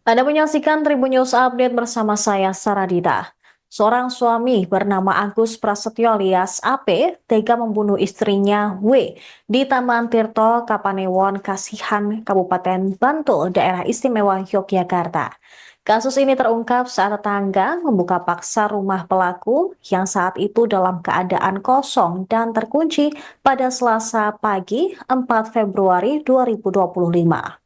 Anda menyaksikan Tribun News Update bersama saya, Saradita. Seorang suami bernama Agus Prasetyo alias AP tega membunuh istrinya W di Taman Tirto, Kapanewon, Kasihan, Kabupaten Bantul, Daerah Istimewa Yogyakarta. Kasus ini terungkap saat tetangga membuka paksa rumah pelaku yang saat itu dalam keadaan kosong dan terkunci pada Selasa pagi 4 Februari 2025.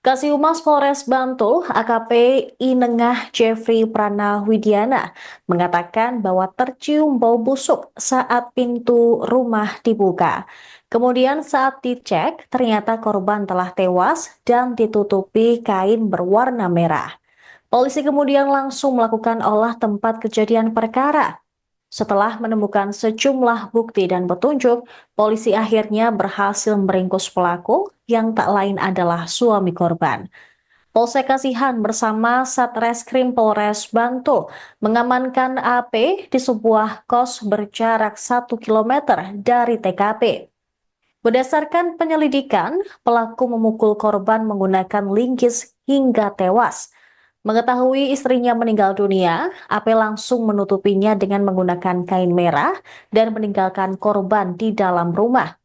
Kasihumas Polres Bantul, AKP Inengah Jeffrey Pranawidiana, mengatakan bahwa tercium bau busuk saat pintu rumah dibuka. Kemudian saat dicek, ternyata korban telah tewas dan ditutupi kain berwarna merah. Polisi kemudian langsung melakukan olah tempat kejadian perkara. Setelah menemukan sejumlah bukti dan petunjuk, polisi akhirnya berhasil meringkus pelaku yang tak lain adalah suami korban. Polsek Kasihan bersama Satreskrim Polres Bantul mengamankan AP di sebuah kos berjarak 1 kilometer dari TKP. Berdasarkan penyelidikan, pelaku memukul korban menggunakan linggis hingga tewas. Mengetahui istrinya meninggal dunia, AP langsung menutupinya dengan menggunakan kain merah dan meninggalkan korban di dalam rumah.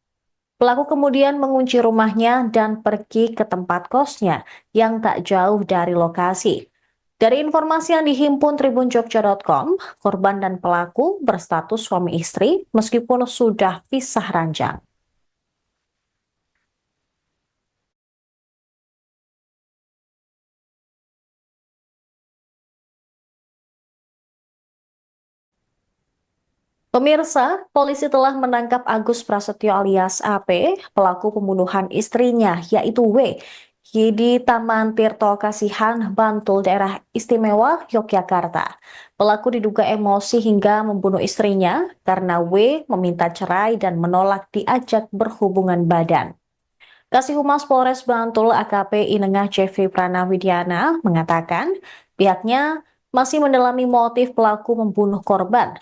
Pelaku kemudian mengunci rumahnya dan pergi ke tempat kosnya yang tak jauh dari lokasi. Dari informasi yang dihimpun tribunjogja.com, korban dan pelaku berstatus suami istri meskipun sudah pisah ranjang. Pemirsa, polisi telah menangkap Agus Prasetyo alias AP, pelaku pembunuhan istrinya, yaitu W, di Taman Tirto Kasihan, Bantul, Daerah Istimewa Yogyakarta. Pelaku diduga emosi hingga membunuh istrinya karena W meminta cerai dan menolak diajak berhubungan badan. Kasih Humas Polres Bantul AKP Inengah Jeffrey Pranawidiana mengatakan pihaknya masih mendalami motif pelaku membunuh korban.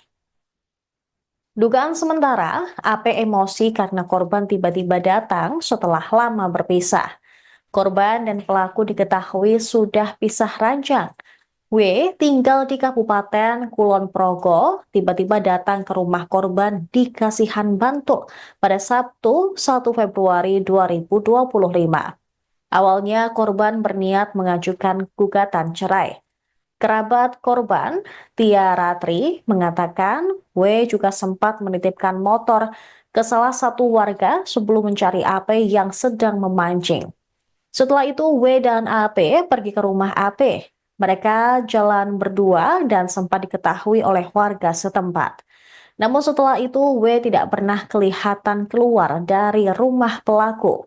Dugaan sementara, AP emosi karena korban tiba-tiba datang setelah lama berpisah. Korban dan pelaku diketahui sudah pisah ranjang. W tinggal di Kabupaten Kulon Progo, tiba-tiba datang ke rumah korban di Kasihan Bantul pada Sabtu 1 Februari 2025. Awalnya korban berniat mengajukan gugatan cerai. Kerabat korban, Tia Ratri, mengatakan W juga sempat menitipkan motor ke salah satu warga sebelum mencari AP yang sedang memancing. Setelah itu W dan AP pergi ke rumah AP. Mereka jalan berdua dan sempat diketahui oleh warga setempat. Namun setelah itu W tidak pernah kelihatan keluar dari rumah pelaku.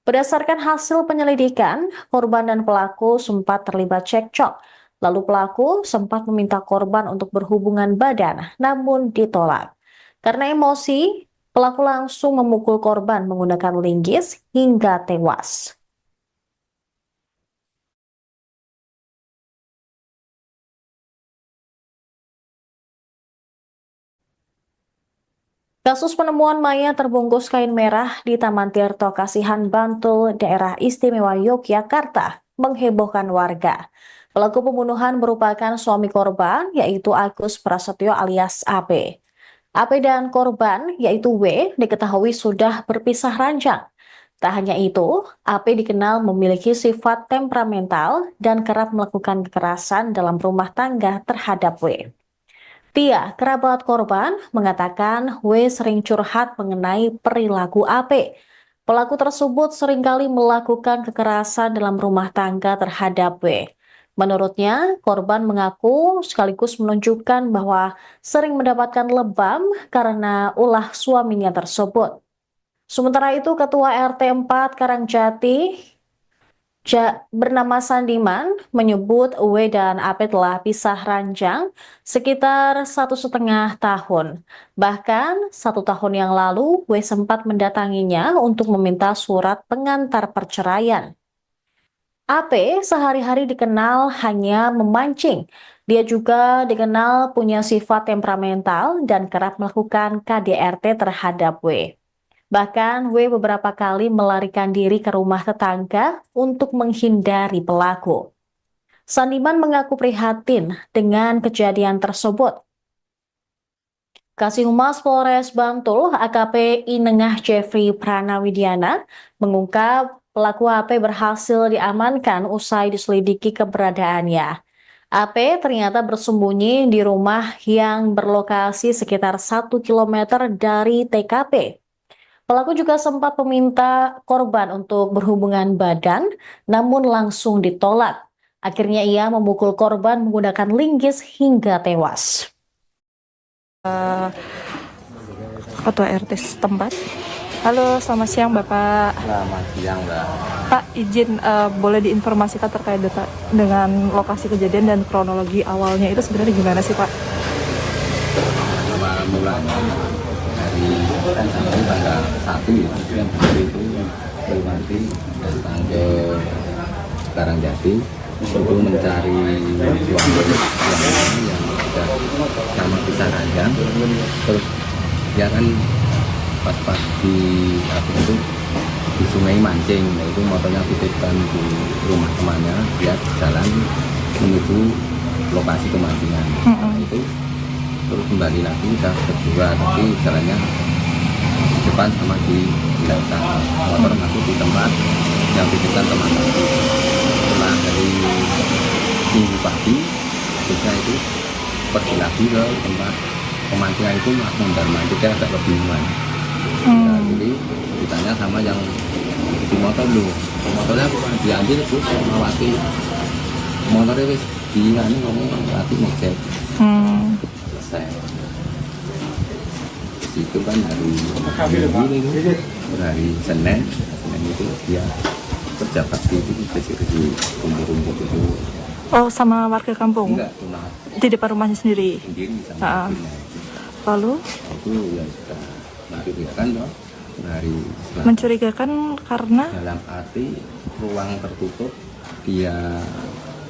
Berdasarkan hasil penyelidikan, korban dan pelaku sempat terlibat cekcok. Lalu pelaku sempat meminta korban untuk berhubungan badan, namun ditolak. Karena emosi, pelaku langsung memukul korban menggunakan linggis hingga tewas. Kasus penemuan mayat terbungkus kain merah di Taman Tirto Kasihan Bantul, Daerah Istimewa Yogyakarta, menghebohkan warga. Pelaku pembunuhan merupakan suami korban, yaitu Agus Prasetyo alias AP. AP dan korban, yaitu W, diketahui sudah berpisah ranjang. Tak hanya itu, AP dikenal memiliki sifat temperamental dan kerap melakukan kekerasan dalam rumah tangga terhadap W. Tia, kerabat korban, mengatakan W sering curhat mengenai perilaku AP. Pelaku tersebut seringkali melakukan kekerasan dalam rumah tangga terhadap W. Menurutnya, korban mengaku sekaligus menunjukkan bahwa sering mendapatkan lebam karena ulah suaminya tersebut. Sementara itu, Ketua RT 4 Karangjati bernama Sandiman menyebut W dan AP telah pisah ranjang sekitar 1,5 tahun. Bahkan 1 tahun yang lalu W sempat mendatanginya untuk meminta surat pengantar perceraian. AP sehari-hari dikenal hanya memancing. Dia juga dikenal punya sifat temperamental dan kerap melakukan KDRT terhadap W. Bahkan W beberapa kali melarikan diri ke rumah tetangga untuk menghindari pelaku. Sandiman mengaku prihatin dengan kejadian tersebut. Kasih Humas Polres Bantul, AKP Inengah Jeffrey Pranawidiana, mengungkap pelaku AP berhasil diamankan usai diselidiki keberadaannya. AP ternyata bersembunyi di rumah yang berlokasi sekitar 1 km dari TKP. Pelaku juga sempat meminta korban untuk berhubungan badan, namun langsung ditolak. Akhirnya ia memukul korban menggunakan linggis hingga tewas. Ketua RT setempat. Halo, selamat siang Bapak. Selamat siang, Mbak. Pak, izin boleh diinformasikan terkait dengan lokasi kejadian dan kronologi awalnya itu sebenarnya gimana sih Pak? Awal mulanya dari tanggal 1 ya, yang hari itu Bupati datang ke Karangjati untuk mencari suami yang sudah lama pisah ranjang. Terus dia kan pas di habis itu di sungai mancing, nah itu motornya titipkan di rumah temannya, dia jalan menuju lokasi pemancingan. Nah, itu terus kembali lagi udah berdua, tapi jalannya di depan sama di belakang, motor masuk di tempat yang titipkan teman tadi. Setelah dari minggu pagi kita itu pergi lagi ke tempat pemancingan itu mondar-mandir agak kebingungan. Ya, jadi ditanya sama yang di motor lu, motornya diambil terus melewati motornya wis diingani melewati ngecek. Selesai. Itu kan hari Senin itu dia kerja bakti itu bersih-bersih rumput-rumput itu. Oh, sama warga kampung? Enggak, cuma di depan rumahnya sendiri? sendiri sama ibunya. Lalu? Itu ya sudah mencurigakan loh. Dari Mencurigakan karena? dalam arti ruang tertutup, dia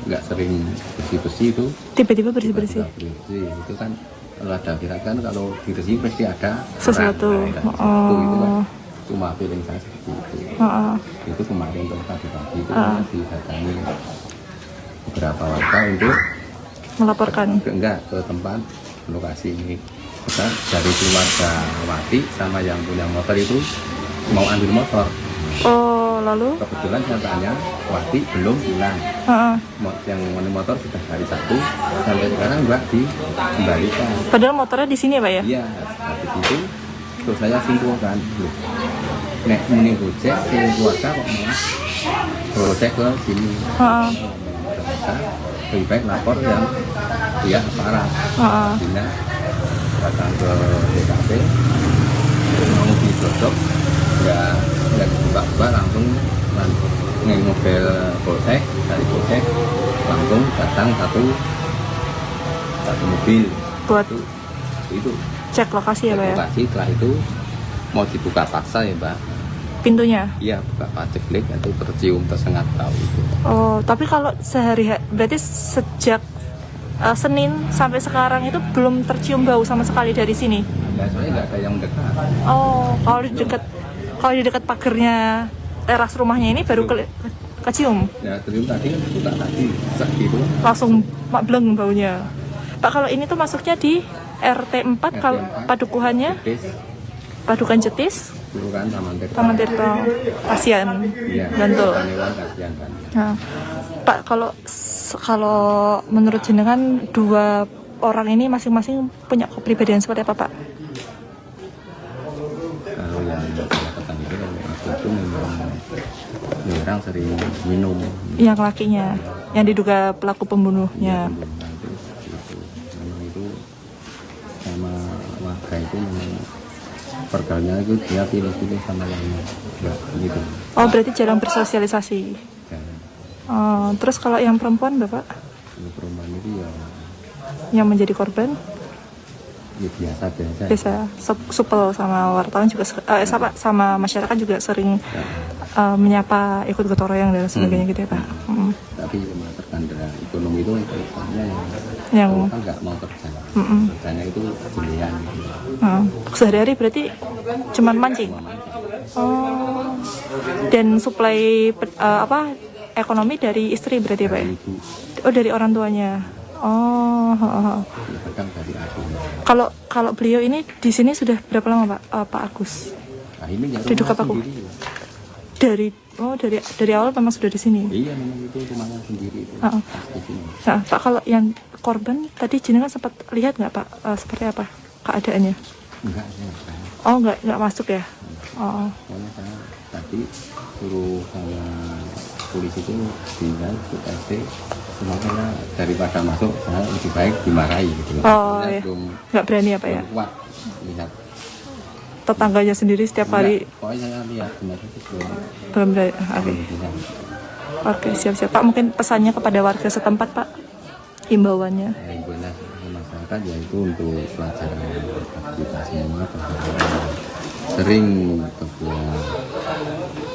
nggak sering bersih-bersih itu. Tiba-tiba bersih-bersih? Bersih itu kan kalau ada viral kan kalau bersih pasti ada Sesuatu. itu kan cuma feeling saya seperti itu. Itu kemarin pagi-pagi itu didatangi beberapa warga untuk melaporkan? Enggak, ke tempat lokasi ini. Kita dari keluarga Wati sama yang punya motor itu mau ambil motor. Oh, lalu? Kebetulan saya tanya, Wati belum pulang. Yang punya motor sudah hari Sabtu, sampai sekarang Mbak dikembalikan. Padahal motornya di sini ya Pak ya? Iya, habis itu terus saya simpulkan, loh, nek muni gojek, keluarga kok malah gojek ke sini. Lebih baik lapor yang pihak aparat. Bila datang ke TKP mau dicocok ya nggak dibuka-buka, langsung naik mobil polsek, dari polsek langsung datang satu mobil Buat itu cek lokasi ya Pak ya? lokasi. Setelah itu mau dibuka paksa ya Mbak, Pintunya? iya buka paceklik itu tercium tersengat tahu itu. Oh, tapi kalau sehari berarti sejak Senin sampai sekarang itu belum tercium bau sama sekali dari sini? Ya soalnya nggak ada yang dekat. Oh, kalau di dekat pagernya teras rumahnya ini baru kecium? Ya tercium tadi buka tadi gitu Langsung bleng baunya. Pak, kalau ini tuh masuknya di RT 4 kalau padukuhannya? Padukan Jetis? Kelurahan Taman Tirto, Kasihan, ya, Bantul. Kasihan kan. Nah, Pak, kalau menurut jenengan dua orang ini masing-masing punya kepribadian seperti apa Pak? Kalau yang kedapatan itu kan aku itu memang orang sering minum. Yang lakinya, yang diduga pelaku pembunuhnya. Nanti itu memang itu sama warga itu memang pergaulannya itu dia pilih-pilih sama yang enggak gitu. Oh, berarti jarang bersosialisasi. Dan Terus kalau yang perempuan Bapak? ini perempuan itu ya Yang menjadi korban? ya biasa. Biasa, supel sama wartawan juga, sama masyarakat juga sering menyapa, ikut gotong royong dan sebagainya gitu ya Pak? Tapi cuma terkandra ekonomi itu yang Yang kan nggak mau kerja. Kerjanya itu jelian gitu. sehari-hari berarti cuman mancing? Cuma mancing. Oh. Dan suplai ekonomi dari istri berarti Pak ya? Ibu Oh, dari orang tuanya. Oh. pegang dari adiknya. Kalau kalau beliau ini di sini sudah berapa lama Pak? Pak Agus? Nah ini ya Duduk rumah apa, Bu? sendiri. Dari awal memang sudah di sini. Iya memang itu rumahnya sendiri itu. Heeh. Pas di sini. Nah, Pak, kalau yang korban tadi jenengan sempat lihat nggak Pak, seperti apa keadaannya? Enggak, saya. Oh, nggak masuk ya? Oh, Soalnya saya tadi suruh sama polisi itu tinggal ke SD. Cuma saya daripada masuk saya lebih baik dimarahi gitu. Oh, Saya iya. belum nggak berani apa ya? kuat lihat. Tetangganya sendiri setiap hari Enggak, pokoknya saya lihat sebenarnya itu belum berani. Oke, belum bisa. Oke, siap-siap Pak. Mungkin pesannya kepada warga setempat Pak, himbauannya. Himbauannya ke masyarakat yaitu untuk pelajaran kita semua bahwa sering kebuang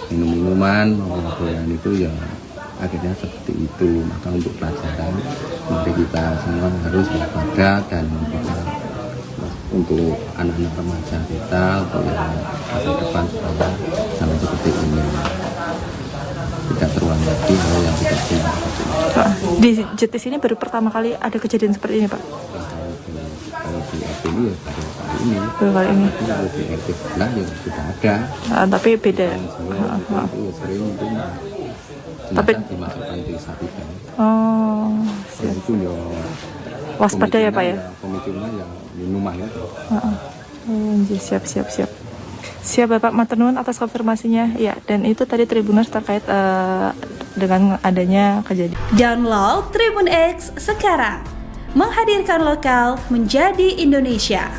minum-minuman maupun itu ya akhirnya seperti itu. Maka untuk pelajaran mari kita semua harus waspada dan kita untuk anak-anak remaja kita untuk yang masa depan supaya sampai seperti ini tidak terulang lagi hal yang tidak benar seperti ini. Pak, di Jetis ini baru pertama kali ada kejadian seperti ini Pak. Kalau di RT ini ya baru kali ini. Baru kali ini. Tapi kalau di RT sebelah ya sudah ada. Tapi beda. Yang semua itu ya sering itu Tapi- jenazah dimasukkan di sapi kan. Oh, Dan itu ya waspada ya Pak ya. pemicunya ya minuman ya. Siap. Siap Bapak Matenun atas konfirmasinya. Ya, dan itu tadi Tribuners terkait dengan adanya kejadian. Download Tribun X sekarang. Menghadirkan lokal menjadi Indonesia.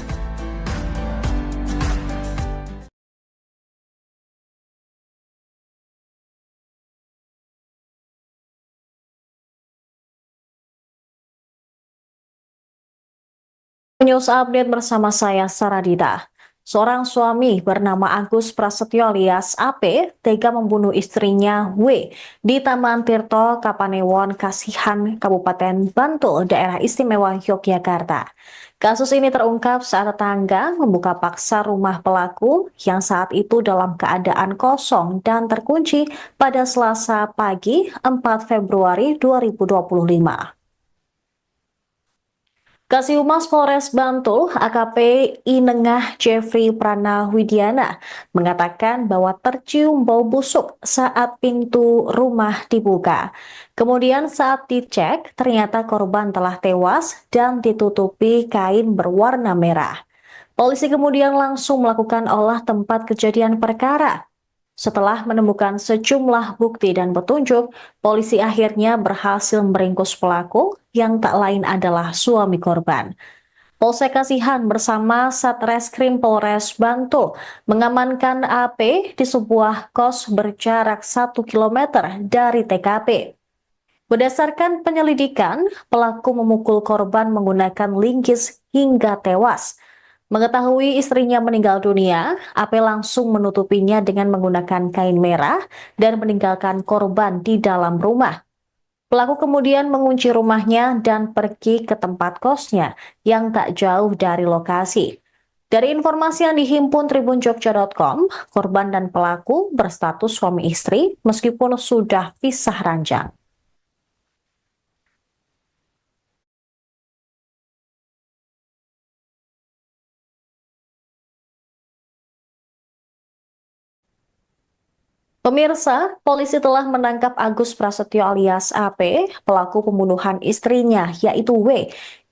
News update bersama saya Saradita. Seorang suami bernama Agus Prasetyo alias AP tega membunuh istrinya W di Taman Tirto, Kapanewon, Kasihan, Kabupaten Bantul, Daerah Istimewa Yogyakarta. Kasus ini terungkap saat tetangga membuka paksa rumah pelaku yang saat itu dalam keadaan kosong dan terkunci pada Selasa pagi 4 Februari 2025. Kasihumas Polres Bantul, AKP Inengah Jeffrey Pranawidiana, mengatakan bahwa tercium bau busuk saat pintu rumah dibuka. Kemudian saat dicek, ternyata korban telah tewas dan ditutupi kain berwarna merah. Polisi kemudian langsung melakukan olah tempat kejadian perkara. Setelah menemukan sejumlah bukti dan petunjuk, polisi akhirnya berhasil meringkus pelaku yang tak lain adalah suami korban. Polsek Kasihan bersama Satreskrim Polres Bantul mengamankan AP di sebuah kos berjarak 1 km dari TKP. Berdasarkan penyelidikan, pelaku memukul korban menggunakan linggis hingga tewas. Mengetahui istrinya meninggal dunia, AP langsung menutupinya dengan menggunakan kain merah dan meninggalkan korban di dalam rumah. Pelaku kemudian mengunci rumahnya dan pergi ke tempat kosnya yang tak jauh dari lokasi. Dari informasi yang dihimpun tribunjogja.com, korban dan pelaku berstatus suami istri meskipun sudah pisah ranjang. Pemirsa, polisi telah menangkap Agus Prasetyo alias AP, pelaku pembunuhan istrinya yaitu W,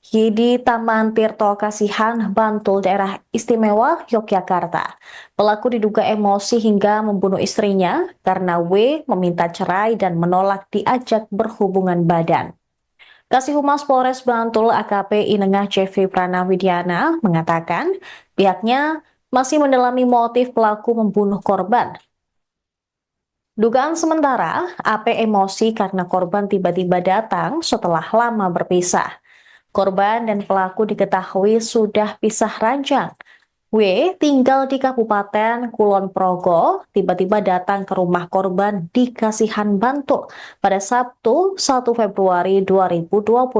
di Taman Tirto Kasihan, Bantul, Daerah Istimewa Yogyakarta. Pelaku diduga emosi hingga membunuh istrinya karena W meminta cerai dan menolak diajak berhubungan badan. Kasihumas Polres Bantul AKP Inengah Jeffrey Pranawidiana mengatakan pihaknya masih mendalami motif pelaku membunuh korban. Dugaan sementara, AP emosi karena korban tiba-tiba datang setelah lama berpisah. Korban dan pelaku diketahui sudah pisah ranjang. W tinggal di Kabupaten Kulon Progo, tiba-tiba datang ke rumah korban di Kasihan Bantul pada Sabtu 1 Februari 2025.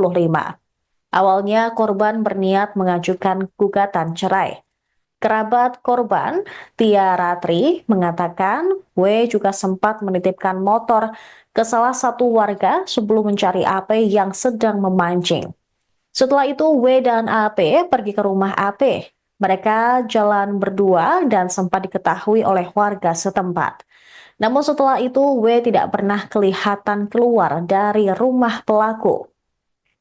Awalnya korban berniat mengajukan gugatan cerai. Kerabat korban, Tia Ratri, mengatakan W juga sempat menitipkan motor ke salah satu warga sebelum mencari AP yang sedang memancing. Setelah itu, W dan AP pergi ke rumah AP. Mereka jalan berdua dan sempat diketahui oleh warga setempat. Namun setelah itu, W tidak pernah kelihatan keluar dari rumah pelaku.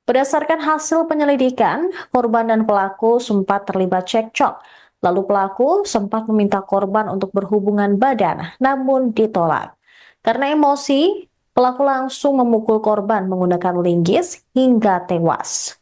Berdasarkan hasil penyelidikan, korban dan pelaku sempat terlibat cekcok. Lalu pelaku sempat meminta korban untuk berhubungan badan, namun ditolak. Karena emosi, pelaku langsung memukul korban menggunakan linggis hingga tewas.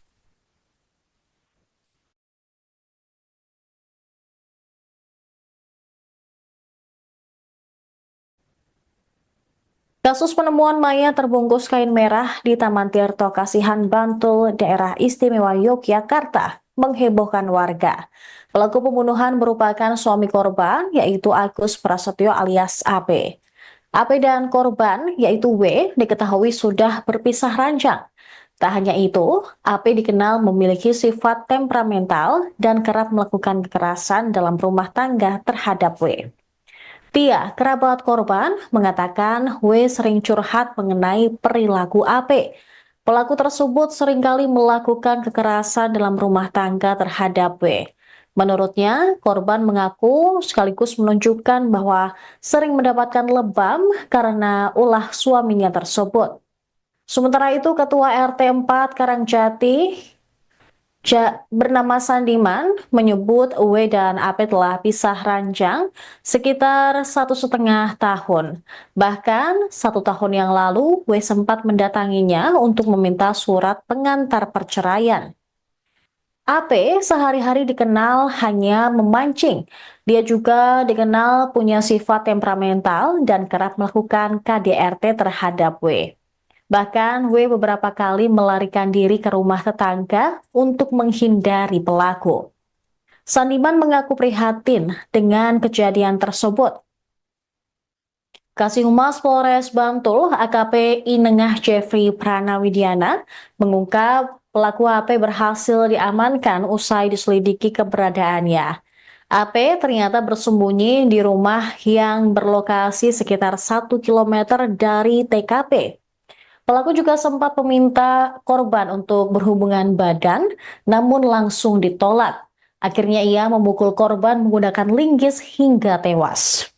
Kasus penemuan mayat terbungkus kain merah di Taman Tirto Kasihan Bantul, Daerah Istimewa Yogyakarta, menghebohkan warga. Pelaku pembunuhan merupakan suami korban, yaitu Agus Prasetyo alias AP. AP dan korban, yaitu W, diketahui sudah berpisah ranjang. Tak hanya itu, AP dikenal memiliki sifat temperamental dan kerap melakukan kekerasan dalam rumah tangga terhadap W. Tia, kerabat korban, mengatakan W sering curhat mengenai perilaku AP. Pelaku tersebut seringkali melakukan kekerasan dalam rumah tangga terhadap W. Menurutnya, korban mengaku sekaligus menunjukkan bahwa sering mendapatkan lebam karena ulah suaminya tersebut. Sementara itu, Ketua RT 4 Karangjati bernama Sandiman menyebut W dan AP telah pisah ranjang sekitar 1,5 tahun. Bahkan 1 tahun yang lalu, W sempat mendatanginya untuk meminta surat pengantar perceraian. AP sehari-hari dikenal hanya memancing. Dia juga dikenal punya sifat temperamental dan kerap melakukan KDRT terhadap W. Bahkan W beberapa kali melarikan diri ke rumah tetangga untuk menghindari pelaku. Sandiman mengaku prihatin dengan kejadian tersebut. Kasih Humas Polres Bantul, AKP Inengah Jeffrey Pranawidiana, mengungkap pelaku AP berhasil diamankan usai diselidiki keberadaannya. AP ternyata bersembunyi di rumah yang berlokasi sekitar 1 km dari TKP. Pelaku juga sempat meminta korban untuk berhubungan badan, namun langsung ditolak. Akhirnya ia memukul korban menggunakan linggis hingga tewas.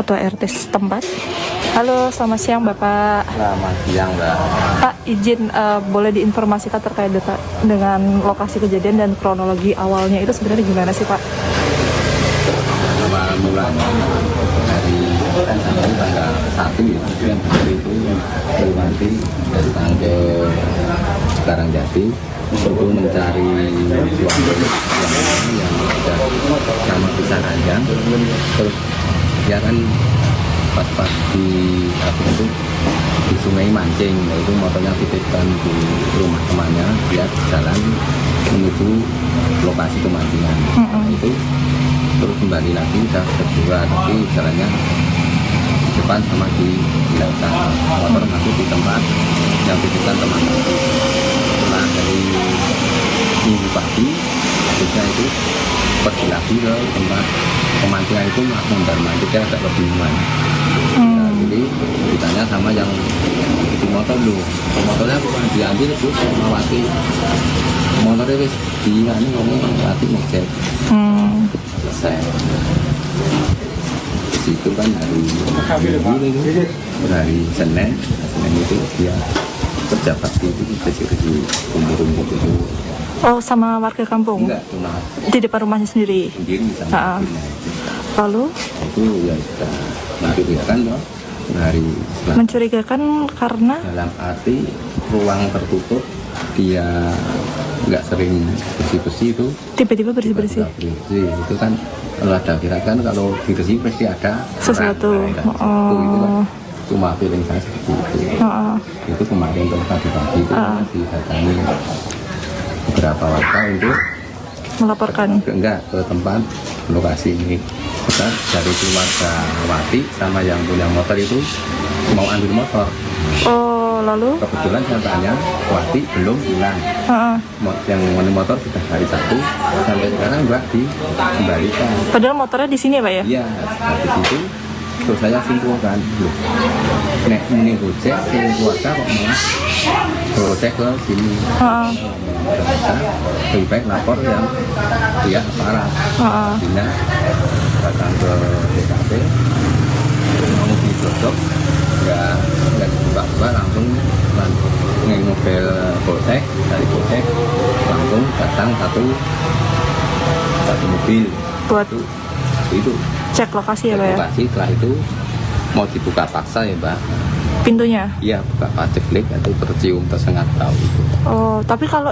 Ketua RT setempat. Halo, selamat siang Bapak. Selamat siang, Mbak. Pak, izin boleh diinformasikan terkait dengan lokasi kejadian dan kronologi awalnya itu sebenarnya gimana sih Pak? Awal mulanya dari tanggal 1 ya, itu yang benar itu Wanti datang ke Karangjati untuk mencari suami yang sudah lama pisah ranjang. Terus dia kan pas di itu di sungai mancing, itu motornya titipkan di rumah temannya, dia jalan menuju lokasi pemancingan. Itu terus kembali lagi udah berdua, tapi jalannya di depan sama di belakang. Motor masuk di tempat yang titipkan teman. Setelah dari minggu pagi, habisnya itu pergi lagi ke tempat pemancingan itu mondar mandir, dia agak kebingungan. Nah, jadi ditanya sama yang di motor lu, motornya bukan diambil itu mawati, motornya wis di ini ngomong mati ngecek. Selesai. Situ kan hari Senin itu dia kerja bakti itu bersih-bersih rumput itu. Oh, sama warga kampung? Enggak, cuma Di depan rumahnya sendiri? sendiri sama ibunya. Lalu? Itu ya sudah mencurigakan loh, hari setelah Mencurigakan karena? dalam arti ruang tertutup, dia nggak sering bersih-bersih itu. Tiba-tiba bersih-bersih? Tiba-tiba bersih. Itu kan kalau ada kira-kan kalau dibersih pasti ada Sesuatu. orang. Nah, itu kan cuma feeling saya seperti itu. Itu kemarin pagi-pagi itu didatangi beberapa warga untuk Melaporkan? enggak ke tempat lokasi ini. Kita dari keluarga Wati sama yang punya motor itu mau ambil motor. Oh, Oh, lalu? Kebetulan saya tanya, Wati belum hilang. Heeh. Yang motor sudah hari Sabtu, sampai sekarang Mbak dikembalikan. Padahal motornya di sini, Pak ya? Iya, habis itu terus saya simpulkan, loh, nek ini Gojek, ini keluarga kok malah Gojek ke sini. Heeh. Ternyata lebih baik lapor yang pihak aparat. Heeh. Bila datang ke TKP, mau digodok, nggak dibuka-buka, langsung naik mobil Gojek, dari Gojek langsung datang satu mobil. Buat Itu cek lokasi ya, Pak ya? lokasi. Setelah itu mau dibuka paksa ya Mbak, Pintunya? iya buka paceklik itu tercium tersengat tahu itu. Oh, tapi kalau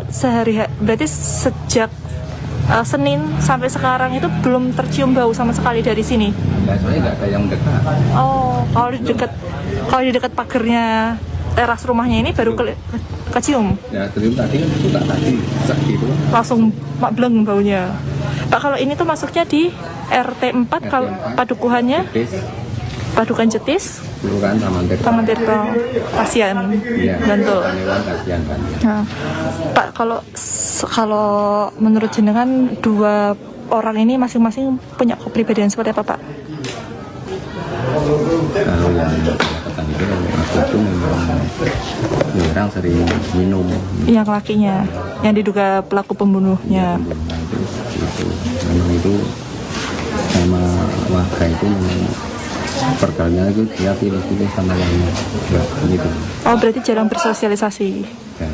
berarti sejak Senin sampai sekarang itu belum tercium bau sama sekali dari sini? Ya soalnya nggak ada yang dekat. Oh, kalau di dekat pagernya teras rumahnya ini baru kecium? Ya tercium tadi buka tadi sak gitu. Langsung bleng baunya. Pak, kalau ini tuh masuknya di RT 4 kalau padukuhannya Jetis, Padukan Jetis, Kelurahan Taman Tirto, Kasihan, Iya, Bantul. Panewan kasihan kan. Nah, Pak, kalau menurut jenengan dua orang ini masing-masing punya kepribadian seperti apa, Pak? Kalau yang kedapatan itu aku itu memang orang sering minum. Yang lakinya, yang diduga pelaku pembunuhnya. Nah, itu memang itu sama warga itu memang pergaulannya itu dia pilih-pilih sama yang gitu. Oh, berarti jarang bersosialisasi. Dan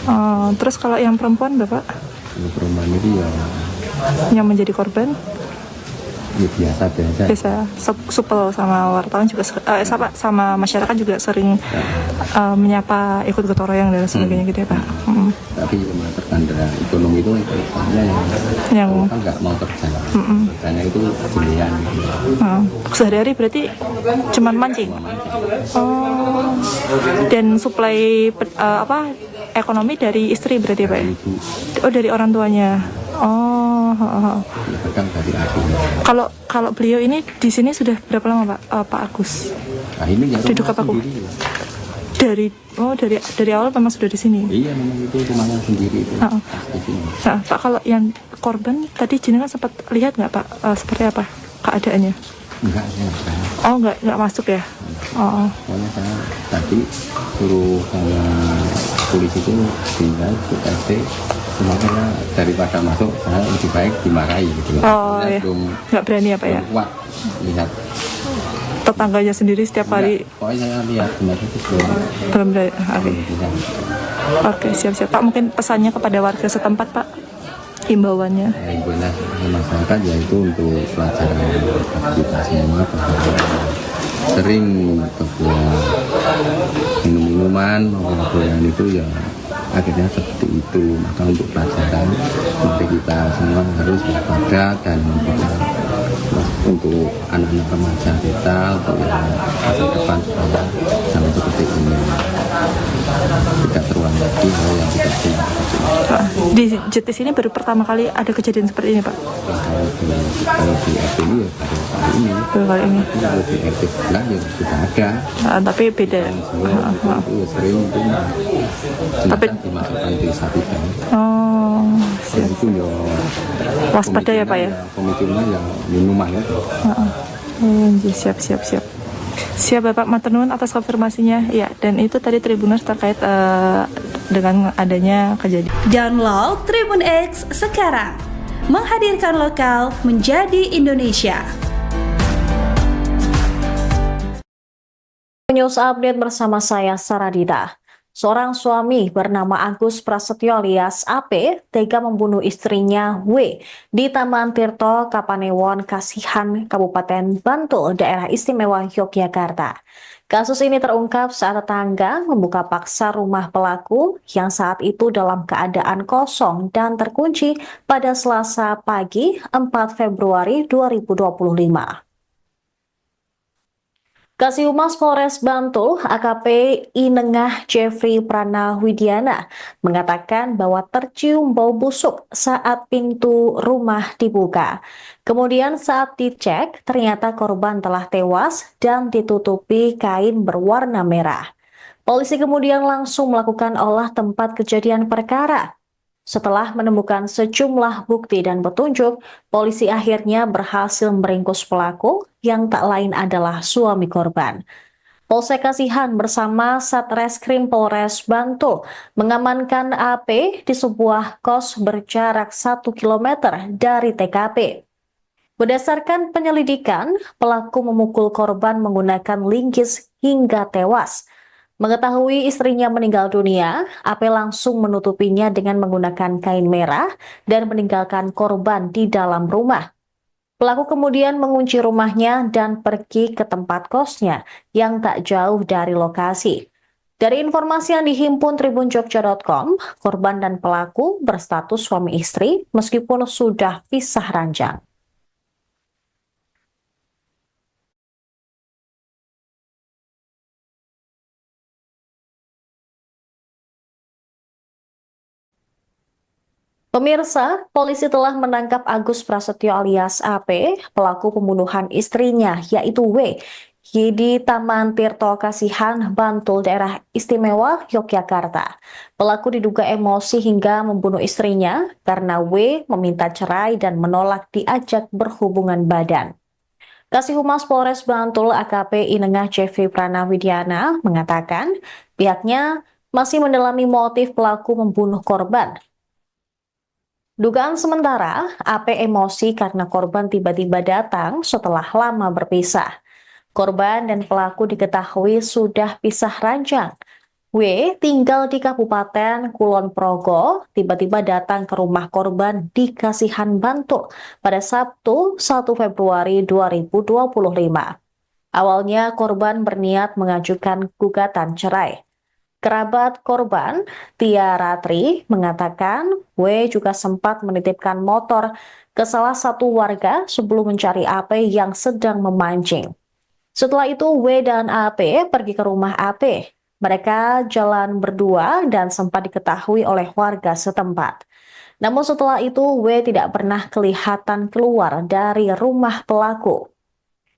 Oh, terus kalau yang perempuan, Bapak, kalau perumahan itu ya, yang menjadi korban, ya biasa. bisa supel sama wartawan juga, sama masyarakat juga sering menyapa, ikut gotong royong dan sebagainya gitu ya, Pak. Tapi memang terkandra ekonomi itu Yang kan nggak mau kerja. Kerjanya itu jelian gitu. sehari-hari berarti cuman mancing. Oh, dan suplai ekonomi dari istri berarti Pak ya? Ibu Oh, dari orang tuanya. Oh, ya kadang dari akhirnya. kalau beliau ini di sini sudah berapa lama, Pak? Pak Agus? Nah ini ya Duduk rumah apa, Bu? sendiri. Dari awal memang sudah di sini. Iya memang itu rumahnya sendiri itu. Oh. Pas di sini. Nah, Pak, kalau yang korban tadi jenengan sempat lihat nggak, Pak, seperti apa keadaannya? Enggak, saya enggak. Oh, nggak masuk ya? Oh, Pokoknya saya tadi suruh sama polisi itu tinggal ke RT. Cuma saya daripada masuk saya lebih baik dimarahi gitu. Oh, Saya iya. belum Nggak berani apa ya? belum kuat lihat. Tetangganya sendiri setiap hari Enggak, pokoknya saya lihat kemarin itu belum berani. Oke, belum bisa. Oke, siap-siap. Pak, mungkin pesannya kepada warga setempat, Pak, himbauannya. Ya, ibunya masyarakat yaitu untuk pelajaran kita semua bahwa sering terbuang minum-minuman maupun itu ya akhirnya seperti itu. Maka untuk pelajaran mari kita semua harus waspada dan kita untuk anak-anak remaja kita untuk yang masa depan supaya jangan seperti ini tidak terulang lagi hal yang tidak benar. Pak, di Jetis ini baru pertama kali ada kejadian seperti ini, Pak. Kalau di RT ini ya baru kali ini. Baru kali ini. Tapi kalau di RT sebelah ya sudah ada. Tapi beda. Itu ya sering itu Tapi- jenazah dimasukkan di sapi kan. Oh, Dan siap. itu ya Waspada ya, Pak ya. pemicunya ya minuman ya. Siap. Siap, Bapak Matenun atas konfirmasinya. Ya, dan itu tadi Tribuners terkait dengan adanya kejadian. Download Tribun X sekarang. Menghadirkan lokal menjadi Indonesia. News Update bersama saya Saradita. Seorang suami bernama Agus Prasetyo alias AP tega membunuh istrinya W di Taman Tirto, Kapanewon, Kasihan, Kabupaten Bantul, Daerah Istimewa Yogyakarta. Kasus ini terungkap saat tetangga membuka paksa rumah pelaku yang saat itu dalam keadaan kosong dan terkunci pada Selasa pagi 4 Februari 2025. Kasihumas Polres Bantul, AKP Inengah Jeffrey Pranawidiana, mengatakan bahwa tercium bau busuk saat pintu rumah dibuka. Kemudian saat dicek, ternyata korban telah tewas dan ditutupi kain berwarna merah. Polisi kemudian langsung melakukan olah tempat kejadian perkara. Setelah menemukan sejumlah bukti dan petunjuk, polisi akhirnya berhasil meringkus pelaku yang tak lain adalah suami korban. Polsek Kasihan bersama Satreskrim Polres Bantul mengamankan AP di sebuah kos berjarak 1 kilometer dari TKP. Berdasarkan penyelidikan, pelaku memukul korban menggunakan linggis hingga tewas. Mengetahui istrinya meninggal dunia, AP langsung menutupinya dengan menggunakan kain merah dan meninggalkan korban di dalam rumah. Pelaku kemudian mengunci rumahnya dan pergi ke tempat kosnya yang tak jauh dari lokasi. Dari informasi yang dihimpun tribunjogja.com, korban dan pelaku berstatus suami istri meskipun sudah pisah ranjang. Pemirsa, polisi telah menangkap Agus Prasetyo alias AP, pelaku pembunuhan istrinya, yaitu W, di Taman Tirto Kasihan, Bantul, daerah istimewa Yogyakarta. Pelaku diduga emosi hingga membunuh istrinya karena W meminta cerai dan menolak diajak berhubungan badan. Kasih Humas Polres Bantul AKP Inengah Jeffrey Pranawidiana mengatakan pihaknya masih mendalami motif pelaku membunuh korban. Dugaan sementara, AP emosi karena korban tiba-tiba datang setelah lama berpisah. Korban dan pelaku diketahui sudah pisah ranjang. W tinggal di Kabupaten Kulon Progo, tiba-tiba datang ke rumah korban di Kasihan Bantul pada Sabtu 1 Februari 2025. Awalnya korban berniat mengajukan gugatan cerai. Kerabat korban, Tia Ratri, mengatakan W juga sempat menitipkan motor ke salah satu warga sebelum mencari AP yang sedang memancing. Setelah itu W dan AP pergi ke rumah AP. Mereka jalan berdua dan sempat diketahui oleh warga setempat. Namun setelah itu W tidak pernah kelihatan keluar dari rumah pelaku.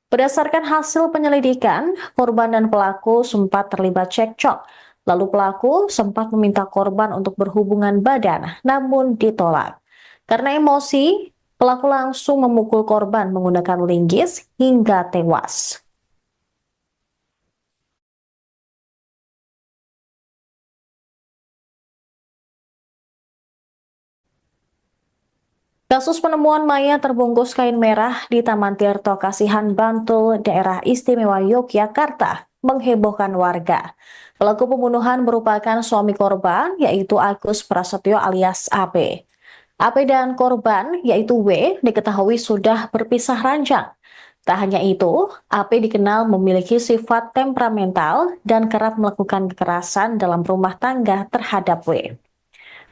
Berdasarkan hasil penyelidikan, korban dan pelaku sempat terlibat cekcok. Lalu pelaku sempat meminta korban untuk berhubungan badan, namun ditolak. Karena emosi, pelaku langsung memukul korban menggunakan linggis hingga tewas. Kasus penemuan mayat terbungkus kain merah di Taman Tirto Kasihan Bantul, daerah istimewa Yogyakarta, menghebohkan warga. Pelaku pembunuhan merupakan suami korban, yaitu Agus Prasetyo alias AP. AP dan korban, yaitu W, diketahui sudah berpisah ranjang. Tak hanya itu, AP dikenal memiliki sifat temperamental dan kerap melakukan kekerasan dalam rumah tangga terhadap W.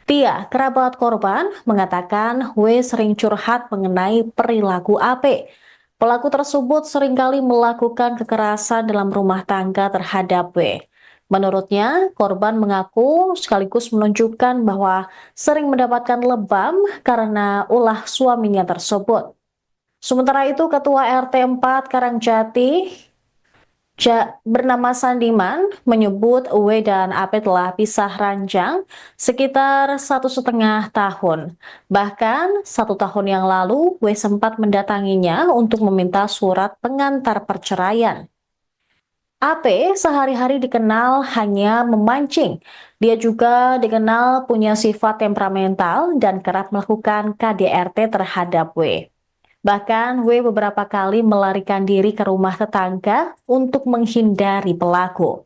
Tia, kerabat korban, mengatakan W sering curhat mengenai perilaku AP. Pelaku tersebut seringkali melakukan kekerasan dalam rumah tangga terhadap W. Menurutnya, korban mengaku sekaligus menunjukkan bahwa sering mendapatkan lebam karena ulah suaminya tersebut. Sementara itu, Ketua RT 4 Karangjati bernama Sandiman menyebut W dan AP telah pisah ranjang sekitar 1,5 tahun. Bahkan 1 tahun yang lalu W sempat mendatanginya untuk meminta surat pengantar perceraian. AP sehari-hari dikenal hanya memancing. Dia juga dikenal punya sifat temperamental dan kerap melakukan KDRT terhadap W. Bahkan W beberapa kali melarikan diri ke rumah tetangga untuk menghindari pelaku.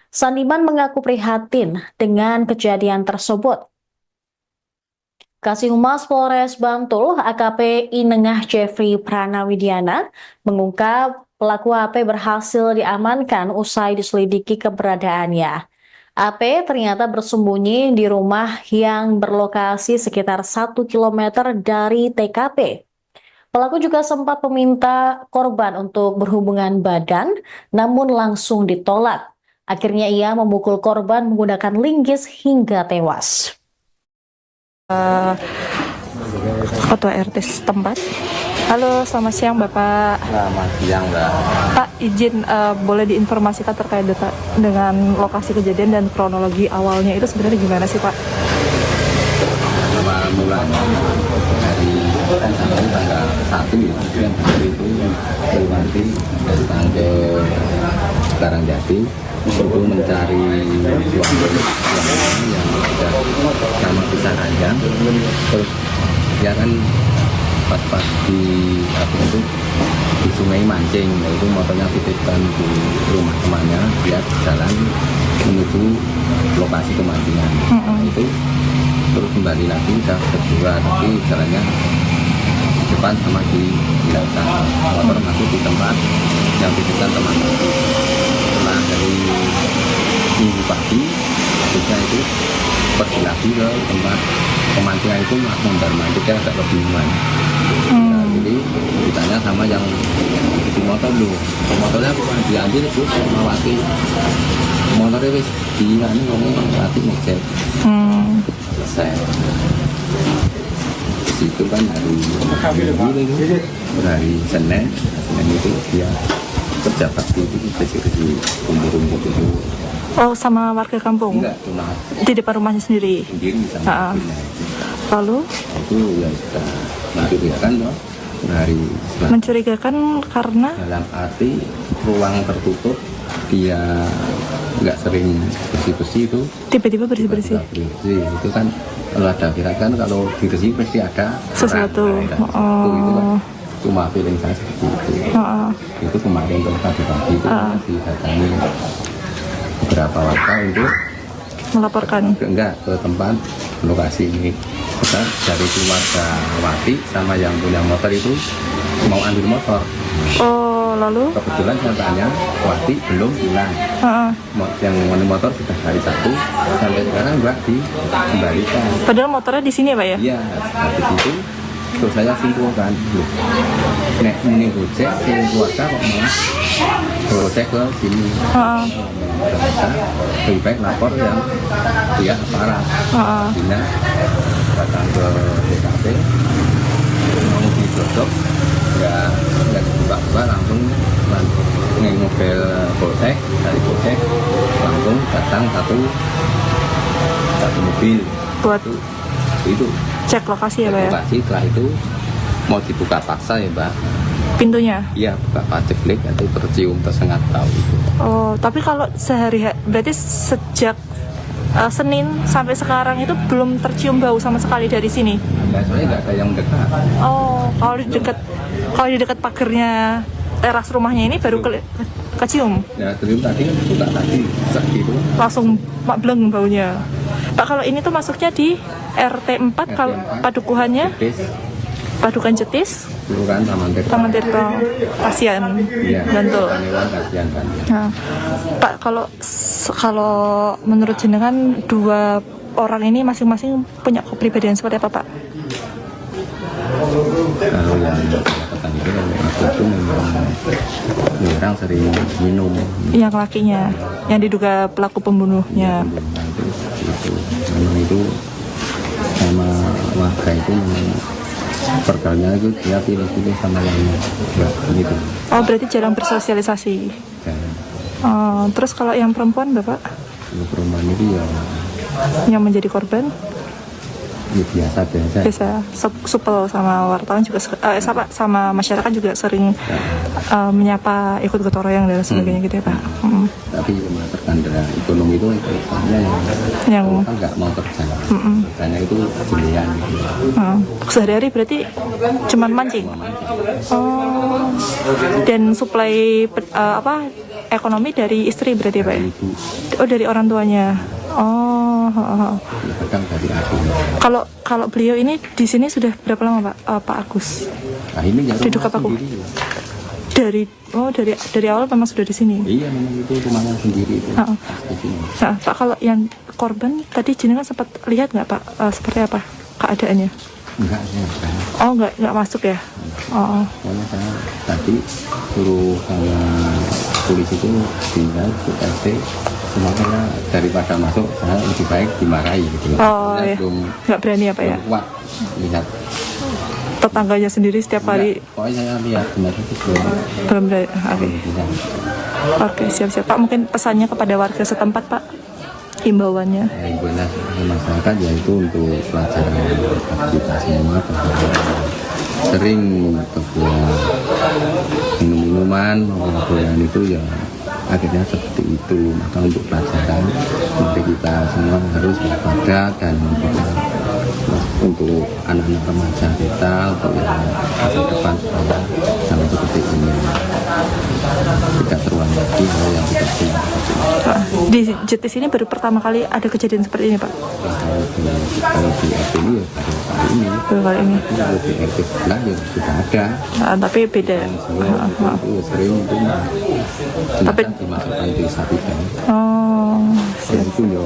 Sandiman mengaku prihatin dengan kejadian tersebut. Kasih Humas Polres Bantul AKP Inengah Jeffrey Pranawidiana mengungkap pelaku AP berhasil diamankan usai diselidiki keberadaannya. AP ternyata bersembunyi di rumah yang berlokasi sekitar 1 km dari TKP. Pelaku juga sempat meminta korban untuk berhubungan badan, namun langsung ditolak. Akhirnya ia memukul korban menggunakan linggis hingga tewas. Ketua RT setempat Halo, selamat siang Bapak. Selamat siang, Mbak. Pak, izin boleh diinformasikan terkait dengan lokasi kejadian dan kronologi awalnya itu sebenarnya gimana sih Pak? Awal mulanya dari sampai tanggal 1 ya, itu yang hari itu Triwanti datang ke Karangjati untuk mencari suami yang sudah sama pisah ranjang. Terus ya kan pas di apa itu di sungai mancing, yaitu motornya titipkan di rumah temannya, dia jalan menuju lokasi pemancingan. Itu terus kembali lagi udah berdua, tapi jalannya depan sama di belakang, motor masuk di tempat yang titipkan teman. Setelah dari minggu pagi habisnya itu pergi lagi ke tempat pemancingan, itu mondar mandirnya agak kebingungan. Jadi ditanya sama yang di motor, lu motornya diambil terus mawati motornya wis di anu mawati ngecek selesai. Itu kan hari Senin itu dia kerja bakti itu bersih-bersih rumput-rumput itu. Oh, sama warga kampung? Enggak, cuma Di depan rumahnya sendiri? sendiri sama ibunya. Lalu? Itu ya sudah mencurigakan loh. Hari Mencurigakan karena? dalam arti ruang tertutup, dia nggak sering bersih-bersih itu. Tiba-tiba bersih-bersih? Bersih itu kan kalau ada kan kalau bersih pasti ada Sesuatu. orang. Itu kan cuma feeling saya seperti itu. Itu kemarin kalau tadi pagi itu didatangi beberapa warga untuk Melaporkan? ke tempat lokasi ini. Kita dari keluarga Wati sama yang punya motor itu mau ambil motor. Oh, lalu? Kebetulan saya tanya, Wati belum pulang. Yang motor sudah hari Sabtu, sampai sekarang nggak dikembalikan. Padahal motornya di sini ya Pak ya? Iya, habis itu terus saya simpulkan, nek ini gojek, yang keluarga kok malah gojek ke sini. Ternyata lebih baik lapor yang pihak aparat. Bina datang ke TKP, mau digodok, nggak dibuka-buka, langsung naik mobil polsek, dari polsek langsung datang satu mobil Buat itu cek lokasi ya Pak ya? lokasi. Setelah itu mau dibuka paksa ya Mbak, Pintunya? iya buka paceklik atau tercium tersengat tahu itu. Oh, tapi kalau berarti sejak Senin sampai sekarang itu belum tercium bau sama sekali dari sini? Ya, soalnya nggak ada yang dekat. Oh, kalau di dekat pagernya teras rumahnya ini baru kecium? Ya tercium tadi kan buka tadi itu Langsung bleng baunya. Pak, kalau ini tuh masuknya di RT 4 kalau padukuhannya? Jetis, Padukan Jetis, Kelurahan Taman Tirto, Kasihan, iya, Bantul. Tanewan Kasihan kan. Nah, Pak, kalau menurut jenengan dua orang ini masing-masing punya kepribadian seperti apa, Pak? Kalau yang katakan itu yang aku itu memang orang sering minum. Yang lakinya, yang diduga pelaku pembunuhnya. Memang itu sama warga itu memang perkaranya itu dia pilih-pilih sama yang enggak gitu. Oh, berarti jarang bersosialisasi. Dan Terus kalau yang perempuan, Bapak? kalau perempuan itu ya Yang menjadi korban? biasa. Biasa supel sama wartawan juga sama masyarakat juga sering menyapa, ikut gotong royong dan sebagainya gitu ya Pak. Tapi terkandara ekonomi itu Yang kan nggak mau kerja, karena itu jelian. sehari-hari berarti cuman mancing. Oh, dan suplai ekonomi dari istri berarti ya Pak ya? Itu Oh, dari orang tuanya. Oh. kadang dari aku. Kalau beliau ini di sini sudah berapa lama Pak? Pak Agus? Nah ini ya Duduk rumah apa, Bu? sendiri. Dari awal memang sudah di sini. Iya memang itu rumahnya sendiri itu. Di sini. Nah, Pak, kalau yang korban tadi jenengan sempat lihat nggak Pak seperti apa keadaannya? Enggak, saya enggak. Oh, nggak masuk ya? Oh. Soalnya saya tadi suruh sama polisi itu tinggal ke RT, makanya daripada masuk saya lebih baik dimarahi gitu. Oh, Saya iya. Nggak berani apa ya? belum kuat lihat tetangganya sendiri setiap hari? Pokoknya saya lihat kemarin itu Belum ada. Oke. belum bisa. Oke, siap-siap Pak. Mungkin pesannya kepada warga setempat Pak, himbauannya. Ya, ibunya masyarakat yaitu untuk pelajaran aktivitas semua bahwa sering terbuat minum-minuman maupun itu ya akhirnya seperti itu. Maka untuk pelajaran mari kita semua harus waspada dan juga untuk anak-anak remaja kita untuk yang masa depan supaya jangan seperti ini, tidak terulang lagi hal yang tidak benar seperti ini. Pak, di JTS ini baru pertama kali ada kejadian seperti ini Pak? Kalau di RT ini ya baru kali ini. Baru kali ini. Kalau di RT sebelah ya sudah ada. Tapi beda. Itu sering itu jenazah dimasukkan di sapi kan. Oh, Dan itu ya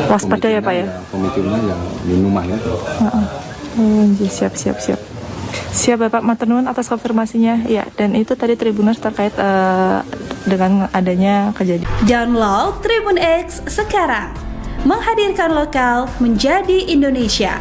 waspada ya Pak ya? pemicunya ya minuman itu. Siap. Siap Bapak Matenun atas konfirmasinya. Ya, dan itu tadi Tribuners terkait dengan adanya kejadian. Download Tribun X sekarang. Menghadirkan lokal menjadi Indonesia.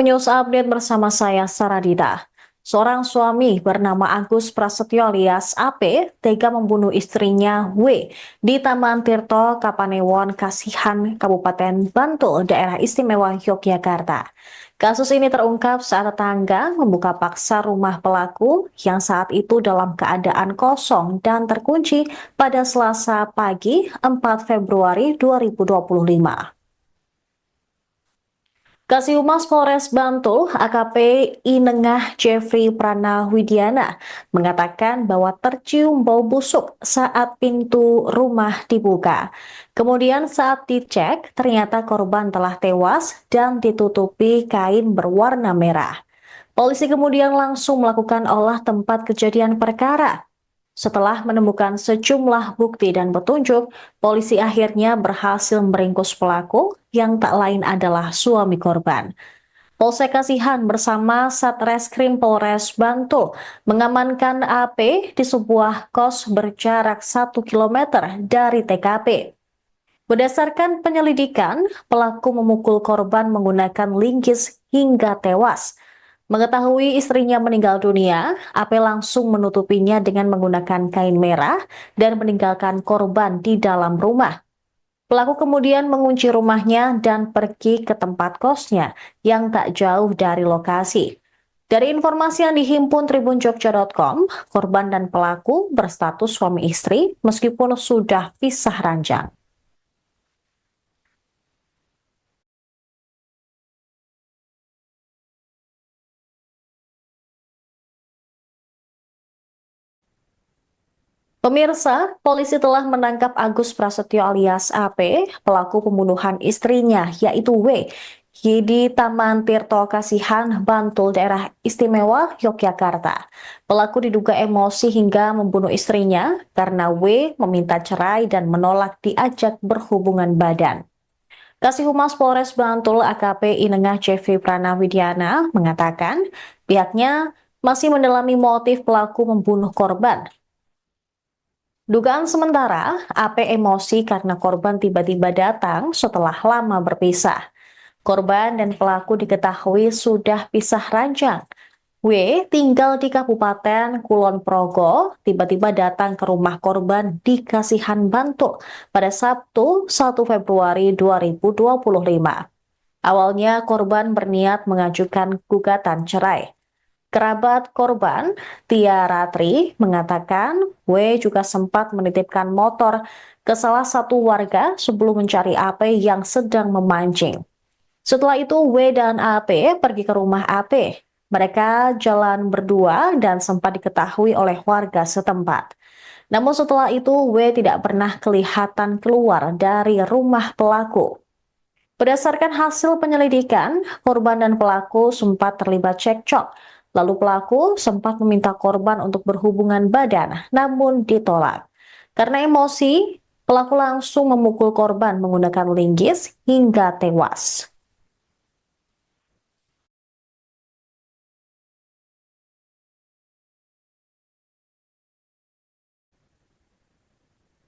News Update bersama saya Saradita. Seorang suami bernama Agus Prasetyo alias AP tega membunuh istrinya W di Taman Tirto, Kapanewon, Kasihan, Kabupaten Bantul, Daerah Istimewa Yogyakarta. Kasus ini terungkap saat tetangga membuka paksa rumah pelaku yang saat itu dalam keadaan kosong dan terkunci pada Selasa pagi 4 Februari 2025. Kasihumas Polres Bantul, AKP Inengah Jeffrey Pranawidiana, mengatakan bahwa tercium bau busuk saat pintu rumah dibuka. Kemudian saat dicek, ternyata korban telah tewas dan ditutupi kain berwarna merah. Polisi kemudian langsung melakukan olah tempat kejadian perkara. Setelah menemukan sejumlah bukti dan petunjuk, polisi akhirnya berhasil meringkus pelaku yang tak lain adalah suami korban. Polsek Kasihan bersama Satreskrim Polres Bantul mengamankan AP di sebuah kos berjarak 1 km dari TKP. Berdasarkan penyelidikan, pelaku memukul korban menggunakan linggis hingga tewas. Mengetahui istrinya meninggal dunia, AP langsung menutupinya dengan menggunakan kain merah dan meninggalkan korban di dalam rumah. Pelaku kemudian mengunci rumahnya dan pergi ke tempat kosnya yang tak jauh dari lokasi. Dari informasi yang dihimpun tribunjogja.com, korban dan pelaku berstatus suami istri meskipun sudah pisah ranjang. Pemirsa, polisi telah menangkap Agus Prasetyo alias AP, pelaku pembunuhan istrinya, yaitu W, di Taman Tirto Kasihan, Bantul, Daerah Istimewa Yogyakarta. Pelaku diduga emosi hingga membunuh istrinya karena W meminta cerai dan menolak diajak berhubungan badan. Kasihumas Polres Bantul AKP Inengah Jeffrey Pranawidiana mengatakan pihaknya masih mendalami motif pelaku membunuh korban. Dugaan sementara, AP emosi karena korban tiba-tiba datang setelah lama berpisah. Korban dan pelaku diketahui sudah pisah ranjang. W tinggal di Kabupaten Kulon Progo, tiba-tiba datang ke rumah korban di Kasihan Bantul pada Sabtu 1 Februari 2025. Awalnya korban berniat mengajukan gugatan cerai. Kerabat korban, Tia Ratri, mengatakan W juga sempat menitipkan motor ke salah satu warga sebelum mencari AP yang sedang memancing. Setelah itu W dan AP pergi ke rumah AP. Mereka jalan berdua dan sempat diketahui oleh warga setempat. Namun setelah itu W tidak pernah kelihatan keluar dari rumah pelaku. Berdasarkan hasil penyelidikan, korban dan pelaku sempat terlibat cekcok. Lalu pelaku sempat meminta korban untuk berhubungan badan, namun ditolak. Karena emosi, pelaku langsung memukul korban menggunakan linggis hingga tewas.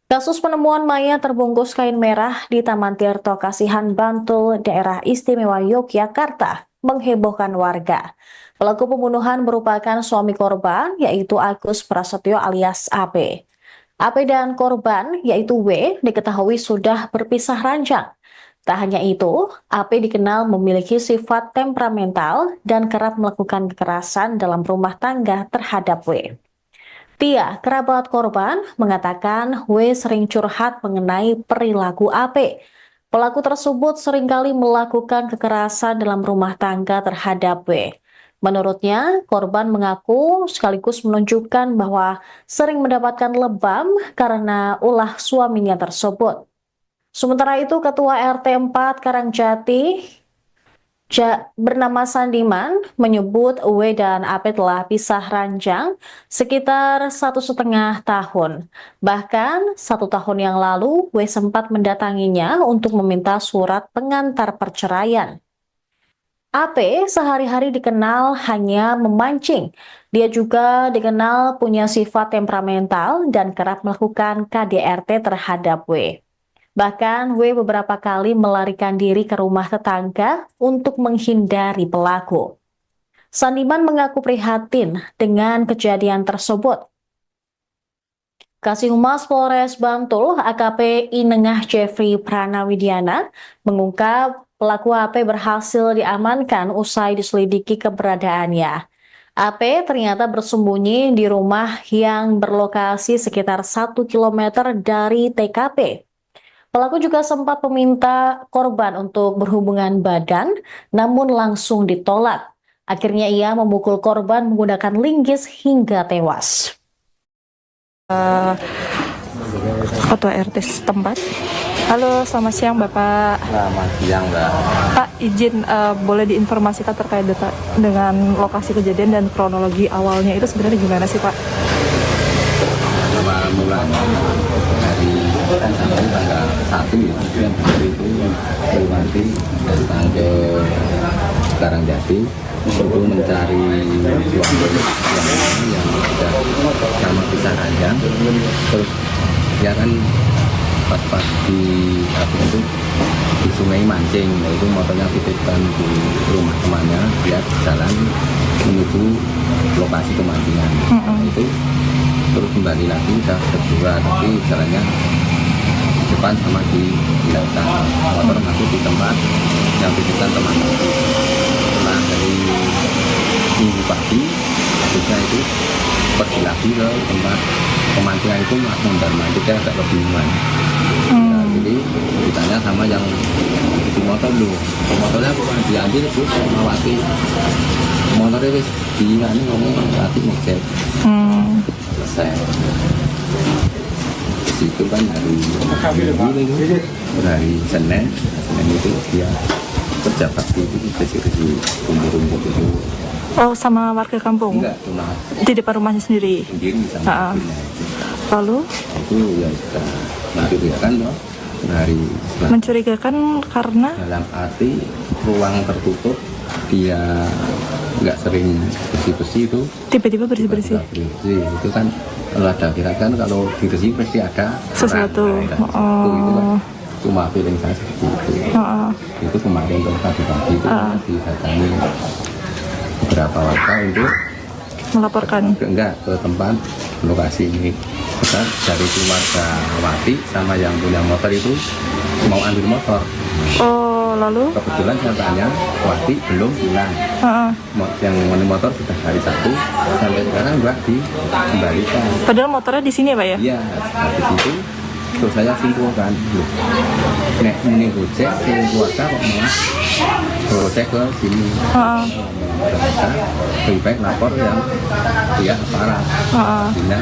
Kasus penemuan mayat terbungkus kain merah di Taman Tirto Kasihan Bantul, Daerah Istimewa Yogyakarta, menghebohkan warga. Pelaku pembunuhan merupakan suami korban, yaitu Agus Prasetyo alias AP. AP dan korban, yaitu W, diketahui sudah berpisah ranjang. Tak hanya itu, AP dikenal memiliki sifat temperamental dan kerap melakukan kekerasan dalam rumah tangga terhadap W. Tia, kerabat korban, mengatakan W sering curhat mengenai perilaku AP. Pelaku tersebut seringkali melakukan kekerasan dalam rumah tangga terhadap W. Menurutnya, korban mengaku sekaligus menunjukkan bahwa sering mendapatkan lebam karena ulah suaminya tersebut. Sementara itu, Ketua RT 4 Karangjati bernama Sandiman menyebut W dan AP telah pisah ranjang sekitar 1,5 tahun. Bahkan 1 tahun yang lalu, W sempat mendatanginya untuk meminta surat pengantar perceraian. AP sehari-hari dikenal hanya memancing. Dia juga dikenal punya sifat temperamental dan kerap melakukan KDRT terhadap W. Bahkan W beberapa kali melarikan diri ke rumah tetangga untuk menghindari pelaku. Sandiman mengaku prihatin dengan kejadian tersebut. Kasih Humas Polres Bantul AKP Inengah Jeffrey Pranawidiana mengungkap pelaku AP berhasil diamankan usai diselidiki keberadaannya. AP ternyata bersembunyi di rumah yang berlokasi sekitar 1 km dari TKP. Pelaku juga sempat meminta korban untuk berhubungan badan, namun langsung ditolak. Akhirnya ia memukul korban menggunakan linggis hingga tewas. Ketua RT setempat. Halo, selamat siang Bapak. Selamat siang, Mbak. Pak, izin boleh diinformasikan terkait dengan lokasi kejadian dan kronologi awalnya itu sebenarnya gimana sih Pak? Awal mulanya dari tanggal 1 ya, itu yang hari itu Bupati datang ke Karangjati untuk mencari suami yang sudah sama pisah ranjang. Terus dia kan pas di apa itu di sungai mancing, itu motornya titipkan di rumah temannya, dia jalan menuju lokasi pemancingan. Itu terus kembali lagi udah berdua, tapi jalannya di depan sama di belakang, motor masuk di tempat yang titipkan teman. Setelah dari minggu pagi habisnya itu pergi lagi ke tempat pemancingan, itu mondar-mandir dia agak kebingungan. Nah, jadi ditanya sama yang di motor, lu motornya bukan diambil terus mawati motornya wis diingani ngomong mati ngecek. Selesai. Situ kan hari Senin itu dia kerja bakti itu bersih-bersih rumput-rumput itu. Oh, sama warga kampung? Enggak, cuma Di depan rumahnya sendiri? sama ibunya. Lalu? Itu ya sudah mencurigakan loh. Hari Mencurigakan karena? dalam arti ruang tertutup, dia nggak sering bersih-bersih itu. Tiba-tiba bersih-bersih? Bersih itu kan kalau ada kan kalau bersih pasti ada Sesuatu. itu kan cuma feeling saya seperti itu. Itu kemarin tuh pagi-pagi itu didatangi beberapa warga untuk Melaporkan? ke tempat lokasi ini. Kita dari keluarga Wati sama yang punya motor itu mau ambil motor. Oh, lalu? Kebetulan saya tanya, Wati belum pulang. Yang motor sudah hari Sabtu sampai sekarang Mbak dikembalikan. Padahal motornya di sini ya Pak ya? Iya, habis itu terus saya simpulkan, loh, nek ini gojek ke keluarga kok malah gojek ke sini. Ternyata lebih baik lapor yang dia aparat. Bila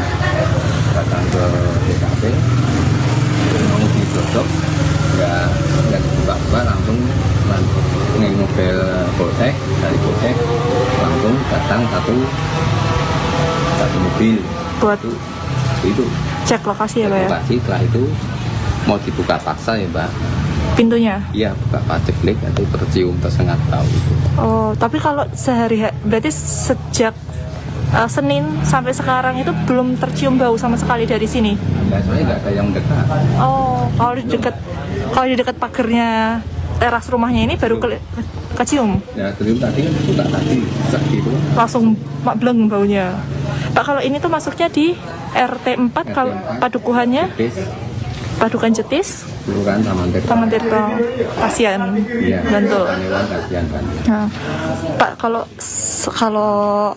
datang ke TKP mau didodok, ya dibuka-buka langsung naik mobil polsek, dari polsek langsung datang satu mobil Buat itu cek lokasi ya Pak ya? lokasi. Setelah itu mau dibuka paksa ya Mbak, Pintunya? iya buka paceklik atau tercium tersengat tahu itu. Oh, tapi kalau berarti sejak Senin sampai sekarang itu belum tercium bau sama sekali dari sini. Nah, soalnya nggak ada yang dekat. Oh, kalau di dekat pagernya teras rumahnya ini baru kecium, Ya terus tadi kan buka tadi sak gitu. langsung bleng baunya. Pak, kalau ini tuh masuknya di RT 4 kalau padukuhannya Bis, Padukan Jetis, Kelurahan Taman Tirto, Kasihan, Iya. Bantul. Panewan kasihan kan. Nah, Pak, kalau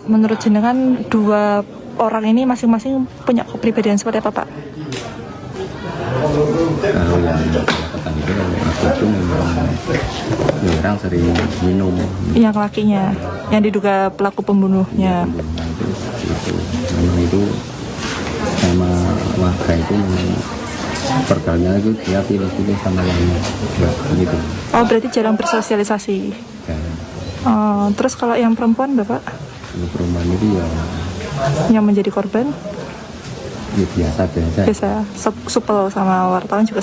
menurut jenengan dua orang ini masing-masing punya kepribadian seperti apa, Pak? Kalau yang katakan itu aku itu memang orang sering minum. Yang lakinya, yang diduga pelaku pembunuhnya. Itu memang itu sama warga itu memang pergalanya itu dia pilih-pilih sama lainnya gitu. Oh, berarti jarang bersosialisasi. Dan Oh, terus kalau yang perempuan, Bapak, kalau perumahan itu ya, yang menjadi korban, biasa biasa supel sama wartawan juga,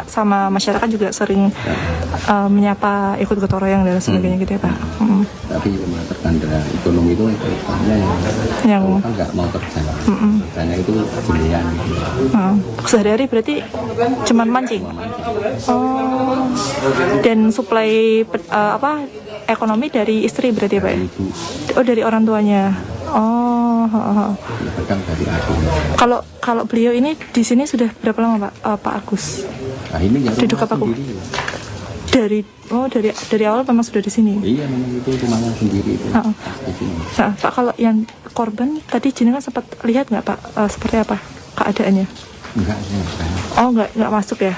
sama masyarakat juga sering menyapa, ikut gotong royong dan sebagainya gitu ya, Pak. tapi cuma terkandala ekonomi itu hanya Yang kan nggak mau kerja kerjanya itu jelian sehari-hari berarti cuman mancing. Oh, dan suplai ekonomi dari istri berarti ya, Pak? Ya? ibu Oh, dari orang tuanya. Oh, kadang dari adiknya. kalau beliau ini di sini sudah berapa lama, Pak? Pak Agus? Nah ini ya Duduk rumah apa, Bu? sendiri. Dari awal memang sudah di sini. Iya memang itu rumahnya sendiri itu Oh. di sini. Nah, Pak, kalau yang korban tadi jenengan sempat lihat nggak, Pak, seperti apa keadaannya? Enggak saya Oh, nggak masuk ya?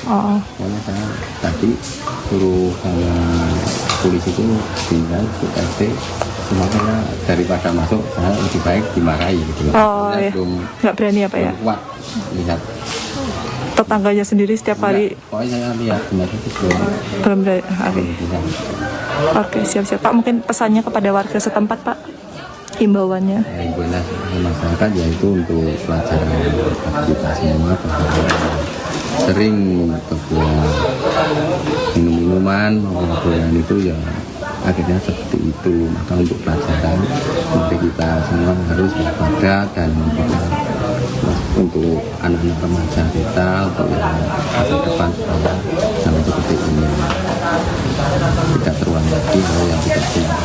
Oh, pokoknya saya tadi suruh sama polisi itu tinggal ke RT cuma saya daripada masuk saya lebih baik dimarahi gitu. Oh, Saya ya. belum Nggak berani apa ya? kuat lihat. Tetangganya sendiri setiap hari Pokoknya saya lihat gimana itu belum berani. Oke, belum bisa. Oke, siap-siap, Pak. Mungkin pesannya kepada warga setempat, Pak, himbauannya. Ya, ibunya masyarakat yaitu untuk pelajaran kita semua bahwa sering terbuat minum-minuman maupun itu ya akhirnya seperti itu. Maka untuk pelajaran mari kita semua harus waspada dan juga untuk anak-anak remaja kita untuk yang masa depan supaya jangan seperti ini tidak terulang lagi hal yang tidak benar.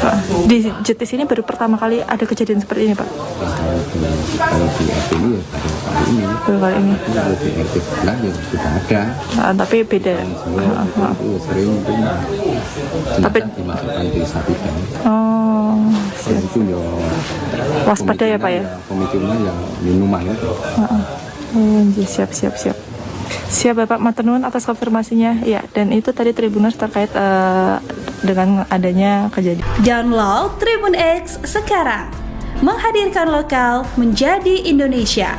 Pak, di Jetis ini baru pertama kali ada kejadian seperti ini, Pak. Kalau di RT ini ya baru kali ini. Baru kali ini. Kalau di RT sebelah ya sudah ada. Tapi beda. Itu sering itu Tapi- dimasukkan di sapi kan. Oh, Dan itu ya waspada ya, Pak ya. pemicunya ya minuman itu. Siap. Siap, Bapak Matenun, atas konfirmasinya. Ya, dan itu tadi Tribuners terkait dengan adanya kejadian. Download Tribun X sekarang. Menghadirkan lokal menjadi Indonesia.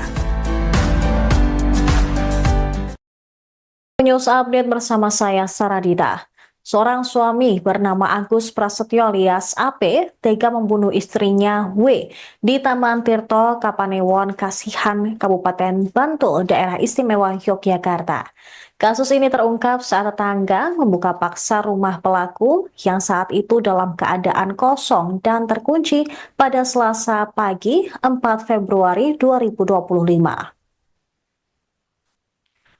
News Update bersama saya Saradita. Seorang suami bernama Agus Prasetyo alias AP tega membunuh istrinya W di Taman Tirto, Kapanewon, Kasihan, Kabupaten Bantul, Daerah Istimewa Yogyakarta. Kasus ini terungkap saat tetangga membuka paksa rumah pelaku yang saat itu dalam keadaan kosong dan terkunci pada Selasa pagi 4 Februari 2025.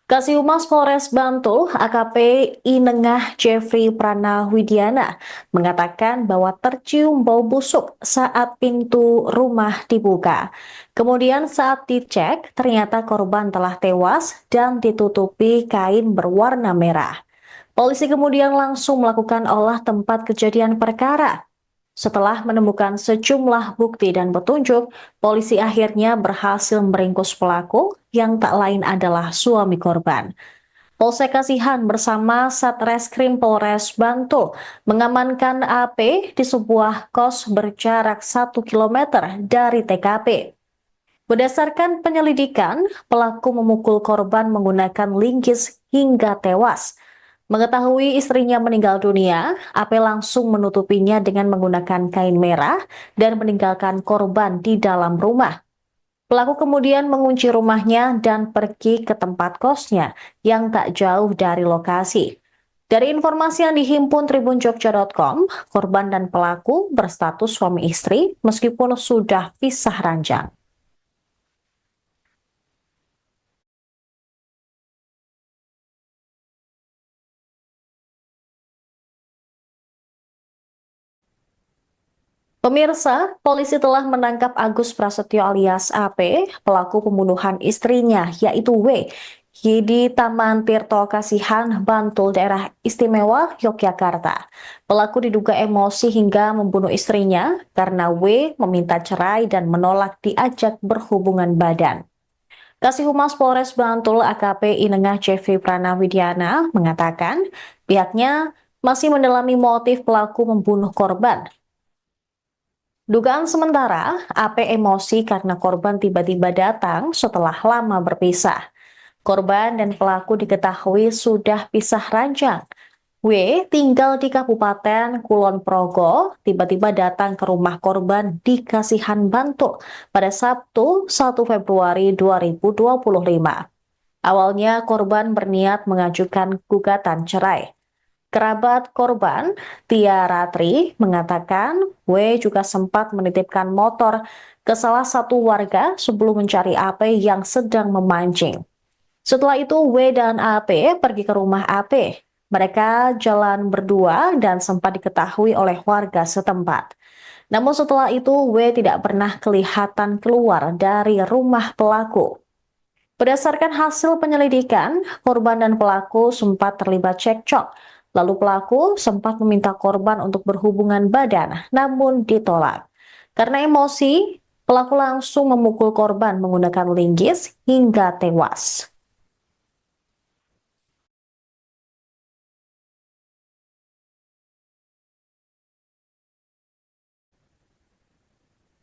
Kasihumas Polres Bantul, AKP Inengah Jeffrey Pranawidiana, mengatakan bahwa tercium bau busuk saat pintu rumah dibuka. Kemudian saat dicek, ternyata korban telah tewas dan ditutupi kain berwarna merah. Polisi kemudian langsung melakukan olah tempat kejadian perkara. Setelah menemukan sejumlah bukti dan petunjuk, polisi akhirnya berhasil meringkus pelaku yang tak lain adalah suami korban. Polsek Kasihan bersama Satreskrim Polres Bantul mengamankan AP di sebuah kos berjarak 1 km dari TKP. Berdasarkan penyelidikan, pelaku memukul korban menggunakan linggis hingga tewas. Mengetahui istrinya meninggal dunia, AP langsung menutupinya dengan menggunakan kain merah dan meninggalkan korban di dalam rumah. Pelaku kemudian mengunci rumahnya dan pergi ke tempat kosnya yang tak jauh dari lokasi. Dari informasi yang dihimpun tribunjogja.com, korban dan pelaku berstatus suami istri meskipun sudah pisah ranjang. Pemirsa, polisi telah menangkap Agus Prasetyo alias AP, pelaku pembunuhan istrinya, yaitu W, di Taman Tirto Kasihan, Bantul, Daerah Istimewa, Yogyakarta. Pelaku diduga emosi hingga membunuh istrinya karena W meminta cerai dan menolak diajak berhubungan badan. Kasih Humas Polres Bantul AKP Inengah Jeffrey Pranawidiana mengatakan pihaknya masih mendalami motif pelaku membunuh korban. Dugaan sementara, AP emosi karena korban tiba-tiba datang setelah lama berpisah. Korban dan pelaku diketahui sudah pisah ranjang. W tinggal di Kabupaten Kulon Progo, tiba-tiba datang ke rumah korban di Kasihan Bantul pada Sabtu 1 Februari 2025. Awalnya korban berniat mengajukan gugatan cerai. Kerabat korban, Tia Ratri, mengatakan W juga sempat menitipkan motor ke salah satu warga sebelum mencari AP yang sedang memancing. Setelah itu W dan AP pergi ke rumah AP. Mereka jalan berdua dan sempat diketahui oleh warga setempat. Namun setelah itu W tidak pernah kelihatan keluar dari rumah pelaku. Berdasarkan hasil penyelidikan, korban dan pelaku sempat terlibat cekcok. Lalu pelaku sempat meminta korban untuk berhubungan badan, namun ditolak. Karena emosi, pelaku langsung memukul korban menggunakan linggis hingga tewas.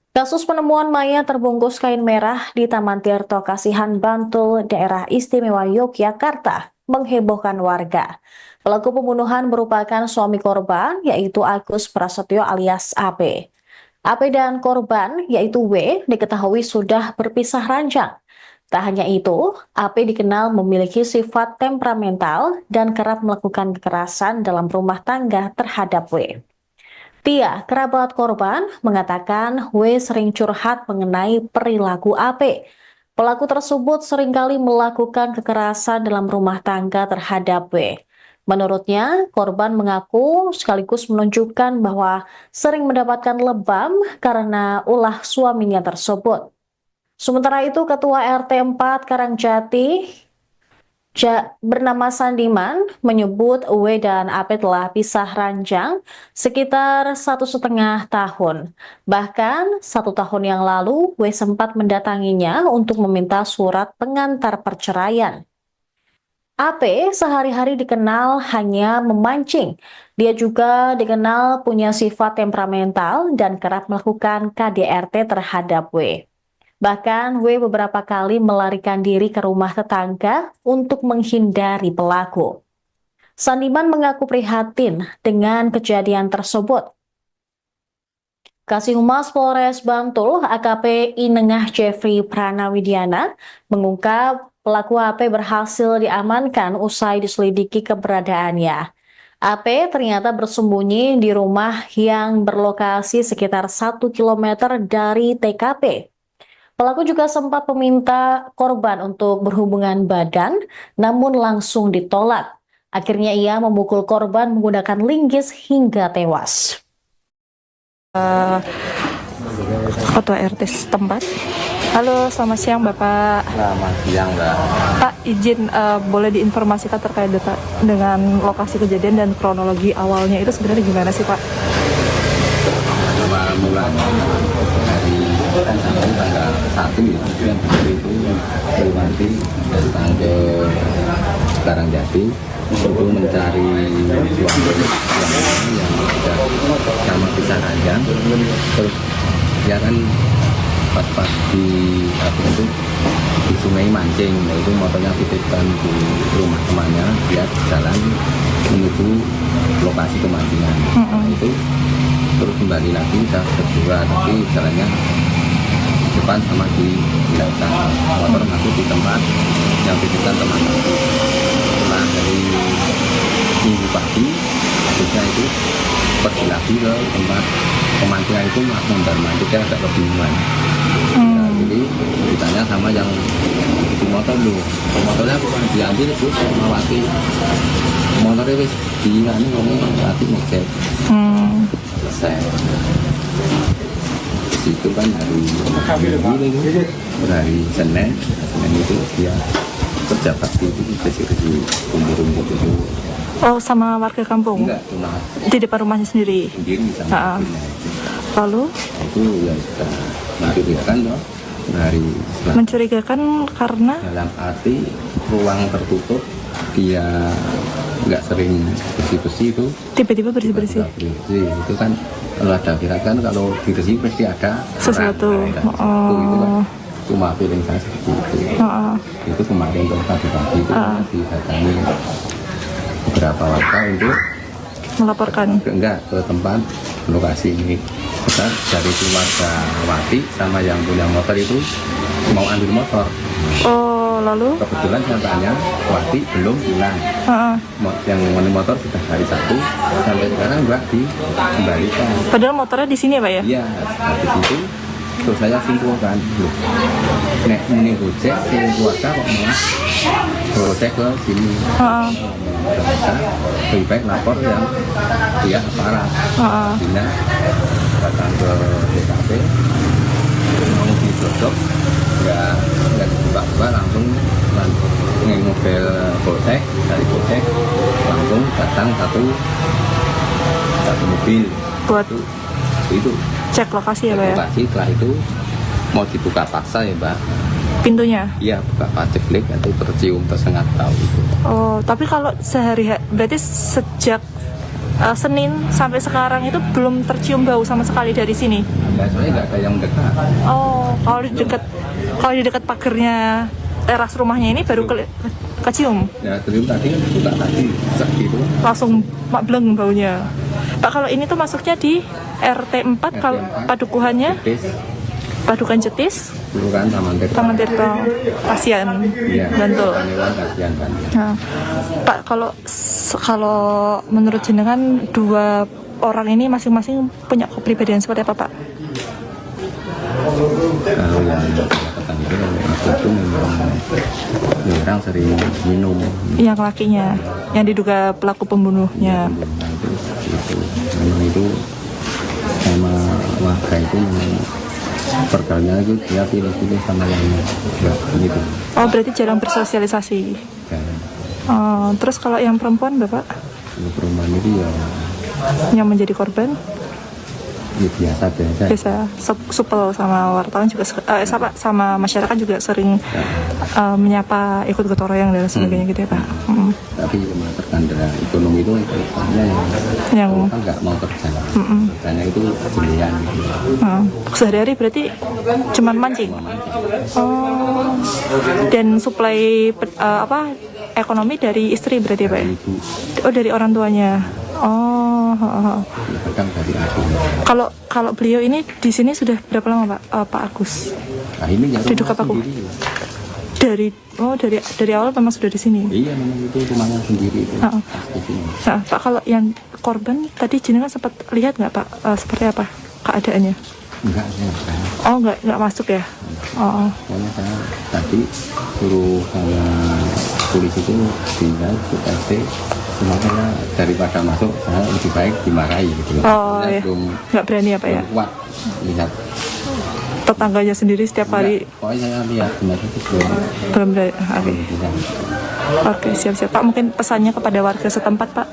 Kasus penemuan mayat terbungkus kain merah di Taman Tirto Kasihan Bantul, Daerah Istimewa Yogyakarta, menghebohkan warga. Pelaku pembunuhan merupakan suami korban, yaitu Agus Prasetyo alias AP. AP dan korban, yaitu W, diketahui sudah berpisah ranjang. Tak hanya itu, AP dikenal memiliki sifat temperamental dan kerap melakukan kekerasan dalam rumah tangga terhadap W. Tia, kerabat korban, mengatakan W sering curhat mengenai perilaku AP. Pelaku tersebut seringkali melakukan kekerasan dalam rumah tangga terhadap W. Menurutnya, korban mengaku sekaligus menunjukkan bahwa sering mendapatkan lebam karena ulah suaminya tersebut. Sementara itu, Ketua RT 4 Karangjati bernama Sandiman menyebut W dan AP telah pisah ranjang sekitar 1,5 tahun. Bahkan 1 tahun yang lalu, W sempat mendatanginya untuk meminta surat pengantar perceraian. AP sehari-hari dikenal hanya memancing. Dia juga dikenal punya sifat temperamental dan kerap melakukan KDRT terhadap W. Bahkan W beberapa kali melarikan diri ke rumah tetangga untuk menghindari pelaku. Sandiman mengaku prihatin dengan kejadian tersebut. Kasih Humas Polres Bantul AKP Inengah Jeffrey Pranawidiana mengungkap pelaku AP berhasil diamankan usai diselidiki keberadaannya. AP ternyata bersembunyi di rumah yang berlokasi sekitar 1 km dari TKP. Pelaku juga sempat meminta korban untuk berhubungan badan, namun langsung ditolak. Akhirnya ia memukul korban menggunakan linggis hingga tewas. Ketua RT setempat. Halo, selamat siang Bapak. Selamat siang, Mbak. Pak, izin boleh diinformasikan terkait dengan lokasi kejadian dan kronologi awalnya itu sebenarnya gimana sih Pak? Awal mulanya dari tanggal 1 ya, itu yang hari itu Dewanti datang ke Karangjati untuk mencari suami yang sudah sama pisah ranjang. Terus dia kan pas di apa itu di sungai mancing, nah itu motornya titipkan di rumah temannya, dia jalan menuju lokasi kemancingan. Nah, itu terus kembali lagi kita berdua, tapi jalannya depan sama di belakang, motor masuk di tempat yang titipkan teman. Setelah dari minggu pagi terusnya itu pergi lagi ke tempat pemancingan itu mondar mandirnya agak kebingungan. Nah, jadi ditanya sama yang di motor dulu, motornya bukan diambil terus melewati motornya wis di ini ngomong mati ngecek selesai. Itu kan hari Senin itu dia kerja bakti itu bersih-bersih rumput itu. Oh, sama warga kampung? Enggak, cuma Di depan rumahnya sendiri? sendiri sama ibunya. Lalu? Itu ya sudah mencurigakan toh hari setelah Mencurigakan karena? dalam arti ruang tertutup dia nggak sering bersih-bersih itu. Tiba-tiba bersih-bersih? Bersih itu kan kalau ada gerakan kalau dibersih pasti ada Sesuatu. itu kan cuma feeling saya seperti itu. Itu kemarin tuh pagi-pagi itu didatangi beberapa warga untuk Melaporkan? enggak ke tempat lokasi ini. Kita dari keluarga Wati sama yang punya motor itu mau ambil motor. Oh, lalu? Kebetulan saya tanya, Wati belum pulang. Yang punya motor sudah hari Sabtu sampai sekarang enggak dikembalikan. Padahal motornya di sini ya, Pak ya? Iya, habis itu terus saya simpulkan, loh, nek muni gojek ke keluarga kok malah gojek ke sini. Ternyata lebih baik lapor yang dia aparat. Bila datang ke TKP mau digodok, nggak dibuka-buka langsung dengan mobil gojek dari gojek langsung datang satu mobil Buat itu cek lokasi ya, Pak ya? lokasi. Setelah itu mau dibuka paksa ya Mbak, Pintunya? iya buka paceklik atau tercium tersengat tahu itu. Oh, tapi kalau berarti sejak Senin sampai sekarang itu belum tercium bau sama sekali dari sini? Ya soalnya nggak ada yang mendekat. Oh, kalau di dekat pagernya teras rumahnya ini baru kecium? Ya tercium tadi kan buka tadi sak gitu. Langsung bleng baunya. Pak, kalau ini tuh masuknya di RT 4 kalau padukuhannya? Padukan Jetis, Kelurahan Taman Tirto, Kasihan, Iya, Bantul. Panewan, Kasihan, Bantul. Nah, Pak, kalau menurut jenengan dua orang ini masing-masing punya kepribadian seperti apa, Pak? Kalau yang tetangga itu memang orang sering minum. Yang lakinya, yang diduga pelaku pembunuhnya. Memang itu sama warga itu memang perkalinya itu dia pilih-pilih sama yang gitu. Oh, berarti jarang bersosialisasi. Oh, terus kalau yang perempuan, Bapak? Kalau perumahan itu ya Yang menjadi korban? biasa. Biasa supel sama wartawan juga sama masyarakat juga sering menyapa, ikut gotong royong dan sebagainya gitu ya, Pak. Tapi cuma terkendala ekonomi itu Yang kan nggak mau kerja. Kerjanya itu jelian. sehari-hari berarti cuman mancing. Oh. Dan suplai ekonomi dari istri berarti ya, Pak? Ibu Oh, dari orang tuanya. Oh. kadang dari adik. Kalau beliau ini di sini sudah berapa lama, Pak? Pak Agus? Nah ini ya Duduk rumah apa, Bu? sendiri. Dari awal memang sudah di sini. Iya memang itu rumahnya sendiri itu. Oh. Di sini. Nah, Pak, kalau yang korban tadi jenengan sempat lihat nggak, Pak, seperti apa keadaannya? Enggak, saya enggak. Oh, nggak masuk ya? Oh. Pokoknya saya tadi suruh sama polisi itu tinggal ke RT. Cuma saya daripada masuk saya lebih baik dimarahi gitu. Oh, Saya ya. belum Nggak berani apa ya? kuat lihat. Tetangganya sendiri setiap hari Pokoknya saya lihat gimana itu belum berani. Oke. bisa. Oke, siap-siap. Pak, mungkin pesannya kepada warga setempat, Pak,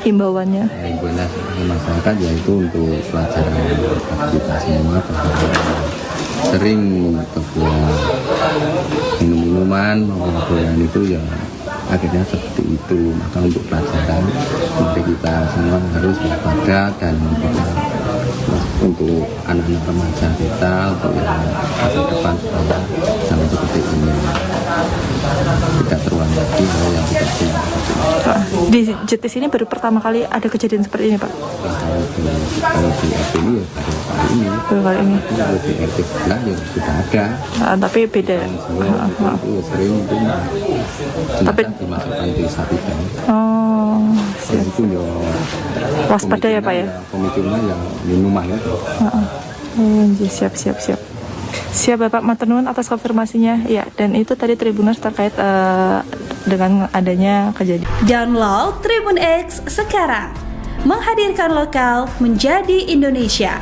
himbauannya. Ya, ibunya masyarakat yaitu untuk pelajaran kita semua bahwa sering terbuat minum-minuman maupun itu ya akhirnya seperti itu. Maka untuk pelajaran mari kita semua harus waspada dan juga untuk anak-anak remaja kita untuk masa depan supaya sampai seperti ini tidak terulang lagi hal yang tidak Pak, di JTS ini baru pertama kali ada kejadian seperti ini, Pak. Kalau di RT ini ya baru kali ini. Baru kali ini. Kalau di RT sebelah ya sudah ada. Tapi beda. Itu sering itu Tapi dimasukkan di satu bank. oh, Dan itu ya waspada ya, Pak ya. pemicunya yang minuman ya. Siap. Siap Bapak Matenun atas konfirmasinya. Ya, dan itu tadi Tribuners terkait dengan adanya kejadian. Download Tribun X sekarang. Menghadirkan lokal menjadi Indonesia.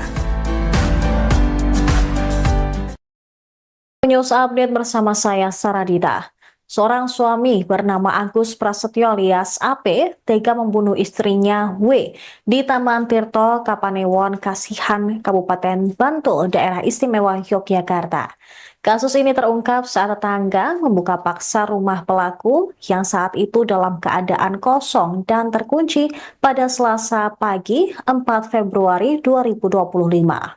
News Update bersama saya Saradita. Seorang suami bernama Agus Prasetyo alias AP tega membunuh istrinya W di Taman Tirto, Kapanewon, Kasihan, Kabupaten Bantul, Daerah Istimewa Yogyakarta. Kasus ini terungkap saat tetangga membuka paksa rumah pelaku yang saat itu dalam keadaan kosong dan terkunci pada Selasa pagi 4 Februari 2025.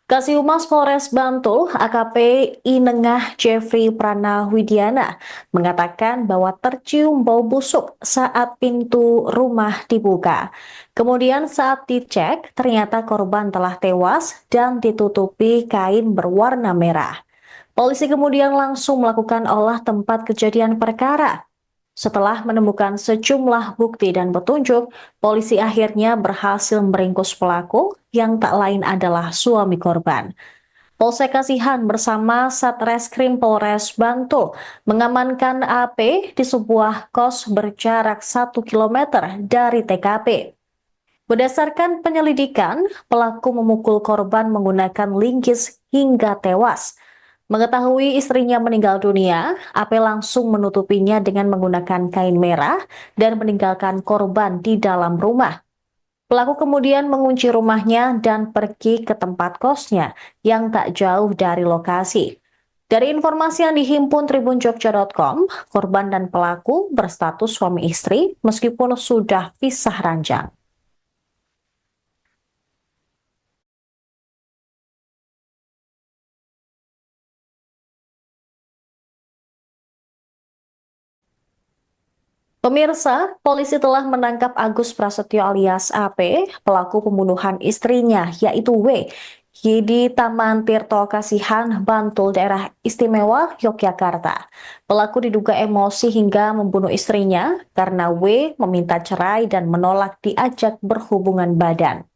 Kasih Humas Polres Bantul, AKP Inengah Jeffrey Pranawidiana, mengatakan bahwa tercium bau busuk saat pintu rumah dibuka. Kemudian saat dicek, ternyata korban telah tewas dan ditutupi kain berwarna merah. Polisi kemudian langsung melakukan olah tempat kejadian perkara. Setelah menemukan sejumlah bukti dan petunjuk, polisi akhirnya berhasil meringkus pelaku yang tak lain adalah suami korban. Polsek Kasihan bersama Satreskrim Polres Bantul mengamankan AP di sebuah kos berjarak 1 km dari TKP. Berdasarkan penyelidikan, pelaku memukul korban menggunakan linggis hingga tewas. Mengetahui istrinya meninggal dunia, AP langsung menutupinya dengan menggunakan kain merah dan meninggalkan korban di dalam rumah. Pelaku kemudian mengunci rumahnya dan pergi ke tempat kosnya yang tak jauh dari lokasi. Dari informasi yang dihimpun tribunjogja.com, korban dan pelaku berstatus suami istri meskipun sudah pisah ranjang. Pemirsa, polisi telah menangkap Agus Prasetyo alias AP, pelaku pembunuhan istrinya yaitu W, di Taman Tirto Kasihan, Bantul, Daerah Istimewa Yogyakarta. Pelaku diduga emosi hingga membunuh istrinya karena W meminta cerai dan menolak diajak berhubungan badan.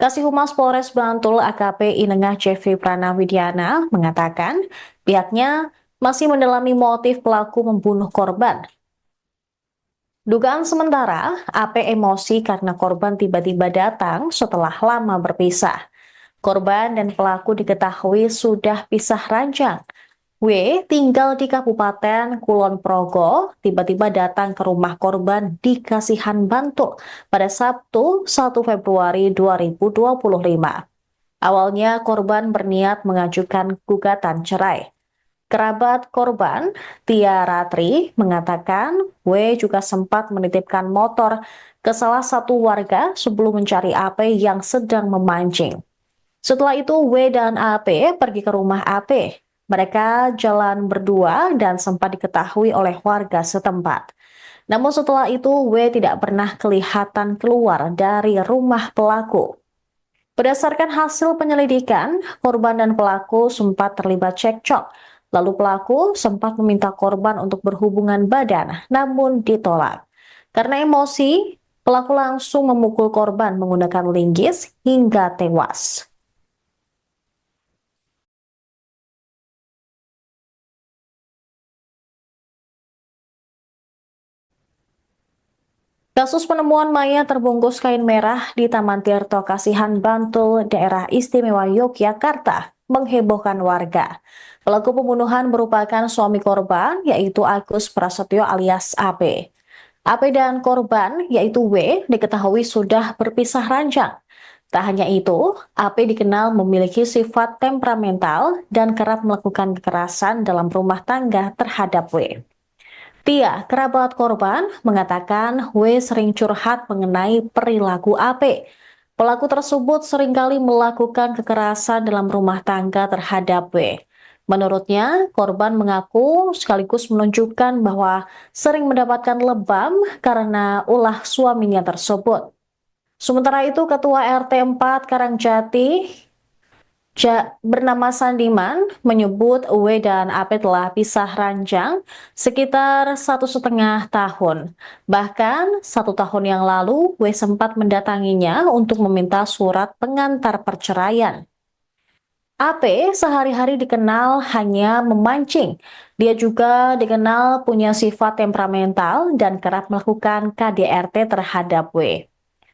Kasih Humas Polres Bantul AKP Inengah Jeffrey Pranawidiana mengatakan pihaknya masih mendalami motif pelaku membunuh korban. Dugaan sementara, AP emosi karena korban tiba-tiba datang setelah lama berpisah. Korban dan pelaku diketahui sudah pisah ranjang. W tinggal di Kabupaten Kulon Progo, tiba-tiba datang ke rumah korban di Kasihan Bantul pada Sabtu 1 Februari 2025. Awalnya korban berniat mengajukan gugatan cerai. Kerabat korban, Tia Ratri, mengatakan W juga sempat menitipkan motor ke salah satu warga sebelum mencari AP yang sedang memancing. Setelah itu W dan AP pergi ke rumah AP. Mereka jalan berdua dan sempat diketahui oleh warga setempat. Namun setelah itu W tidak pernah kelihatan keluar dari rumah pelaku. Berdasarkan hasil penyelidikan, korban dan pelaku sempat terlibat cekcok. Lalu pelaku sempat meminta korban untuk berhubungan badan, namun ditolak. Karena emosi, pelaku langsung memukul korban menggunakan linggis hingga tewas. Kasus penemuan mayat terbungkus kain merah di Taman Tirto Kasihan, Bantul, Daerah Istimewa Yogyakarta menghebohkan warga. Pelaku pembunuhan merupakan suami korban, yaitu Agus Prasetyo alias AP. AP dan korban, yaitu W, diketahui sudah berpisah ranjang. Tak hanya itu, AP dikenal memiliki sifat temperamental dan kerap melakukan kekerasan dalam rumah tangga terhadap W. Tia, kerabat korban, mengatakan W sering curhat mengenai perilaku AP. Pelaku tersebut seringkali melakukan kekerasan dalam rumah tangga terhadap W. Menurutnya, korban mengaku sekaligus menunjukkan bahwa sering mendapatkan lebam karena ulah suaminya tersebut. Sementara itu, Ketua RT 4 Karangjati bernama Sandiman menyebut W dan AP telah pisah ranjang sekitar 1,5 tahun. Bahkan 1 tahun yang lalu, W sempat mendatanginya untuk meminta surat pengantar perceraian. AP sehari-hari dikenal hanya memancing. Dia juga dikenal punya sifat temperamental dan kerap melakukan KDRT terhadap W.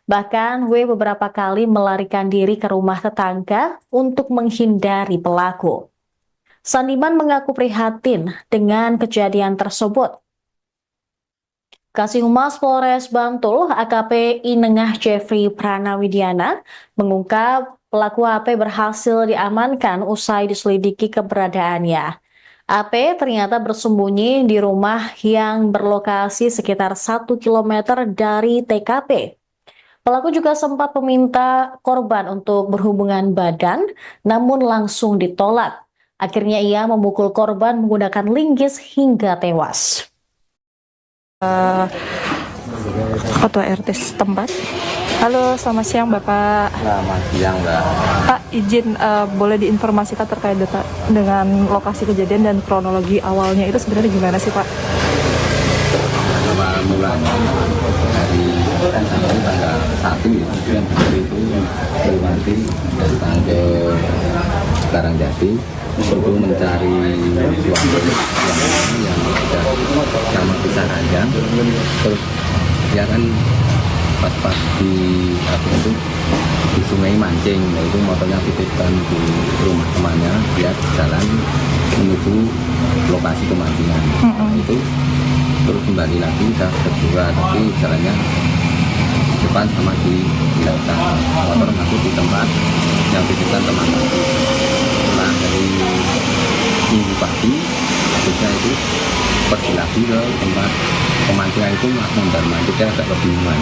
Bahkan W beberapa kali melarikan diri ke rumah tetangga untuk menghindari pelaku. Sandiman mengaku prihatin dengan kejadian tersebut. Kasih Humas Polres Bantul, AKP Inengah Jeffrey Pranawidiana, mengungkap pelaku AP berhasil diamankan usai diselidiki keberadaannya. AP ternyata bersembunyi di rumah yang berlokasi sekitar 1 km dari TKP. Pelaku juga sempat meminta korban untuk berhubungan badan, namun langsung ditolak. Akhirnya ia memukul korban menggunakan linggis hingga tewas. Ketua RT setempat. Halo, selamat siang Bapak. Selamat siang, Mbak. Pak, izin boleh diinformasikan terkait dengan lokasi kejadian dan kronologi awalnya itu sebenarnya gimana sih Pak? Awal mulanya dari kan sampai tanggal 1 ya, itu yang hari itu Wanti datang ke Karangjati untuk mencari suami yang sudah sama pisah ranjang. Terus ya kan pas di apa itu di sungai mancing, itu motornya titipkan di rumah temannya, dia jalan menuju lokasi pemancingan. Itu terus kembali lagi ke kedua, tapi jalannya depan sama di belakang, motor masuk di tempat yang titipkan teman. Setelah dari minggu pagi, habisnya itu pergi lagi ke tempat pemancingan itu mondar mandir, dia agak kebingungan.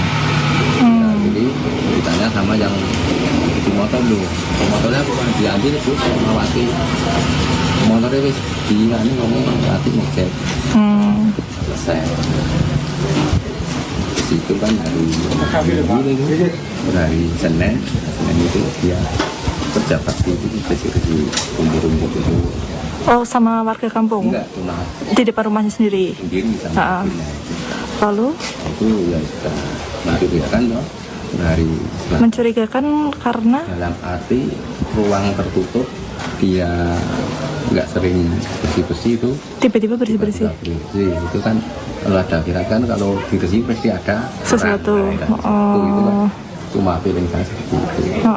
Nah, jadi ditanya sama yang di motor lu, motornya bukan diambil itu mawati, motornya wis di ini ngomong mati ngecek. Selesai. Situ kan dari Senin itu dia kerja bakti itu bersih-bersih rumput-rumput itu. Oh, sama warga kampung? Enggak, cuma Di depan rumahnya sendiri? sendiri sama ibunya. Lalu? Itu ya sudah mencurigakan loh, dari Mencurigakan karena? dalam arti ruang tertutup, dia nggak sering bersih-bersih itu. Tiba-tiba bersih-bersih? Tiba-tiba bersih. Itu kan kalau ada kira kan kalau dibersih pasti ada Sesuatu. orang. Itu kan cuma feeling saya seperti itu.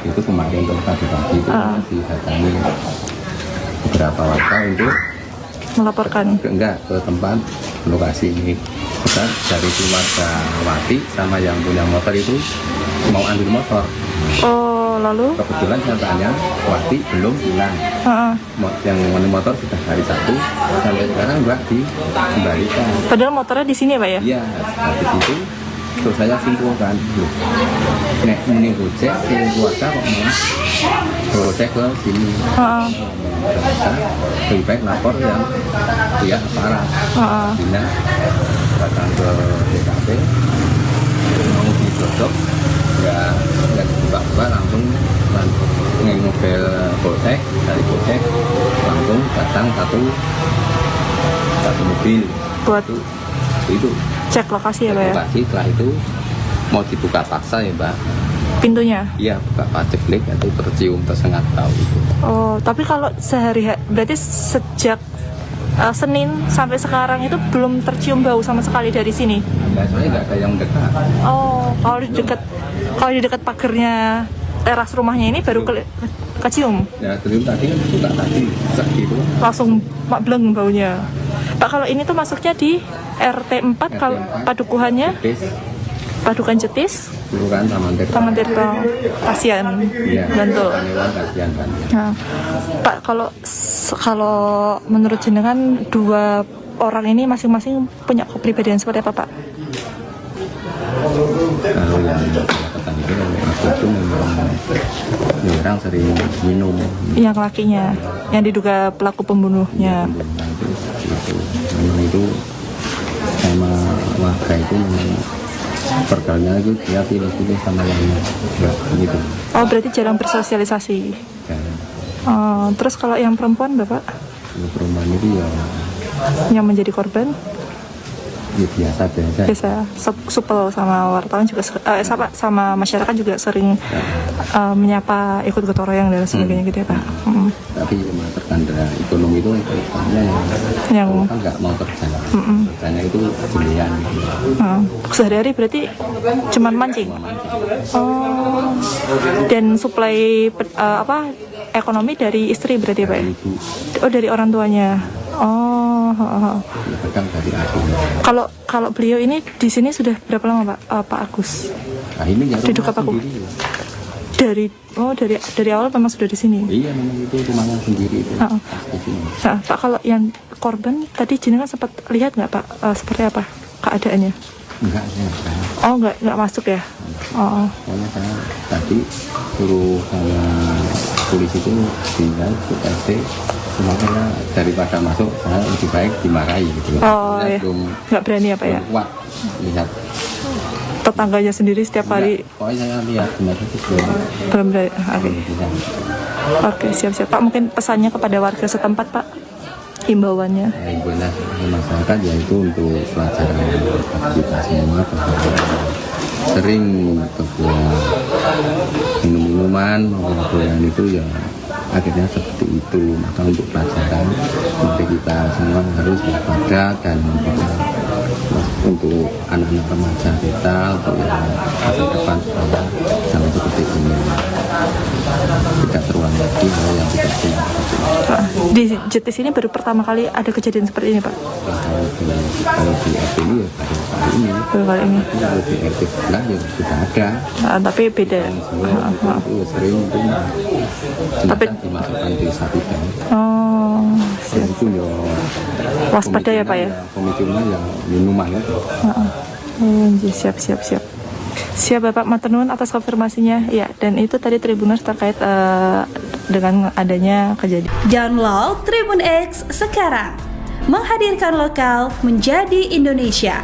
Itu kemarin untuk pagi-pagi itu didatangi beberapa warga untuk Melaporkan? enggak ke tempat lokasi ini. Kita dari keluarga Wati sama yang punya motor itu mau ambil motor. Oh, lalu? Kebetulan saya tanya, Wati belum pulang. Yang mana motor sudah hari Sabtu sampai sekarang nggak dikembalikan. Padahal motornya di sini ya Pak ya? Iya, habis itu terus saya simpulkan, loh, nek ini gojek, ini keluarga kok malah gojek ke sini. Kita lebih baik lapor yang pihak aparat. Bila datang ke TKP mau dicocok, ya nggak dibuka-buka, langsung naik mobil polsek, dari polsek langsung datang satu mobil Buat itu cek lokasi ya Pak ya? lokasi. Setelah itu mau dibuka paksa ya Mbak, Pintunya? iya buka paceklik itu tercium tersengat tahu itu. Oh, tapi kalau berarti sejak Senin sampai sekarang itu belum tercium bau sama sekali dari sini? Ya soalnya nggak ada yang dekat. Oh, kalau di dekat pagernya teras rumahnya ini baru kecium? Ya tercium tadi buka tadi sek gitu. Langsung bleng baunya. Pak, kalau ini tuh masuknya di RT 4, kalau padukuhannya Padukan Jetis, Kelurahan Taman Tirto, Kasihan, Iya, Bantul. Kasihan kan. Nah, Pak, kalau menurut jenengan dua orang ini masing-masing punya kepribadian seperti apa Pak? Kalau yang kedapatan itu memang ya orang sering minum. Yang lakinya, yang diduga pelaku pembunuhnya. Nah, itu memang itu sama warga itu memang pergaulannya itu dia pilih-pilih sama lainnya gitu. Oh, berarti jarang bersosialisasi. Dan Oh, terus kalau yang perempuan, Bapak, perumahan itu ya, yang menjadi korban, ya biasa biasa supel sama wartawan juga, sama masyarakat juga sering menyapa, ikut gotong royong dan sebagainya gitu ya Pak. tapi memang terkendala ekonomi itu utamanya Yang kan nggak mau kerja, kerjanya itu jelian gitu. Sehari-hari berarti cuman mancing. Oh, dan suplai ekonomi dari istri berarti Pak ya? Ibu Oh, dari orang tuanya. Oh, ya pegang dari akhirnya. kalau beliau ini di sini sudah berapa lama Pak, Pak Agus? Nah ini ya Duduk rumah apa, Bu? sendiri ya. Dari awal memang sudah di sini. Iya memang itu rumahnya sendiri itu. Oh. Di sini. Nah, Pak, kalau yang korban tadi jenengan sempat lihat nggak Pak, seperti apa keadaannya? Enggak saya enggak. Oh, nggak masuk ya? Oh, Pokoknya saya tadi suruh sama polisi itu tinggal ke SD, cuma saya daripada masuk saya lebih baik dimarahi gitu. oh Saya ya, belum nggak berani apa ya? kuat lihat. Tetangganya sendiri setiap hari Enggak, pokoknya saya lihat kemarin itu belum berani. Oke, belum bisa. Oke, siap-siap Pak. Mungkin pesannya kepada warga setempat Pak, himbauannya. Ya, ibunya masyarakat yaitu untuk pelajaran kita semua bahwa sering terbuat minum-minuman maupun itu ya akhirnya seperti itu. Maka untuk pelajaran mari kita semua harus waspada dan kita untuk anak-anak remaja kita untuk yang masa depan supaya jangan seperti ini tidak terulang lagi hal yang tidak benar. Pak, di Jetis ini baru pertama kali ada kejadian seperti ini Pak. Kalau di RT ini ya baru kali ini. Baru kali ini. Kalau di RT sebelah ya sudah ada. Tapi beda. Itu sering itu Tapi dimasukkan di sapi dan siap. itu ya Waspada ya Pak ya. pemicunya ya minuman ya. Siap. Siap Bapak Matenun atas konfirmasinya. Ya, dan itu tadi Tribuners terkait dengan adanya kejadian. Download Tribun X sekarang. Menghadirkan lokal menjadi Indonesia.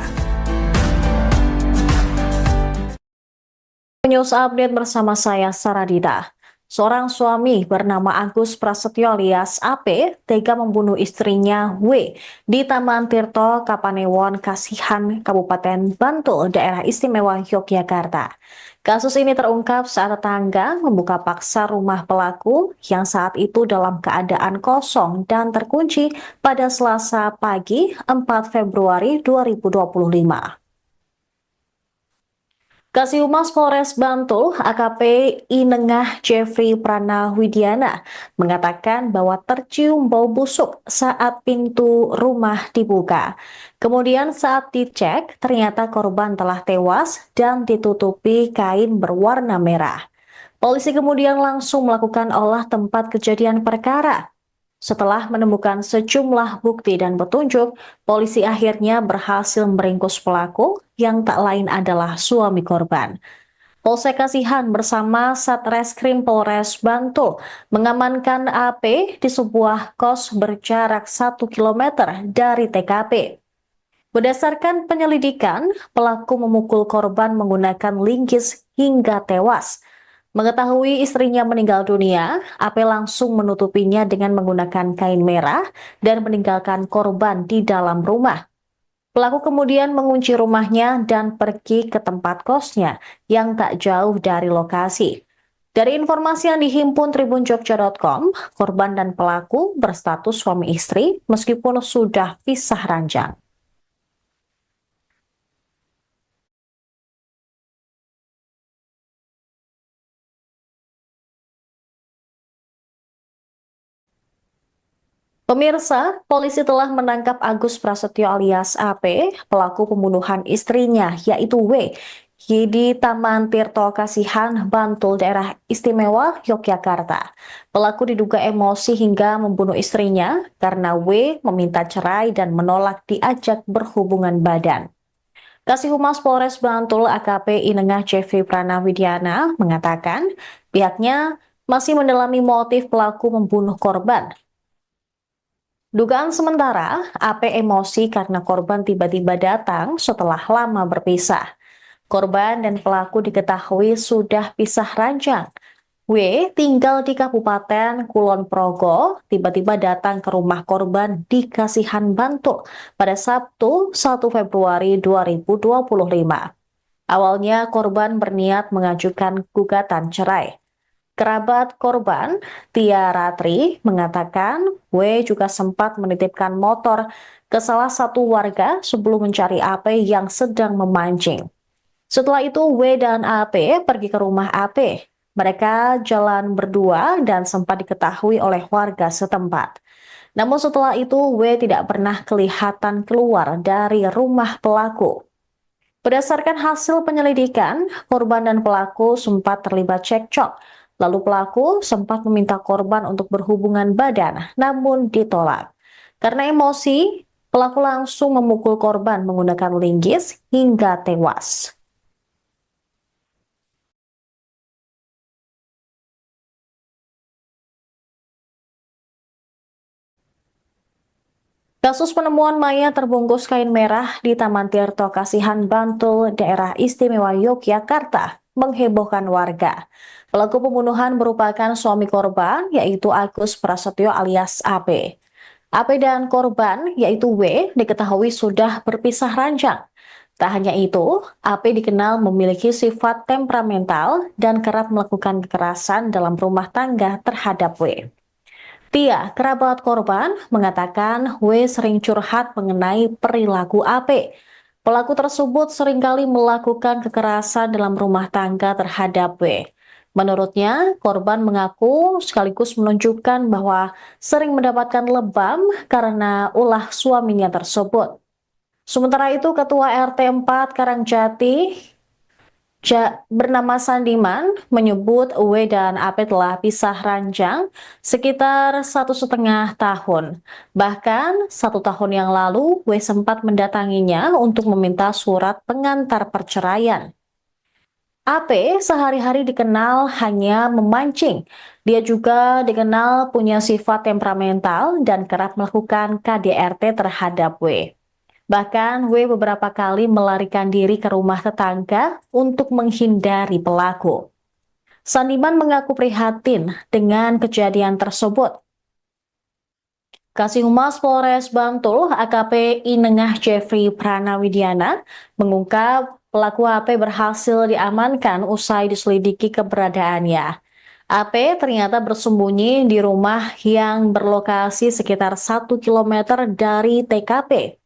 News Update bersama saya Saradita. Seorang suami bernama Agus Prasetyo alias AP tega membunuh istrinya W di Taman Tirto, Kapanewon, Kasihan, Kabupaten Bantul, Daerah Istimewa Yogyakarta. Kasus ini terungkap saat tetangga membuka paksa rumah pelaku yang saat itu dalam keadaan kosong dan terkunci pada Selasa pagi 4 Februari 2025. Kasihumas Polres Bantul, AKP Inengah Jeffrey Pranawidiana, mengatakan bahwa tercium bau busuk saat pintu rumah dibuka. Kemudian saat dicek, ternyata korban telah tewas dan ditutupi kain berwarna merah. Polisi kemudian langsung melakukan olah tempat kejadian perkara. Setelah menemukan sejumlah bukti dan petunjuk, polisi akhirnya berhasil meringkus pelaku yang tak lain adalah suami korban. Polsek Kasihan bersama Satreskrim Polres Bantul mengamankan AP di sebuah kos berjarak 1 km dari TKP. Berdasarkan penyelidikan, pelaku memukul korban menggunakan linggis hingga tewas. Mengetahui istrinya meninggal dunia, AP langsung menutupinya dengan menggunakan kain merah dan meninggalkan korban di dalam rumah. Pelaku kemudian mengunci rumahnya dan pergi ke tempat kosnya yang tak jauh dari lokasi. Dari informasi yang dihimpun tribunjogja.com, korban dan pelaku berstatus suami istri meskipun sudah pisah ranjang. Pemirsa, polisi telah menangkap Agus Prasetyo alias AP, pelaku pembunuhan istrinya yaitu W, di Taman Tirto Kasihan, Bantul, Daerah Istimewa Yogyakarta. Pelaku diduga emosi hingga membunuh istrinya karena W meminta cerai dan menolak diajak berhubungan badan. Kasihumas Polres Bantul AKP Inengah Jeffrey Pranawidiana mengatakan pihaknya masih mendalami motif pelaku membunuh korban. Dugaan sementara, AP emosi karena korban tiba-tiba datang setelah lama berpisah. Korban dan pelaku diketahui sudah pisah ranjang. W tinggal di Kabupaten Kulon Progo, tiba-tiba datang ke rumah korban di Kasihan Bantul pada Sabtu 1 Februari 2025. Awalnya korban berniat mengajukan gugatan cerai. Kerabat korban, Tia Ratri, mengatakan W juga sempat menitipkan motor ke salah satu warga sebelum mencari AP yang sedang memancing. Setelah itu W dan AP pergi ke rumah AP. Mereka jalan berdua dan sempat diketahui oleh warga setempat. Namun setelah itu W tidak pernah kelihatan keluar dari rumah pelaku. Berdasarkan hasil penyelidikan, korban dan pelaku sempat terlibat cekcok. Lalu pelaku sempat meminta korban untuk berhubungan badan, namun ditolak. Karena emosi, pelaku langsung memukul korban menggunakan linggis hingga tewas. Kasus penemuan mayat terbungkus kain merah di Taman Tirto Kasihan Bantul, Daerah Istimewa Yogyakarta, menghebohkan warga. Pelaku pembunuhan merupakan suami korban, yaitu Agus Prasetyo alias AP. AP dan korban, yaitu W, diketahui sudah berpisah ranjang. Tak hanya itu, AP dikenal memiliki sifat temperamental dan kerap melakukan kekerasan dalam rumah tangga terhadap W. Tia, kerabat korban, mengatakan W sering curhat mengenai perilaku AP. Pelaku tersebut seringkali melakukan kekerasan dalam rumah tangga terhadap W. Menurutnya, korban mengaku sekaligus menunjukkan bahwa sering mendapatkan lebam karena ulah suaminya tersebut. Sementara itu, Ketua RT 4 Karangjati bernama Sandiman menyebut W dan AP telah pisah ranjang sekitar 1,5 tahun. Bahkan 1 tahun yang lalu W sempat mendatanginya untuk meminta surat pengantar perceraian. AP sehari-hari dikenal hanya memancing. Dia juga dikenal punya sifat temperamental dan kerap melakukan KDRT terhadap W. Bahkan W beberapa kali melarikan diri ke rumah tetangga untuk menghindari pelaku. Sandiman mengaku prihatin dengan kejadian tersebut. Kasih Humas Polres Bantul, AKP Inengah Jeffrey Pranawidiana, mengungkap pelaku AP berhasil diamankan usai diselidiki keberadaannya. AP ternyata bersembunyi di rumah yang berlokasi sekitar 1 km dari TKP.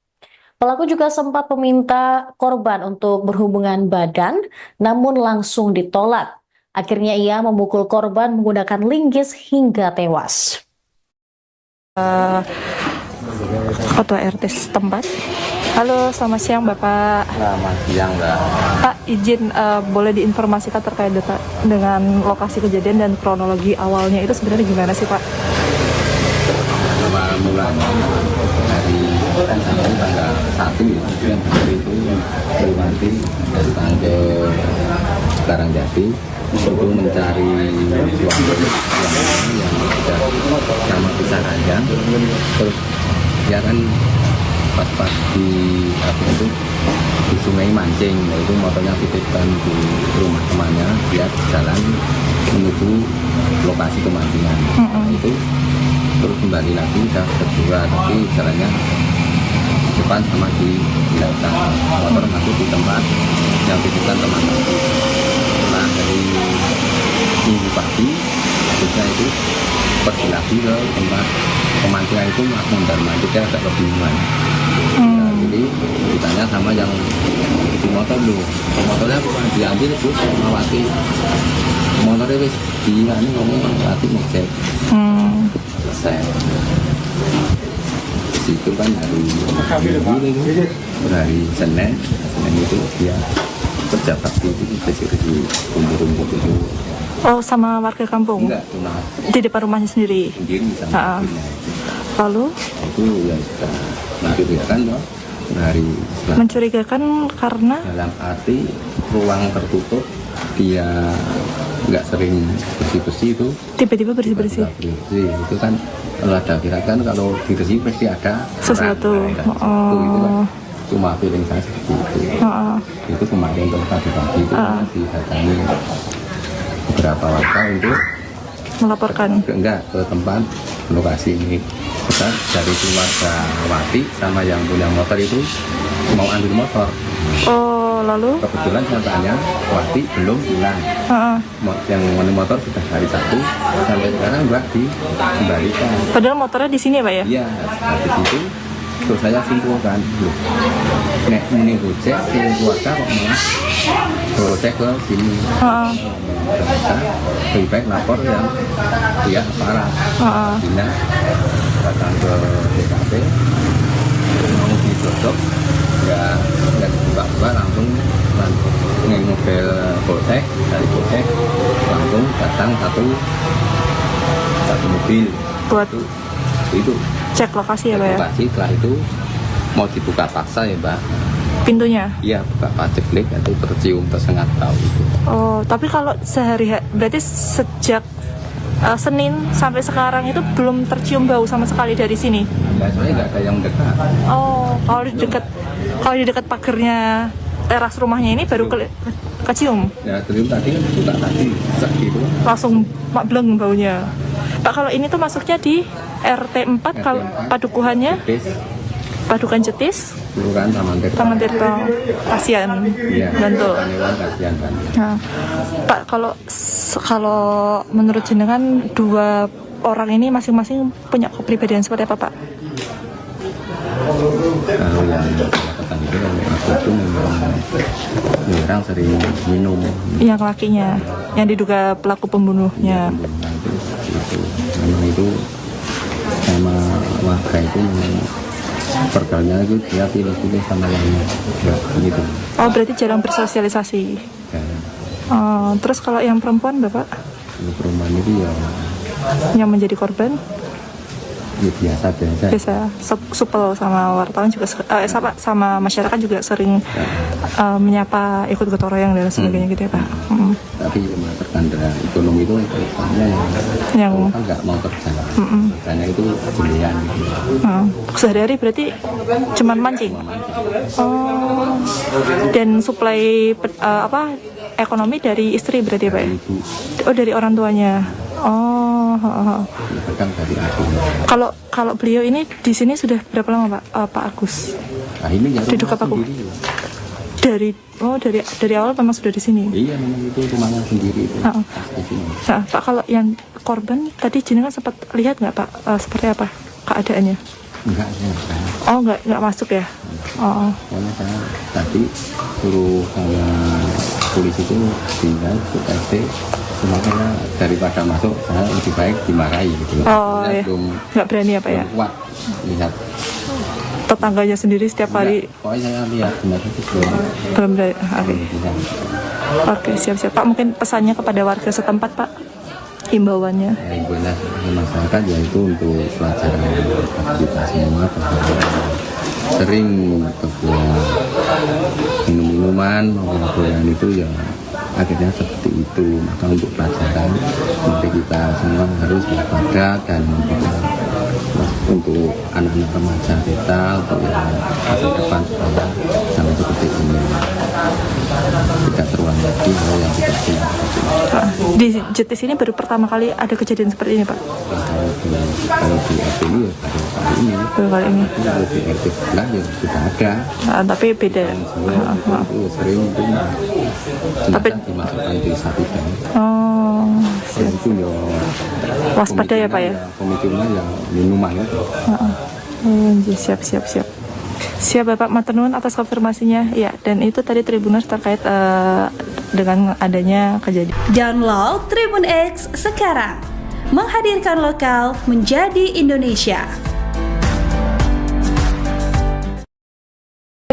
Pelaku juga sempat meminta korban untuk berhubungan badan, namun langsung ditolak. Akhirnya ia memukul korban menggunakan linggis hingga tewas. Ketua RT setempat. Halo, selamat siang Bapak. Selamat siang, Mbak. Pak, izin boleh diinformasikan terkait dengan lokasi kejadian dan kronologi awalnya itu sebenarnya gimana sih Pak? Awal mulanya dari tanggal 1 ya, itu yang hari itu Triwanti datang ke Karangjati untuk mencari suami yang sudah sama pisah ranjang. Terus dia kan pas di apa itu di sungai mancing, yaitu motornya titipkan di rumah temannya, dia jalan menuju lokasi kemancingan. Itu terus kembali lagi udah berdua, tapi jalannya depan sama di belakang, motor masuk di tempat yang titipkan teman. Setelah dari minggu pagi, terusnya itu pergi lagi ke tempat pemancingan itu mondar mandirnya agak kebingungan. Nah, jadi ditanya sama yang di motor lu, motornya diambil terus mawati motornya wis di anu ngomong mawati ngecek. Selesai. Situ kan hari Senin itu dia kerja bakti itu di rumput-rumput itu. Oh, sama warga kampung? Enggak, cuma Di depan rumahnya sendiri? sendiri sama ibunya. Lalu? Itu ya sudah mencurigakan loh dari Mencurigakan karena? dalam arti ruang tertutup dia nggak sering bersih-bersih itu. Tiba-tiba bersih-bersih. Bersih itu kan kalau ada viral kan kalau bersih pasti ada Sesuatu. orang. Nah, itu kan cuma feeling saya seperti itu. Itu kemarin untuk pagi-pagi itu didatangi beberapa warga untuk Melaporkan. ke tempat lokasi ini. Kita dari keluarga Wati sama yang punya motor itu mau ambil motor. Oh, lalu? Kebetulan nyatanya Wati belum pulang. Yang motor sudah hari Sabtu sampai sekarang nggak dikembalikan. Padahal motornya di sini ya, Pak ya? Iya, habis itu terus saya simpulkan, loh, nek ini gojek ke keluarga kok malah gojek ke sini. Ternyata lebih baik lapor yang dia aparat. Bila datang ke TKP mau dicocok ya nggak dibuka-buka langsung mobil polsek, dari polsek langsung datang satu mobil Buat itu cek lokasi ya, Pak ya? lokasi. Setelah itu mau dibuka paksa ya Mbak, Pintunya? iya buka paceklik itu tercium tersengat tahu itu. Oh, tapi kalau berarti sejak Senin sampai sekarang itu belum tercium bau sama sekali dari sini? Ya soalnya nggak ada yang dekat. Oh, kalau di dekat pagernya teras rumahnya ini baru kecium? Ya tercium tadi kan buka tadi sek gitu. Langsung bleng baunya. Pak, kalau ini tuh masuknya di RT 4 kalau padukuhannya? Jetis, Padukan Jetis, Kelurahan Taman Tirto, kasihan, Iya, Bantul. Tanewan kasihan kan. Nah, Pak, kalau menurut jenengan dua orang ini masing-masing punya kepribadian seperti apa, Pak? Kalau yang katakan itu yang aku itu memang orang sering minum. Yang lakinya, yang diduga pelaku pembunuhnya. Itu memang itu sama warga itu memang pergaulannya itu dia pilih-pilih sama yang enggak gitu. Oh, berarti jarang bersosialisasi. Dan Oh, terus kalau yang perempuan, Bapak, kalau perumahan itu ya yang menjadi korban? biasa Biasa supel sama wartawan juga sama masyarakat juga sering menyapa, ikut gotong royong dan sebagainya gitu ya, Pak. tapi terkandra ekonomi itu hanya Yang kan nggak mau kerja karena itu pilihan gitu. sehari-hari berarti cuman mancing. Oh, dan suplai ekonomi dari istri berarti ya, Pak ya? Ibu Oh, dari orang tuanya. Oh, kadang dari aku. kalau beliau ini di sini sudah berapa lama, Pak? Pak Agus? Nah ini ya Duduk rumah apa, Bu? sendiri. Dari awal memang sudah di sini. Iya memang itu rumahnya sendiri itu. Di sini. Nah, Pak, kalau yang korban tadi jenengan sempat lihat nggak, Pak, seperti apa keadaannya? Enggak saya. Oh, nggak masuk ya? Oh, Pokoknya saya tadi suruh sama polisi itu tinggal ke RT. Cuma saya daripada masuk saya lebih baik dimarahi gitu. oh Saya ya, belum nggak berani ya, Pak ya? kuat lihat. Tetangganya sendiri setiap hari Pokoknya saya lihat benar itu belum berani. Oke, bisa. Oke, siap-siap, Pak. Mungkin pesannya kepada warga setempat, Pak, himbauannya. Ya, ibunya masyarakat yaitu untuk pelajaran kita semua bahwa sering berbuat minum-minuman maupun itu ya akhirnya seperti itu. Maka untuk pelajaran mari kita semua harus waspada dan kita untuk anak-anak remaja kita untuk masa depan supaya sampai seperti ini tidak terulang lagi hal yang tidak punya. Pak, di Jetis ini baru pertama kali ada kejadian seperti ini, Pak? Kalau di RT ini ya baru kali ini. Baru kali ini. Kalau di RT sebelah ya sudah ada. Tapi beda. Itu sering itu Tapi dimasukkan di sapi kan. oh, Dan itu ya waspada ya, Pak ya? pemicunya ya minuman itu. Siap. Siap, Bapak, matur nuwun atas konfirmasinya. Ya, dan itu tadi Tribuners terkait dengan adanya kejadian. Download Tribun X sekarang. Menghadirkan lokal menjadi Indonesia.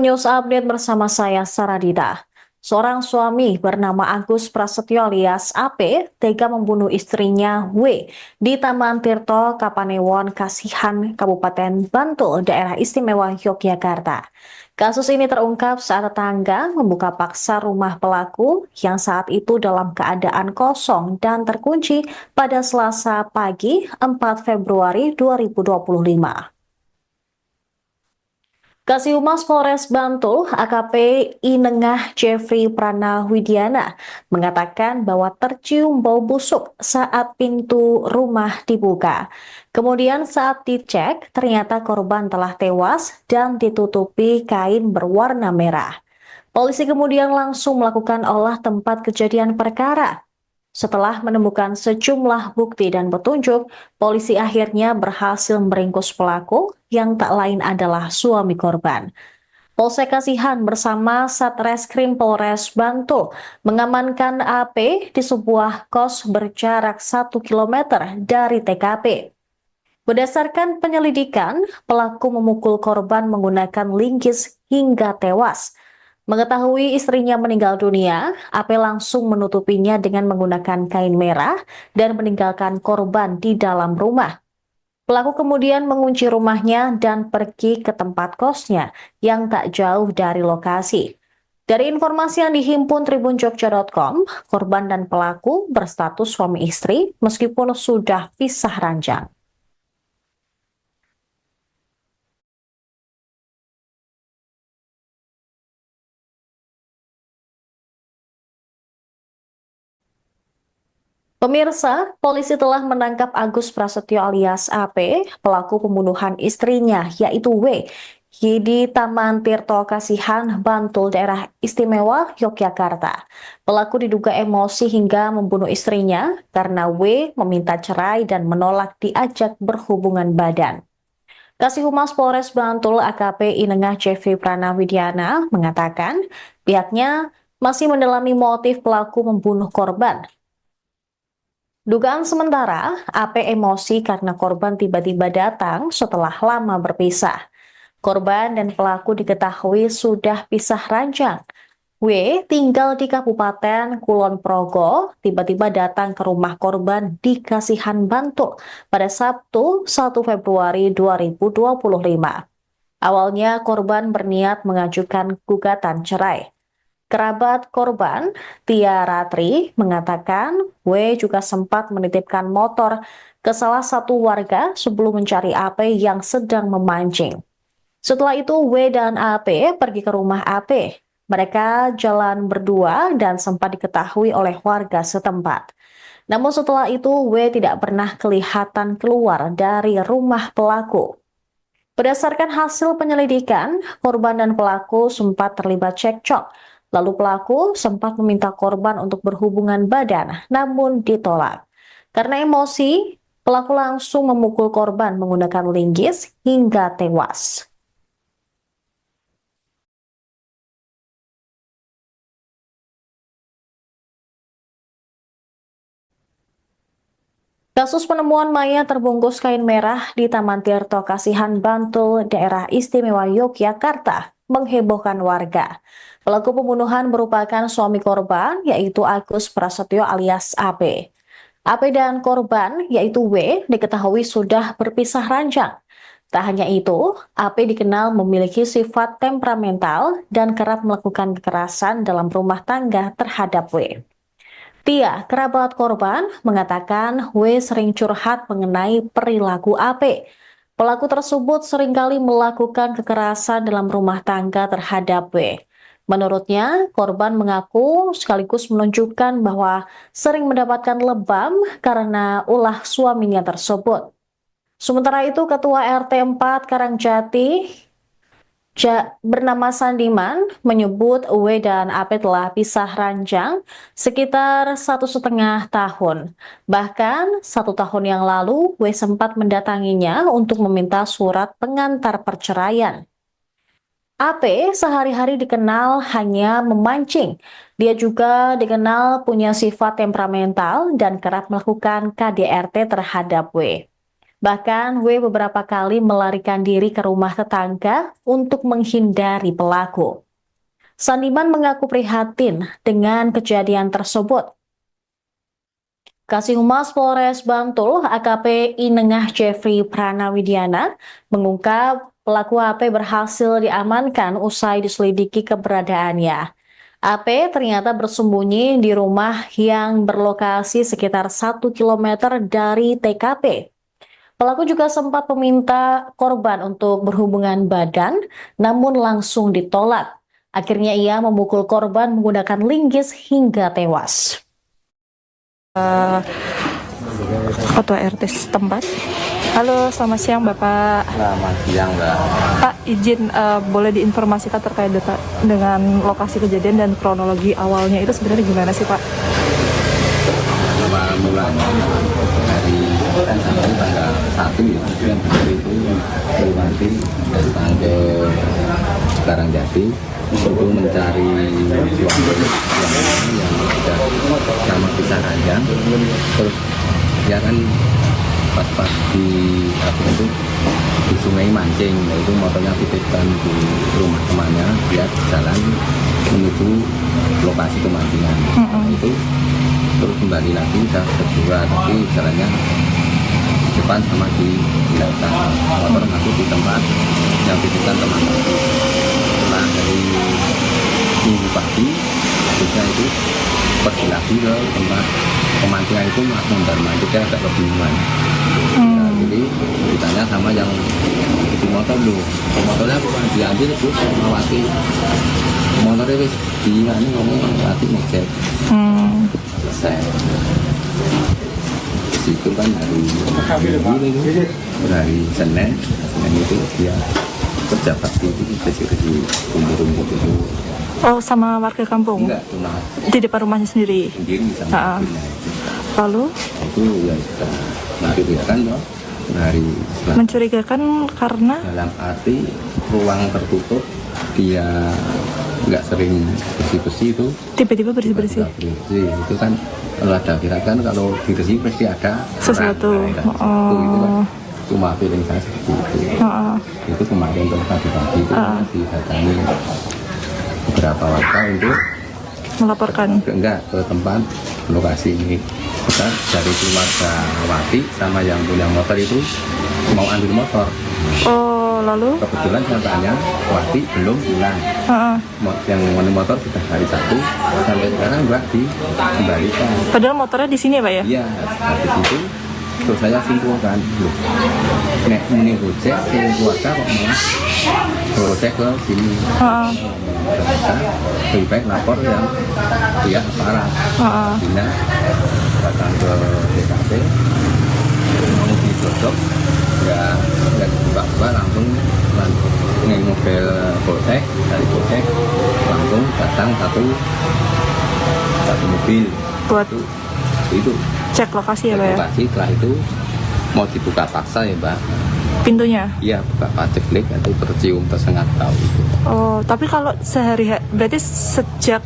News Update bersama saya Saradita. Seorang suami bernama Agus Prasetyo alias AP tega membunuh istrinya W di Taman Tirto, Kapanewon, Kasihan, Kabupaten Bantul, Daerah Istimewa Yogyakarta. Kasus ini terungkap saat tetangga membuka paksa rumah pelaku yang saat itu dalam keadaan kosong dan terkunci pada Selasa pagi 4 Februari 2025. Kasih Humas Polres Bantul, AKP Inengah Jeffrey Pranawidiana, mengatakan bahwa tercium bau busuk saat pintu rumah dibuka. Kemudian saat dicek, ternyata korban telah tewas dan ditutupi kain berwarna merah. Polisi kemudian langsung melakukan olah tempat kejadian perkara. Setelah menemukan sejumlah bukti dan petunjuk, polisi akhirnya berhasil meringkus pelaku yang tak lain adalah suami korban. Polsek Kasihan bersama Satreskrim Polres Bantul mengamankan AP di sebuah kos berjarak 1 km dari TKP. Berdasarkan penyelidikan, pelaku memukul korban menggunakan linggis hingga tewas. Mengetahui istrinya meninggal dunia, AP langsung menutupinya dengan menggunakan kain merah dan meninggalkan korban di dalam rumah. Pelaku kemudian mengunci rumahnya dan pergi ke tempat kosnya yang tak jauh dari lokasi. Dari informasi yang dihimpun tribunjogja.com, korban dan pelaku berstatus suami istri meskipun sudah pisah ranjang. Pemirsa, polisi telah menangkap Agus Prasetyo alias AP, pelaku pembunuhan istrinya, yaitu W, di Taman Tirto Kasihan, Bantul, Daerah Istimewa Yogyakarta. Pelaku diduga emosi hingga membunuh istrinya karena W meminta cerai dan menolak diajak berhubungan badan. Kasih Humas Polres Bantul AKP Inengah Jeffrey Pranawidiana mengatakan pihaknya masih mendalami motif pelaku membunuh korban. Dugaan sementara, AP emosi karena korban tiba-tiba datang setelah lama berpisah. Korban dan pelaku diketahui sudah pisah ranjang. W tinggal di Kabupaten Kulon Progo, tiba-tiba datang ke rumah korban di Kasihan Bantul pada Sabtu 1 Februari 2025. Awalnya korban berniat mengajukan gugatan cerai. Kerabat korban, Tia Ratri, mengatakan W juga sempat menitipkan motor ke salah satu warga sebelum mencari AP yang sedang memancing. Setelah itu W dan AP pergi ke rumah AP. Mereka jalan berdua dan sempat diketahui oleh warga setempat. Namun setelah itu W tidak pernah kelihatan keluar dari rumah pelaku. Berdasarkan hasil penyelidikan, korban dan pelaku sempat terlibat cekcok. Lalu pelaku sempat meminta korban untuk berhubungan badan, namun ditolak. Karena emosi, pelaku langsung memukul korban menggunakan linggis hingga tewas. Kasus penemuan mayat terbungkus kain merah di Taman Tirto Kasihan Bantul, Daerah Istimewa Yogyakarta, menghebohkan warga. Pelaku pembunuhan merupakan suami korban, yaitu Agus Prasetyo alias AP. AP dan korban, yaitu W, diketahui sudah berpisah ranjang. Tak hanya itu, AP dikenal memiliki sifat temperamental dan kerap melakukan kekerasan dalam rumah tangga terhadap W. Tia, kerabat korban, mengatakan W sering curhat mengenai perilaku AP. Pelaku tersebut seringkali melakukan kekerasan dalam rumah tangga terhadap W. Menurutnya, korban mengaku sekaligus menunjukkan bahwa sering mendapatkan lebam karena ulah suaminya tersebut. Sementara itu, Ketua RT 4 Karangjati bernama Sandiman menyebut W dan AP telah pisah ranjang sekitar 1,5 tahun. Bahkan 1 tahun yang lalu W sempat mendatanginya untuk meminta surat pengantar perceraian. AP sehari-hari dikenal hanya memancing. Dia juga dikenal punya sifat temperamental dan kerap melakukan KDRT terhadap W. Bahkan W beberapa kali melarikan diri ke rumah tetangga untuk menghindari pelaku. Saniman mengaku prihatin dengan kejadian tersebut. Kasih Polres Bantul AKP Inengah Jeffrey Pranawidiana mengungkap pelaku AP berhasil diamankan usai diselidiki keberadaannya. AP ternyata bersembunyi di rumah yang berlokasi sekitar 1 km dari TKP. Pelaku juga sempat meminta korban untuk berhubungan badan, namun langsung ditolak. Akhirnya ia memukul korban menggunakan linggis hingga tewas. Ketua RT setempat. Halo, selamat siang Bapak. Selamat siang, Mbak. Pak, izin boleh diinformasikan terkait dengan lokasi kejadian dan kronologi awalnya itu sebenarnya gimana sih Pak? Awal mulanya dari tanggal 1 ya, itu yang hari itu Bupati datang ke Karangjati untuk mencari suami yang sudah sama pisah ranjang. Terus dia kan pas di apa itu di sungai mancing, itu motornya titipkan di rumah temannya, dia jalan menuju lokasi pemancingan. Itu terus kembali lagi udah berdua, tapi jalannya di depan sama di belakang, motor masuk di tempat yang titipkan teman. Setelah dari minggu pagi terusnya itu pergi lagi ke tempat pemancingan, itu mondar mandir agak kebingungan. Nah, jadi ditanya sama yang di motor, loh motornya diambil terus melewati motornya wis di ini ngomong melewati ngecek. Selesai. Situ kan dari Senin dan itu dia kerja bakti itu bersih-bersih rumput-rumput itu. Oh, sama warga kampung? Enggak, cuma Di depan rumahnya sendiri? sendiri sama ibunya. Lalu? Itu ya sudah mencurigakan loh. Dari Mencurigakan karena? dalam arti ruang tertutup, dia nggak sering bersih-bersih itu. Tiba-tiba bersih-bersih? Bersih itu kan kalau ada kan kalau bersih pasti ada Sesuatu. itu kan cuma feeling saya seperti itu. Itu kemarin tuh pagi-pagi itu didatangi beberapa warga untuk Melaporkan? ke tempat lokasi ini. Kita dari keluarga Wati sama yang punya motor itu mau ambil motor. Oh, lalu? Kebetulan saya tanya, Wati belum pulang. Yang motor sudah hari Sabtu sampai sekarang nggak dikembalikan. Padahal motornya di sini ya Pak ya? Iya, habis itu terus saya simpulkan, loh, nek muni gojek ke keluarga kok malah gojek ke sini. Ternyata lebih baik lapor yang pihak aparat. Bila datang ke TKP mau didodok, ya dibuka-buka langsung naik mobil polsek, dari polsek langsung datang satu mobil Buat itu cek lokasi ya Pak ya? lokasi. Setelah itu mau dibuka paksa ya Mbak, Pintunya? iya buka paceklik atau tercium tersengat tahu itu. Oh, tapi kalau berarti sejak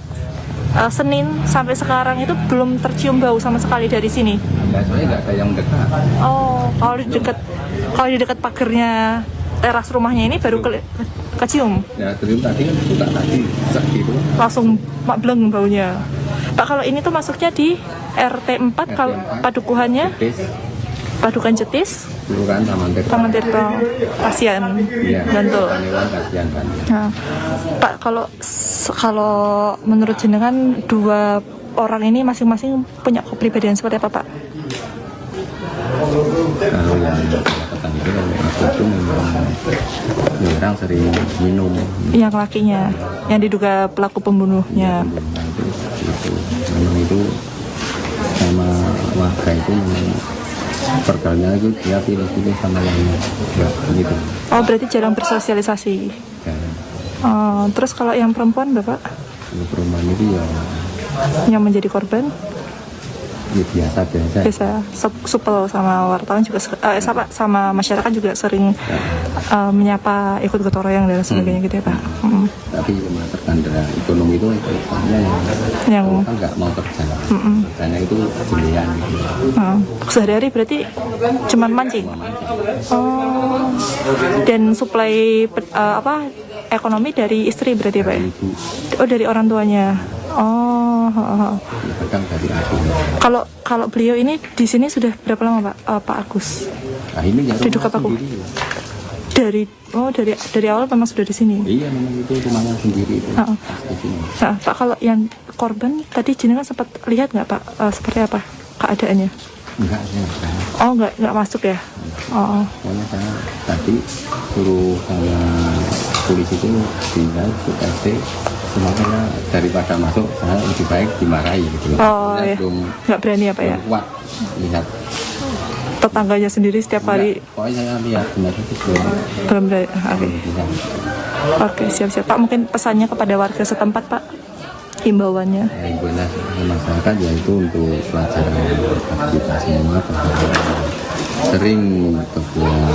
Senin sampai sekarang itu belum tercium bau sama sekali dari sini? Nah, soalnya nggak ada yang dekat. Oh, kalau di dekat pagernya teras rumahnya ini baru kecium? Ya tercium tadi kan buka tadi sak gitu. Langsung bleng baunya. Pak, kalau ini tuh masuknya di RT 4 kalau padukuhannya? Padukan Cetis, Kelurahan Taman Tirto, Kasihan, Iya, Bantul. Panewan Kasihan Bantul. Nah, Pak, kalau menurut jenengan dua orang ini masing-masing punya kepribadian seperti apa Pak? Kalau yang katakan itu aku itu memang orang sering minum. Yang lakinya, yang diduga pelaku pembunuhnya. Itu memang itu sama warga itu memang pergaulannya itu dia pilih-pilih sama yang gitu. Oh, berarti jarang bersosialisasi. Ya, Oh, terus kalau yang perempuan Bapak, kalau perumahan itu ya yang menjadi korban? biasa. Biasa supel sama wartawan juga sama masyarakat juga sering menyapa, ikut gotong royong dan sebagainya gitu ya Pak. Tapi cuma terkendala ekonomi itu Yang kan nggak mau kerja. Kerjanya itu jelian gitu. sehari-hari berarti cuman mancing. Cuma mancing. Oh, dan suplai ekonomi dari istri berarti ya, Pak? Ya? Ibu Oh, dari orang tuanya. Oh, pegang dari adiknya. kalau beliau ini di sini sudah berapa lama, Pak? Pak Agus? Nah ini ya Duduk rumah apa, Bu? sendiri. Dari awal memang sudah di sini. Iya memang itu rumahnya sendiri itu. Heeh. Pas di sini. Nah, Pak, kalau yang korban tadi jenengan sempat lihat nggak, Pak, seperti apa keadaannya? Enggak saya enggak. Oh, nggak masuk ya? Oh, Pokoknya saya tadi suruh sama polisi itu tinggal ke RT. Semuanya daripada masuk saya lebih baik dimarahi gitu. oh Saya ya, belum nggak berani ya, Pak ya? kuat lihat. Tetangganya sendiri setiap hari Enggak, pokoknya saya lihat benar itu belum belum berani. Oke, bisa. Oke, siap-siap, Pak. Mungkin pesannya kepada warga setempat, Pak, himbauannya. Ya, ibunya masyarakat yaitu untuk pelajaran kita semua bahwa sering terbuat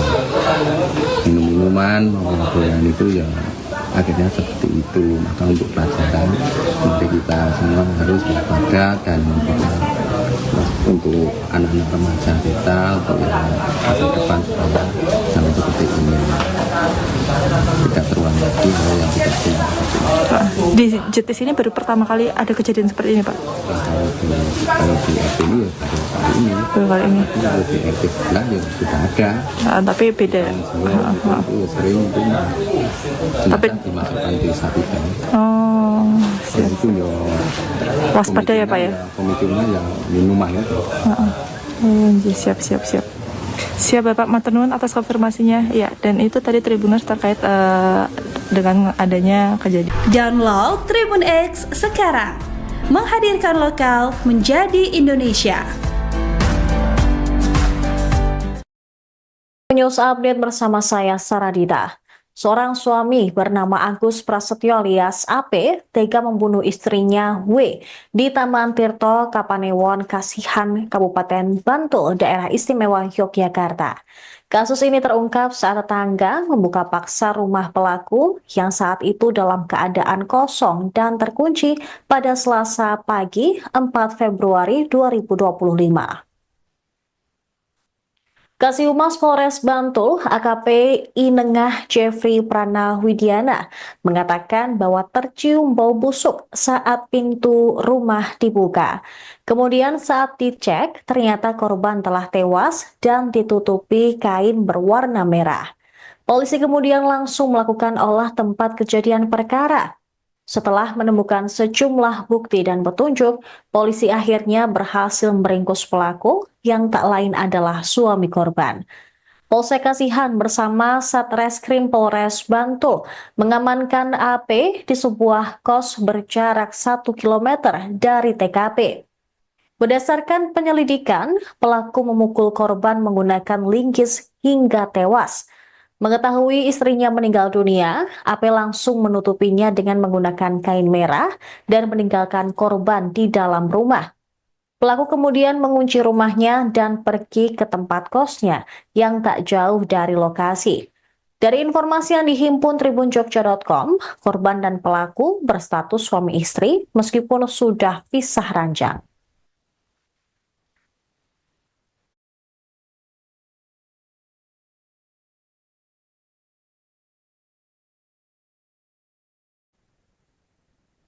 minum-minuman pengabdian itu ya akhirnya seperti itu. Maka untuk pelajaran mari kita semua harus waspada dan juga untuk anak-anak remaja kita untuk yang masa depan supaya jangan seperti ini tidak terulang lagi hal yang tidak punya. Pak, di JTS ini baru pertama kali ada kejadian seperti ini, Pak. Kalau di RT ini ya baru kali ini. Baru kali ini. Kalau di RT sebelah ya sudah ada. Tapi beda. Itu sering itu Tapi- jenazah dimasukkan di sapi kan. Oh, Dan siap. itu ya Waspada ya, Pak ya. pemicunya yang minuman itu. Ya, siap. Siap, Bapak Matenun atas konfirmasinya. Ya, dan itu tadi Tribuners terkait dengan adanya kejadian. Download Tribun X sekarang. Menghadirkan lokal menjadi Indonesia. News Update bersama saya Saradita. Seorang suami bernama Agus Prasetyo alias AP tega membunuh istrinya W di Taman Tirto, Kapanewon, Kasihan, Kabupaten Bantul, Daerah Istimewa Yogyakarta. Kasus ini terungkap saat tetangga membuka paksa rumah pelaku yang saat itu dalam keadaan kosong dan terkunci pada Selasa pagi 4 Februari 2025. Kasihumas Polres Bantul, AKP Inengah Jeffrey Pranawidiana, mengatakan bahwa tercium bau busuk saat pintu rumah dibuka. Kemudian saat dicek, ternyata korban telah tewas dan ditutupi kain berwarna merah. Polisi kemudian langsung melakukan olah tempat kejadian perkara. Setelah menemukan sejumlah bukti dan petunjuk, polisi akhirnya berhasil meringkus pelaku yang tak lain adalah suami korban. Polsek Kasihan bersama Satreskrim Polres Bantul mengamankan AP di sebuah kos berjarak 1 km dari TKP. Berdasarkan penyelidikan, pelaku memukul korban menggunakan linggis hingga tewas. Mengetahui istrinya meninggal dunia, AP langsung menutupinya dengan menggunakan kain merah dan meninggalkan korban di dalam rumah. Pelaku kemudian mengunci rumahnya dan pergi ke tempat kosnya yang tak jauh dari lokasi. Dari informasi yang dihimpun tribunjogja.com, korban dan pelaku berstatus suami istri meskipun sudah pisah ranjang.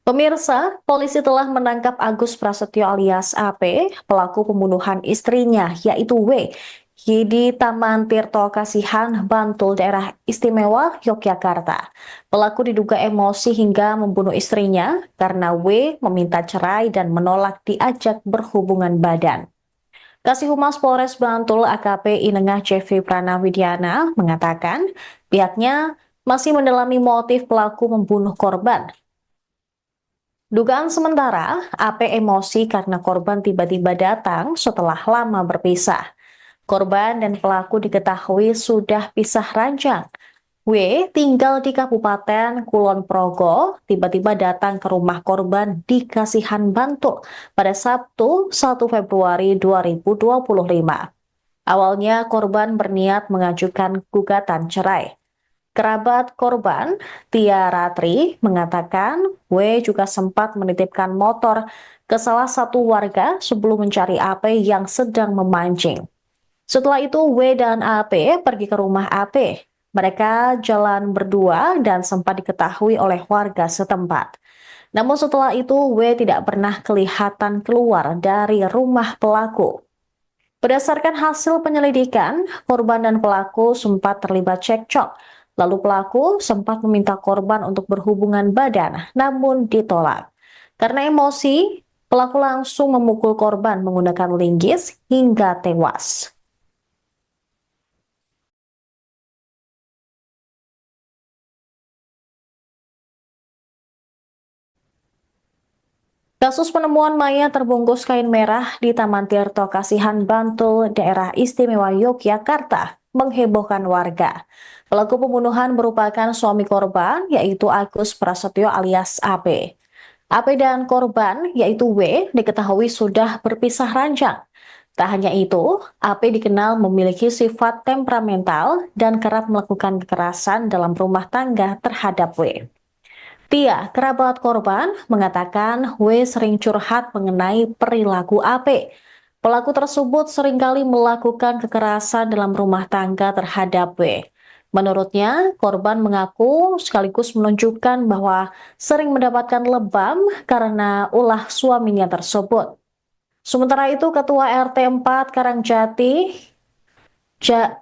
Pemirsa, polisi telah menangkap Agus Prasetyo alias AP, pelaku pembunuhan istrinya yaitu W, di Taman Tirto Kasihan, Bantul, Daerah Istimewa Yogyakarta. Pelaku diduga emosi hingga membunuh istrinya karena W meminta cerai dan menolak diajak berhubungan badan. Kasihumas Polres Bantul AKP Inengah Jeffrey Pranawidiana mengatakan pihaknya masih mendalami motif pelaku membunuh korban. Dugaan sementara, AP emosi karena korban tiba-tiba datang setelah lama berpisah. Korban dan pelaku diketahui sudah pisah ranjang. W tinggal di Kabupaten Kulon Progo, tiba-tiba datang ke rumah korban di Kasihan Bantul pada Sabtu 1 Februari 2025. Awalnya korban berniat mengajukan gugatan cerai. Kerabat korban, Tia Ratri, mengatakan W juga sempat menitipkan motor ke salah satu warga sebelum mencari AP yang sedang memancing. Setelah itu W dan AP pergi ke rumah AP. Mereka jalan berdua dan sempat diketahui oleh warga setempat. Namun setelah itu W tidak pernah kelihatan keluar dari rumah pelaku. Berdasarkan hasil penyelidikan, korban dan pelaku sempat terlibat cekcok. Lalu pelaku sempat meminta korban untuk berhubungan badan, namun ditolak. Karena emosi, pelaku langsung memukul korban menggunakan linggis hingga tewas. Kasus penemuan mayat terbungkus kain merah di Taman Tirto Kasihan Bantul, Daerah Istimewa Yogyakarta, menghebohkan warga. Pelaku pembunuhan merupakan suami korban, yaitu Agus Prasetyo alias AP. AP dan korban, yaitu W, diketahui sudah berpisah ranjang. Tak hanya itu, AP dikenal memiliki sifat temperamental dan kerap melakukan kekerasan dalam rumah tangga terhadap W. Tia, kerabat korban, mengatakan W sering curhat mengenai perilaku AP. Pelaku tersebut seringkali melakukan kekerasan dalam rumah tangga terhadap W. Menurutnya, korban mengaku sekaligus menunjukkan bahwa sering mendapatkan lebam karena ulah suaminya tersebut. Sementara itu, Ketua RT 4 Karangjati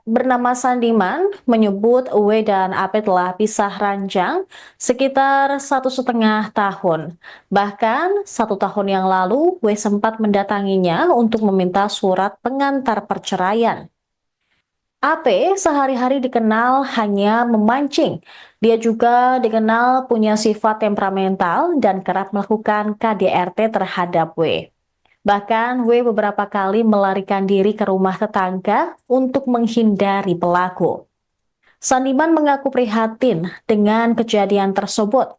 bernama Sandiman menyebut W dan AP telah pisah ranjang sekitar 1,5 tahun. Bahkan 1 tahun yang lalu W sempat mendatanginya untuk meminta surat pengantar perceraian. AP sehari-hari dikenal hanya memancing. Dia juga dikenal punya sifat temperamental dan kerap melakukan KDRT terhadap W. Bahkan W beberapa kali melarikan diri ke rumah tetangga untuk menghindari pelaku. Sandiman mengaku prihatin dengan kejadian tersebut.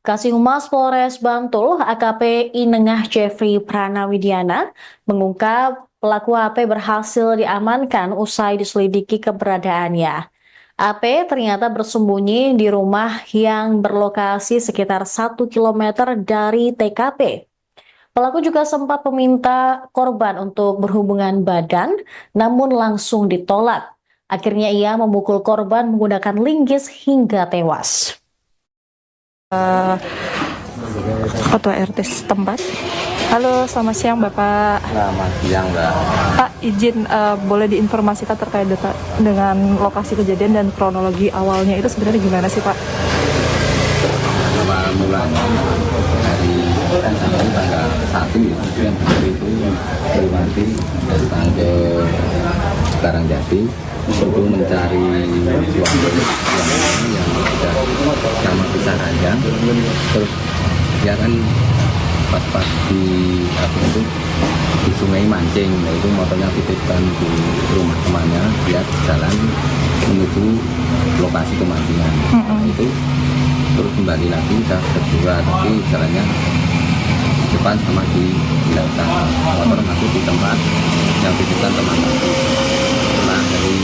Kasih Humas Polres Bantul AKP Inengah Jeffrey Pranawidiana mengungkap pelaku AP berhasil diamankan usai diselidiki keberadaannya. AP ternyata bersembunyi di rumah yang berlokasi sekitar 1 km dari TKP. Pelaku juga sempat meminta korban untuk berhubungan badan, namun langsung ditolak. Akhirnya ia memukul korban menggunakan linggis hingga tewas. Ketua RT setempat. Halo, selamat siang Bapak. Selamat siang, Mbak. Pak, izin boleh diinformasikan terkait dengan lokasi kejadian dan kronologi awalnya itu sebenarnya gimana sih Pak? Awal mulanya dari tanggal 1 ya, itu yang benar itu Triwanti datang ke Karangjati untuk mencari suami yang sudah sama pisah ranjang. Terus dia kan pas di apa itu di sungai mancing, itu motornya titipkan di rumah temannya, dia jalan menuju lokasi pemancingan. Itu terus kembali lagi ke berdua, tapi jalannya depan sama di belakang, motor masuk di tempat yang titipkan teman. Setelah dari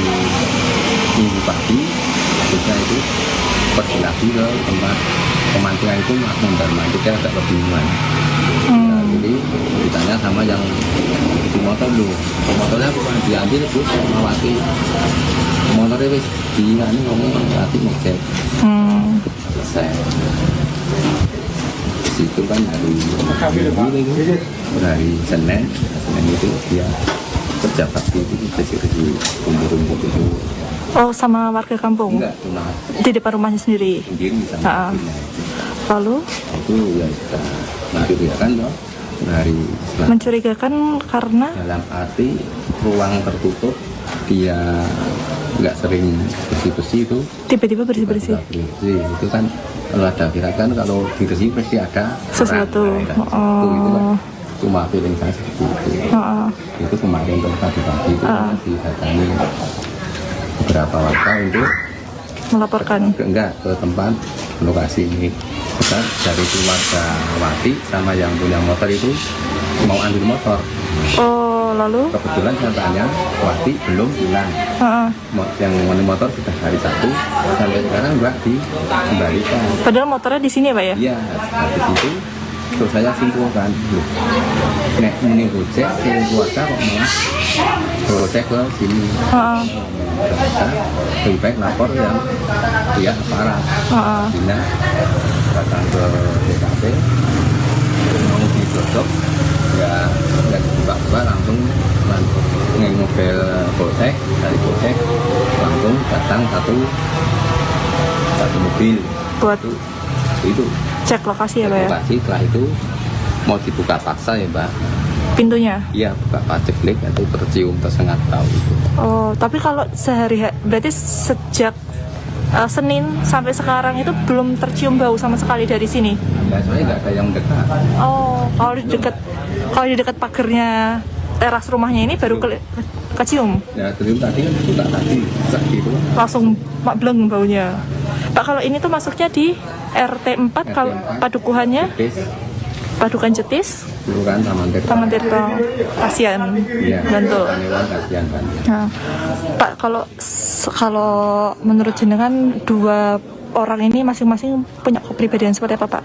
minggu pagi, terusnya itu pergi lagi ke tempat pemancingan itu mondar mandir, dia agak kebingungan. Nah, jadi ditanya sama yang di motor, lu motornya bukan diambil terus mawati motornya wis di ini ngomong hati ngecek selesai. Situ kan dari Senin itu dia kerja bakti itu bersih-bersih rumput-rumput itu. Oh, sama warga kampung? Enggak, cuma Di depan rumahnya sendiri? sendiri sama ibunya. Lalu? Itu ya sudah mencurigakan loh, dari Mencurigakan karena? dalam arti ruang tertutup, dia nggak sering bersih-bersih itu. Tiba-tiba bersih-bersih? Tiba-tiba bersih. Itu kan kalau ada kan kalau dibersih pasti ada Sesuatu. orang. Itu kan cuma feeling saya seperti itu. Itu kemarin pagi-pagi itu didatangi beberapa warga untuk Melaporkan? enggak ke tempat lokasi ini. Kita dari keluarga Wati sama yang punya motor itu mau ambil motor. Oh, lalu? Kebetulan saya tanya, Wati belum pulang. Yang motor sudah hari Sabtu sampai sekarang nggak dikembalikan. Padahal motornya di sini ya Pak ya? Iya, habis itu Terus saya simpulkan, loh, nek ini Gojek, sing keluarga kok malah Gojek ke sini. Heeh. Ternyata lebih baik lapor yang pihak aparat. Heeh. Dinas datang ke TKP, mau dicocok, ya nggak dibuka-buka langsung naik mobil Gojek, dari Gojek langsung datang satu mobil Buat itu cek lokasi ya Pak ya? lokasi. Setelah itu mau dibuka paksa ya Mbak, Pintunya? iya buka paceklik itu tercium tersengat tahu itu. Oh, tapi kalau berarti sejak Senin sampai sekarang itu belum tercium bau sama sekali dari sini? Ya soalnya nggak ada yang dekat. Oh, kalau di dekat pagernya teras rumahnya ini baru kecium? Ya terus tadi buka tadi sak gitu. Langsung bleng baunya. Pak, kalau ini tuh masuknya di RT 4, kalau padukuhannya Bis, Padukan Jetis, Kelurahan Taman Tirto, Kasihan, Iya, Bantul. Panewan kasihan kan. Nah, Pak, kalau menurut jenengan dua orang ini masing-masing punya kepribadian seperti apa Pak?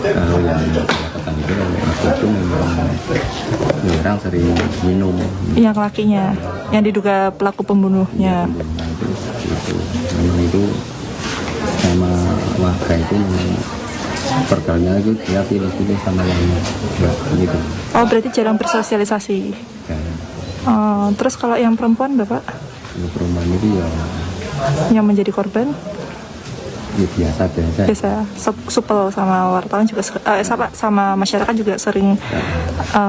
Kalau yang kedapatan itu waktu itu memang orang sering minum. Yang lakinya, yang diduga pelaku pembunuhnya. Nah, itu memang itu sama warga itu memang pergalanya itu dia pilih-pilih sama yang gitu. Oh, berarti jarang bersosialisasi. Dan Oh, terus kalau yang perempuan Bapak, kalau perumahan itu ya, yang menjadi korban? ya biasa. Biasa supel sama wartawan juga sama masyarakat juga sering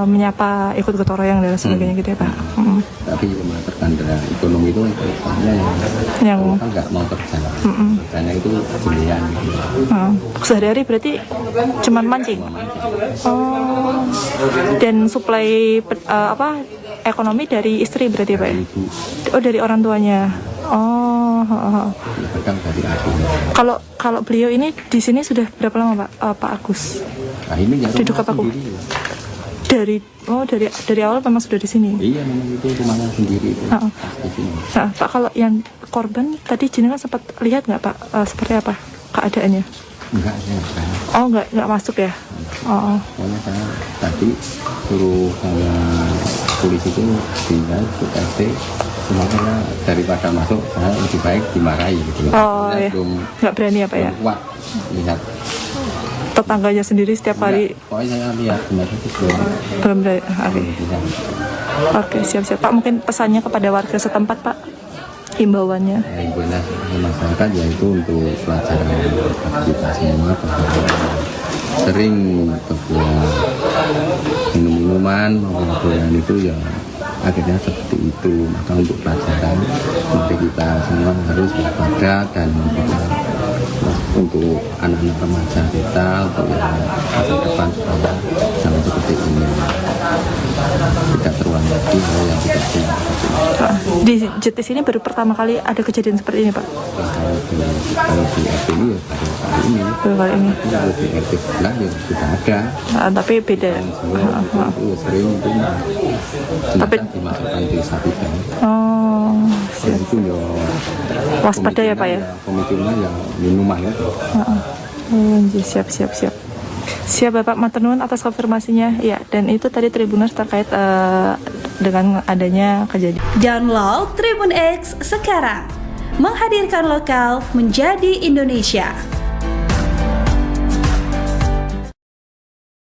menyapa, ikut gotong royong dan sebagainya gitu ya Pak. Tapi memang terkandala ekonomi itu soalnya Yang kan nggak mau kerja. Kerjanya itu jelian gitu. sehari-hari berarti cuman mancing. Oh, dan suplai ekonomi dari istri berarti Pak ya? Ibu Oh, dari orang tuanya. Oh, ya, kadang dari adiknya. kalau beliau ini di sini sudah berapa lama Pak? Pak Agus? Nah ini ya Duduk rumah apa, Bu? sendiri. Ya. Dari awal memang sudah di sini. Iya memang itu rumahnya sendiri itu. Heeh. Di sini. Nah, Pak, kalau yang korban tadi jenengan sempat lihat nggak Pak, seperti apa keadaannya? Enggak, saya enggak. Oh, nggak masuk ya? Oh, Pokoknya saya tadi suruh sama polisi itu tinggal ke RT. Cuma saya daripada masuk saya lebih baik dimarahi gitu. oh Saya ya, belum nggak berani apa ya? kuat lihat. Tetangganya sendiri setiap hari Enggak, pokoknya saya lihat kemarin itu belum berani. Oke, bisa. Oke, siap-siap Pak. Mungkin pesannya kepada warga setempat Pak, himbauannya. Ya, ibunya masyarakat yaitu untuk pelajaran kita semua bahwa sering berbuat minum-minuman maupun itu ya akhirnya seperti itu. Maka untuk pelajaran mari kita semua harus waspada dan kita untuk anak-anak remaja kita untuk yang masa depan supaya jangan seperti ini tidak terulang lagi hal yang tidak benar. Pak, di Jetis ini baru pertama kali ada kejadian seperti ini Pak? Kalau di RT ini ya baru kali ini. Baru kali ini. Tapi kalau di RT sebelah ya sudah ada. Tapi beda. Itu sering itu Tapi dimasukkan di sapi kan. oh, Dan itu ya waspada ya Pak ya? pemicunya ya minuman ya. Siap. Siap Bapak, matur nuwun atas konfirmasinya. Ya, dan itu tadi Tribuners terkait dengan adanya kejadian. Download Tribun X sekarang. Menghadirkan lokal menjadi Indonesia.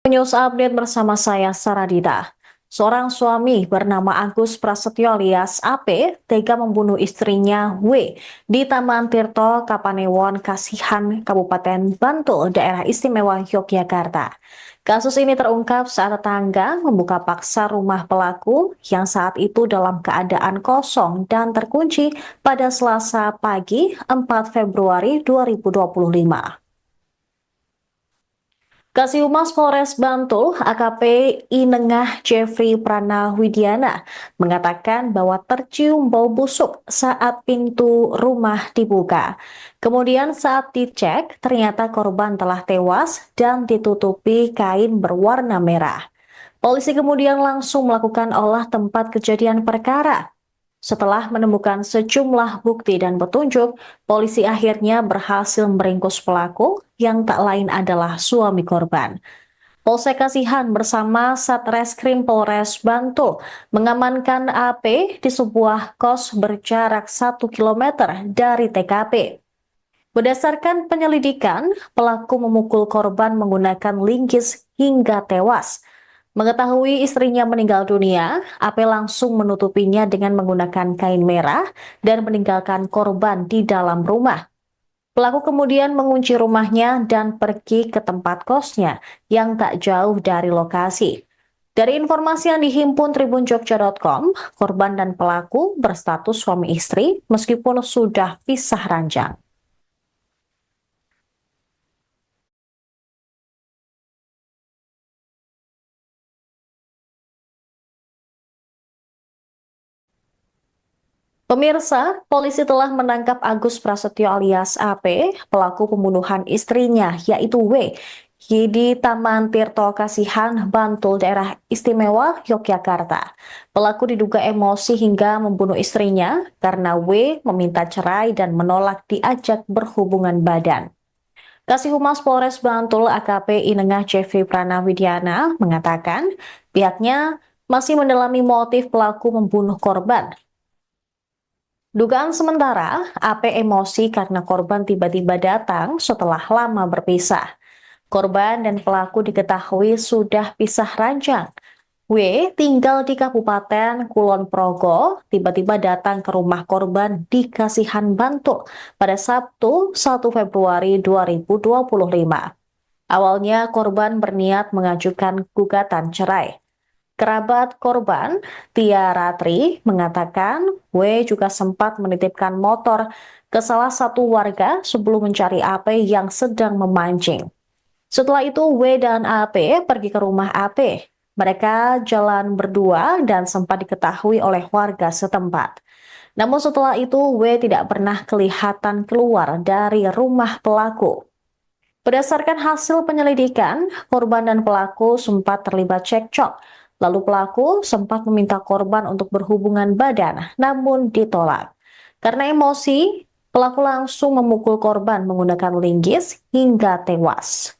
News Update bersama saya Saradita. Seorang suami bernama Agus Prasetyo alias AP tega membunuh istrinya W di Taman Tirto, Kapanewon, Kasihan, Kabupaten Bantul, Daerah Istimewa Yogyakarta. Kasus ini terungkap saat tetangga membuka paksa rumah pelaku yang saat itu dalam keadaan kosong dan terkunci pada Selasa pagi 4 Februari 2025. Kasihumas Polres Bantul, AKP Inengah Jeffrey Pranawidiana, mengatakan bahwa tercium bau busuk saat pintu rumah dibuka. Kemudian saat dicek, ternyata korban telah tewas dan ditutupi kain berwarna merah. Polisi kemudian langsung melakukan olah tempat kejadian perkara. Setelah menemukan sejumlah bukti dan petunjuk, polisi akhirnya berhasil meringkus pelaku yang tak lain adalah suami korban. Polsek Kasihan bersama Satreskrim Polres Bantul mengamankan AP di sebuah kos berjarak 1 kilometer dari TKP. Berdasarkan penyelidikan, pelaku memukul korban menggunakan linggis hingga tewas. Mengetahui istrinya meninggal dunia, AP langsung menutupinya dengan menggunakan kain merah dan meninggalkan korban di dalam rumah. Pelaku kemudian mengunci rumahnya dan pergi ke tempat kosnya yang tak jauh dari lokasi. Dari informasi yang dihimpun tribunjogja.com, korban dan pelaku berstatus suami istri meskipun sudah pisah ranjang. Pemirsa, polisi telah menangkap Agus Prasetyo alias AP, pelaku pembunuhan istrinya, yaitu W, di Taman Tirto Kasihan, Bantul, Daerah Istimewa Yogyakarta. Pelaku diduga emosi hingga membunuh istrinya karena W meminta cerai dan menolak diajak berhubungan badan. Kasih Humas Polres Bantul AKP Inengah Jeffrey Pranawidiana mengatakan pihaknya masih mendalami motif pelaku membunuh korban. Dugaan sementara, AP emosi karena korban tiba-tiba datang setelah lama berpisah. Korban dan pelaku diketahui sudah pisah ranjang. W tinggal di Kabupaten Kulon Progo, tiba-tiba datang ke rumah korban di Kasihan Bantul pada Sabtu 1 Februari 2025. Awalnya korban berniat mengajukan gugatan cerai. Kerabat korban, Tia Ratri, mengatakan W juga sempat menitipkan motor ke salah satu warga sebelum mencari AP yang sedang memancing. Setelah itu W dan AP pergi ke rumah AP. Mereka jalan berdua dan sempat diketahui oleh warga setempat. Namun setelah itu W tidak pernah kelihatan keluar dari rumah pelaku. Berdasarkan hasil penyelidikan, korban dan pelaku sempat terlibat cekcok. Lalu pelaku sempat meminta korban untuk berhubungan badan, namun ditolak. Karena emosi, pelaku langsung memukul korban menggunakan linggis hingga tewas.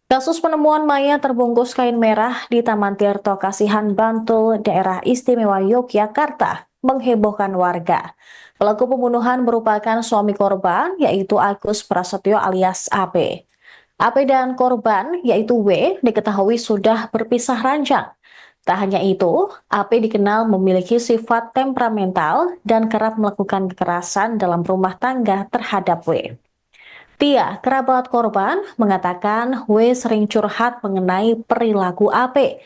Kasus penemuan mayat terbungkus kain merah di Taman Tirto Kasihan Bantul, Daerah Istimewa Yogyakarta, menghebohkan warga. Pelaku pembunuhan merupakan suami korban, yaitu Agus Prasetyo alias AP. AP dan korban, yaitu W, diketahui sudah berpisah ranjang. Tak hanya itu, AP dikenal memiliki sifat temperamental dan kerap melakukan kekerasan dalam rumah tangga terhadap W. Tia, kerabat korban, mengatakan W sering curhat mengenai perilaku AP.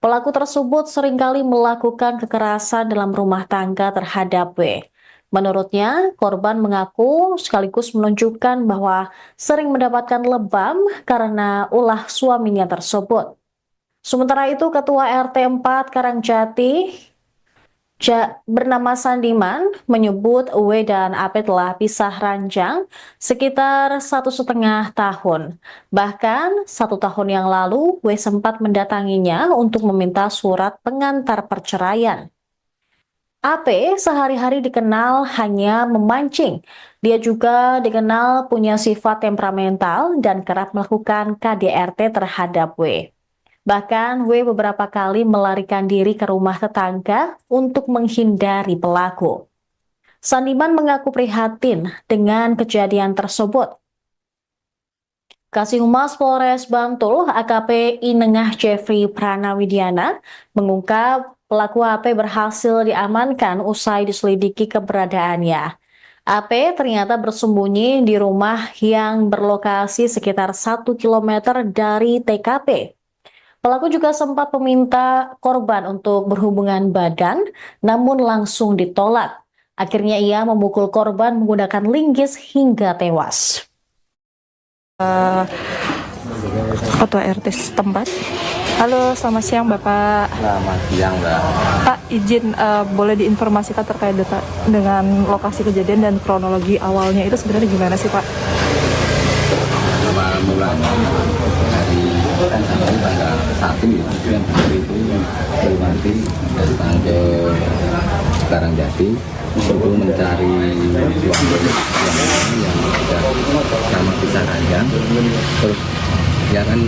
Pelaku tersebut seringkali melakukan kekerasan dalam rumah tangga terhadap W. Menurutnya, korban mengaku sekaligus menunjukkan bahwa sering mendapatkan lebam karena ulah suaminya tersebut. Sementara itu, Ketua RT 4 Karangjati bernama Sandiman menyebut W dan AP telah pisah ranjang sekitar 1,5 tahun. Bahkan 1 tahun yang lalu W sempat mendatanginya untuk meminta surat pengantar perceraian. AP sehari-hari dikenal hanya memancing. Dia juga dikenal punya sifat temperamental dan kerap melakukan KDRT terhadap W. Bahkan W beberapa kali melarikan diri ke rumah tetangga untuk menghindari pelaku. Sandiman mengaku prihatin dengan kejadian tersebut. Kasih Humas Polres Bantul AKP Inengah Jeffrey Pranawidiana mengungkap pelaku AP berhasil diamankan usai diselidiki keberadaannya. AP ternyata bersembunyi di rumah yang berlokasi sekitar 1 km dari TKP. Pelaku juga sempat meminta korban untuk berhubungan badan, namun langsung ditolak. Akhirnya ia memukul korban menggunakan linggis hingga tewas. Ketua RT setempat. Halo, selamat siang Bapak. Selamat siang, Mbak. Pak, izin boleh diinformasikan terkait dengan lokasi kejadian dan kronologi awalnya itu sebenarnya gimana sih Pak? mulanya dari kan sampai tanggal 1 ya, itu yang hari itu nanti datang ke Karangjati untuk mencari suami yang sudah sama pisah ranjang. Terus ya kan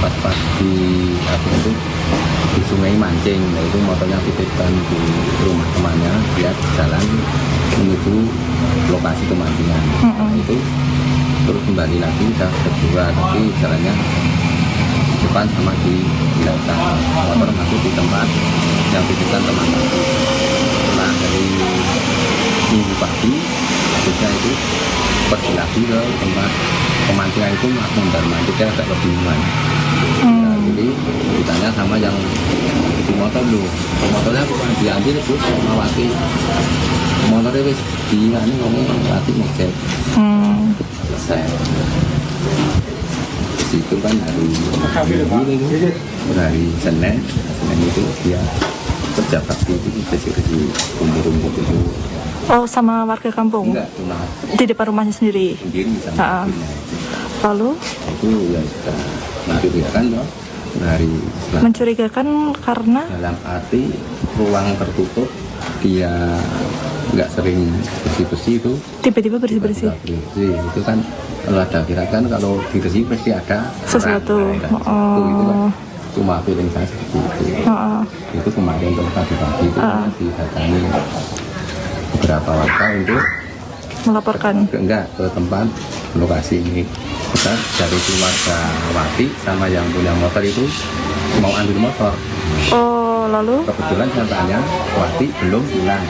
pas di apa itu di sungai mancing, nah itu motornya titipkan di rumah temannya, dia jalan menuju lokasi pemancingan. Nah, itu terus kembali lagi saya berdua, tapi jalannya di depan sama di belakang, motor masuk di tempat yang titipkan teman. Setelah dari minggu pagi habisnya itu pergi lagi ke tempat pemancingan itu mondar mandirnya agak kebingungan. Nah, jadi ditanya sama yang di motor lu, motornya diambil terus mawati motornya wis diingani ngomong mati ngecek. Selesai. Situ kan hari Senin itu dia kerja bakti itu bersih-bersih rumput itu. Oh, sama warga kampung? Enggak, cuma Di depan rumahnya sendiri? sendiri sama ibunya. Lalu? Itu ya sudah mencurigakan loh dari Mencurigakan karena? dalam arti ruang tertutup dia nggak sering bersih-bersih itu. Tiba-tiba bersih-bersih? Bersih itu kan kalau ada kira kan kalau bersih pasti ada Sesuatu. itu kan cuma feeling saya seperti itu. Itu kemarin untuk pagi-pagi itu didatangi beberapa warga untuk Melaporkan? enggak ke tempat lokasi ini. Kita dari keluarga Wati sama yang punya motor itu mau ambil motor. Oh, lalu? Kebetulan saya tanya, Wati belum pulang.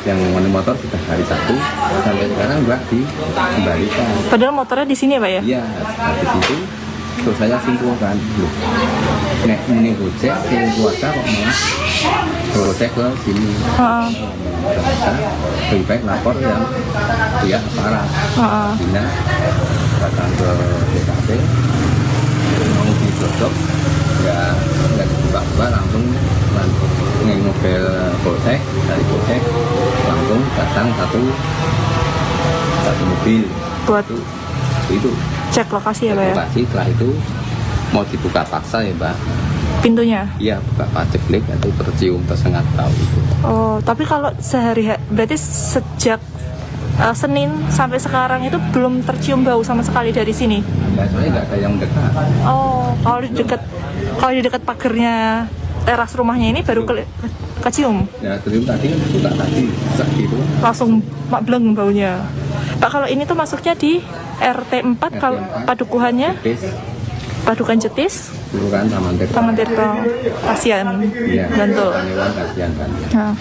Yang punya motor sudah hari Sabtu sampai sekarang enggak dikembalikan. Padahal motornya di sini ya, Pak ya? Iya, habis itu terus saya simpulkan, loh, nek ini gojek, yang keluarga kok malah gojek ke sini. Kita lebih baik lapor yang pihak aparat. Bina datang ke TKP, mau dicocok, ya nggak dibuka-buka langsung naik mobil gojek, dari gojek langsung datang satu mobil. Buat itu cek lokasi ya, Pak ya? lokasi. Setelah itu mau dibuka paksa ya Mbak, Pintunya? iya buka paceklik itu tercium tersengat tahu itu. Oh, tapi kalau sehari berarti sejak Senin sampai sekarang itu belum tercium bau sama sekali dari sini? Ya soalnya nggak ada yang dekat. Oh, kalau di dekat pagernya teras rumahnya ini baru kecium? Ya tercium tadi buka tadi itu Langsung mableng baunya. Pak, kalau ini tuh masuknya di RT 4 kalau padukuhannya? Padukan Jetis, Kelurahan Taman Tirto, Kasihan, Iya, Bantul. Kasihan kan. Nah,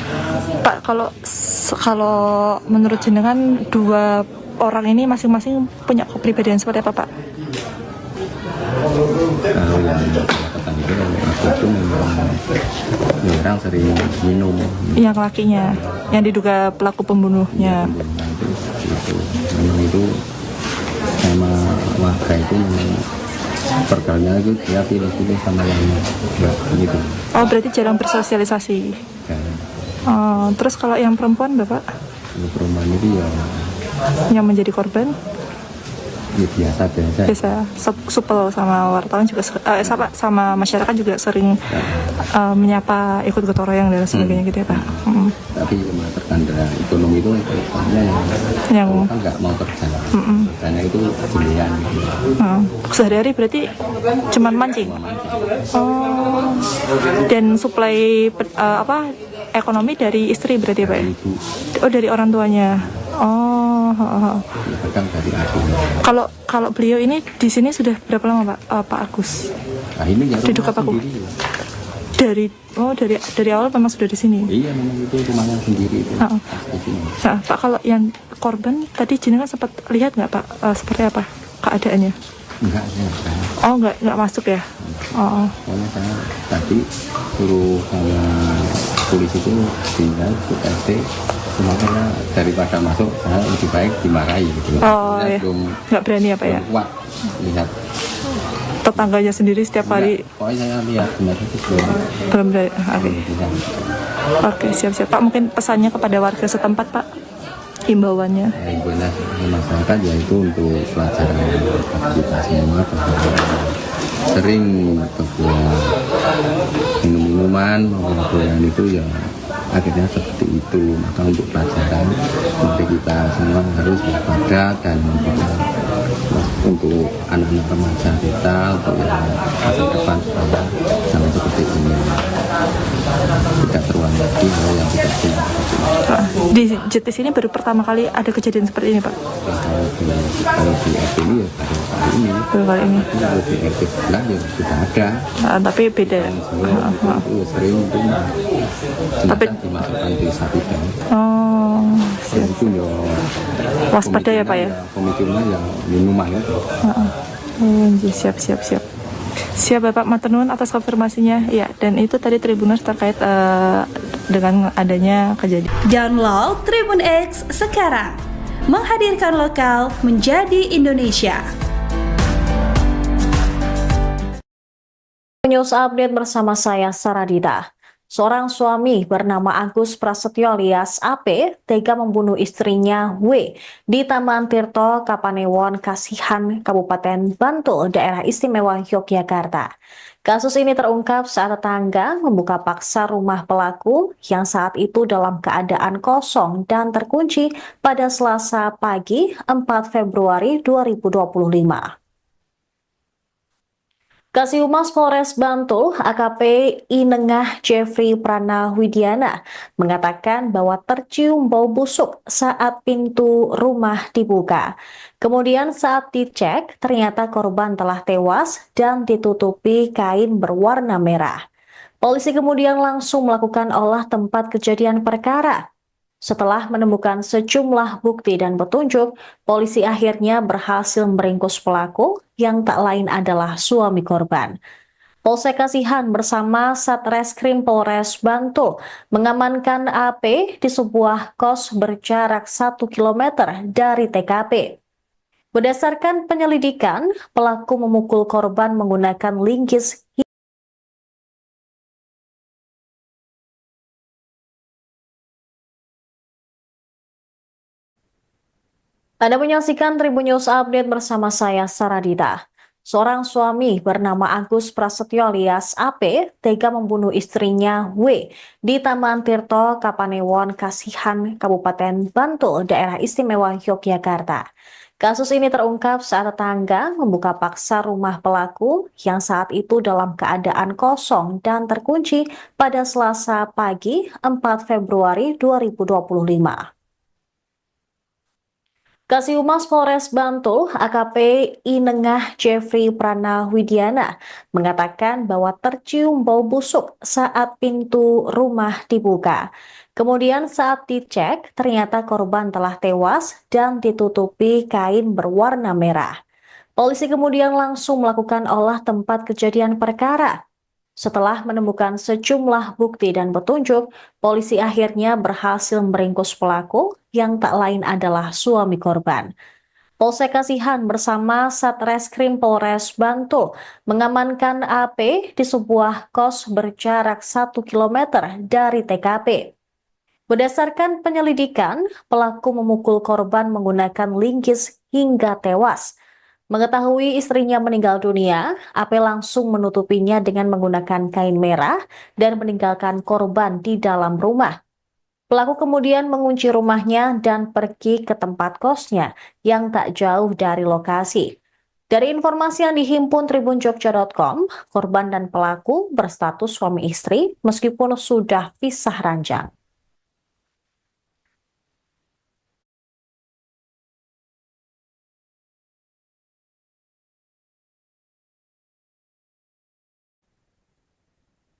Pak, kalau menurut jenengan dua orang ini masing-masing punya kepribadian seperti apa, Pak? Kalau yang kata itu aku itu memang orang sering minum. Yang lakinya, yang diduga pelaku pembunuhnya. Itu memang itu sama warga itu memang pergaulannya itu dia pilih-pilih sama yang enggak gitu. Oh, berarti jarang bersosialisasi. Dan Terus kalau yang perempuan, Bapak, perempuan itu ya yang menjadi korban? biasa Biasa supel sama wartawan juga sama masyarakat juga sering menyapa ikut gotong royong dan sebagainya gitu ya, Pak. Tapi terkandra ekonomi itu Yang kan nggak mau kerja karena itu jelian gitu. Sehari-hari berarti cuman mancing. Oh, dan suplai ekonomi dari istri berarti, Pak ya? Oh, dari orang tuanya. Oh. Kan dari adiknya. Kalau beliau ini di sini sudah berapa lama, Pak? Pak Agus? Nah ini ya Duduk apa, Bu? Dari awal memang sudah di sini. Iya memang itu rumahnya sendiri itu. Di sini. Nah, Pak, kalau yang korban tadi jenengan sempat lihat nggak, Pak, seperti apa keadaannya? Enggak, Oh, nggak masuk ya? Oh. Soalnya saya tadi suruh sama polisi itu tinggal ke RT, cuma saya daripada masuk saya lebih baik dimarahi gitu. Oh, Saya ya. belum Nggak berani apa ya? kuat lihat. Tetangganya sendiri setiap hari Pokoknya saya lihat sebenarnya itu belum berani. Oke. bisa. Oke, siap-siap. Pak, mungkin pesannya kepada warga setempat, Pak, himbauannya. Himbauannya ke masyarakat yaitu untuk pelajaran kita semua bahwa sering terbuat minum-minuman maupun itu ya akhirnya seperti itu. Maka untuk pelajaran mari kita semua harus waspada dan juga untuk anak-anak remaja kita untuk yang masa depan supaya jangan seperti ini, tidak terulang lagi hal yang tidak benar. Pak, di JTS ini baru pertama kali ada kejadian seperti ini, Pak? Kalau di RT ini ya baru kali ini. Baru kali ini. Kalau di RT sebelah ya sudah ada. Tapi beda. Itu sering itu Tapi dimasukkan di sapi bank. oh, Dan itu ya waspada ya, Pak ya? pemicunya ya minuman itu. Siap. Siap Bapak Matenun atas konfirmasinya. Ya, dan itu tadi Tribuners terkait dengan adanya kejadian. Download Tribun X sekarang. Menghadirkan lokal menjadi Indonesia. News Update bersama saya Saradita. Seorang suami bernama Agus Prasetyo alias AP tega membunuh istrinya W di Taman Tirto, Kapanewon, Kasihan, Kabupaten Bantul, Daerah Istimewa Yogyakarta. Kasus ini terungkap saat tetangga membuka paksa rumah pelaku yang saat itu dalam keadaan kosong dan terkunci pada Selasa pagi 4 Februari 2025. Kasihumas Polres Bantul, AKP Inengah Jeffrey Pranawidiana, mengatakan bahwa tercium bau busuk saat pintu rumah dibuka. Kemudian saat dicek, ternyata korban telah tewas dan ditutupi kain berwarna merah. Polisi kemudian langsung melakukan olah tempat kejadian perkara. Setelah menemukan sejumlah bukti dan petunjuk, polisi akhirnya berhasil meringkus pelaku yang tak lain adalah suami korban. Polsek Kasihan bersama Satreskrim Polres Bantul mengamankan AP di sebuah kos berjarak 1 km dari TKP. Berdasarkan penyelidikan, pelaku memukul korban menggunakan linggis. Anda menyaksikan Tribun News Update bersama saya Saradita. Seorang suami bernama Agus Prasetyo alias AP tega membunuh istrinya W di Taman Tirto, Kapanewon, Kasihan, Kabupaten Bantul, Daerah Istimewa Yogyakarta. Kasus ini terungkap saat tetangga membuka paksa rumah pelaku yang saat itu dalam keadaan kosong dan terkunci pada Selasa pagi 4 Februari 2025. Kasihumas Polres Bantul, AKP Inengah Jeffrey Pranawidiana, mengatakan bahwa tercium bau busuk saat pintu rumah dibuka. Kemudian saat dicek, ternyata korban telah tewas dan ditutupi kain berwarna merah. Polisi kemudian langsung melakukan olah tempat kejadian perkara. Setelah menemukan sejumlah bukti dan petunjuk, polisi akhirnya berhasil meringkus pelaku yang tak lain adalah suami korban. Polsek Kasihan bersama Satreskrim Polres Bantul mengamankan AP di sebuah kos berjarak 1 km dari TKP. Berdasarkan penyelidikan, pelaku memukul korban menggunakan linggis hingga tewas. Mengetahui istrinya meninggal dunia, AP langsung menutupinya dengan menggunakan kain merah dan meninggalkan korban di dalam rumah. Pelaku kemudian mengunci rumahnya dan pergi ke tempat kosnya yang tak jauh dari lokasi. Dari informasi yang dihimpun tribunjogja.com, korban dan pelaku berstatus suami istri meskipun sudah pisah ranjang.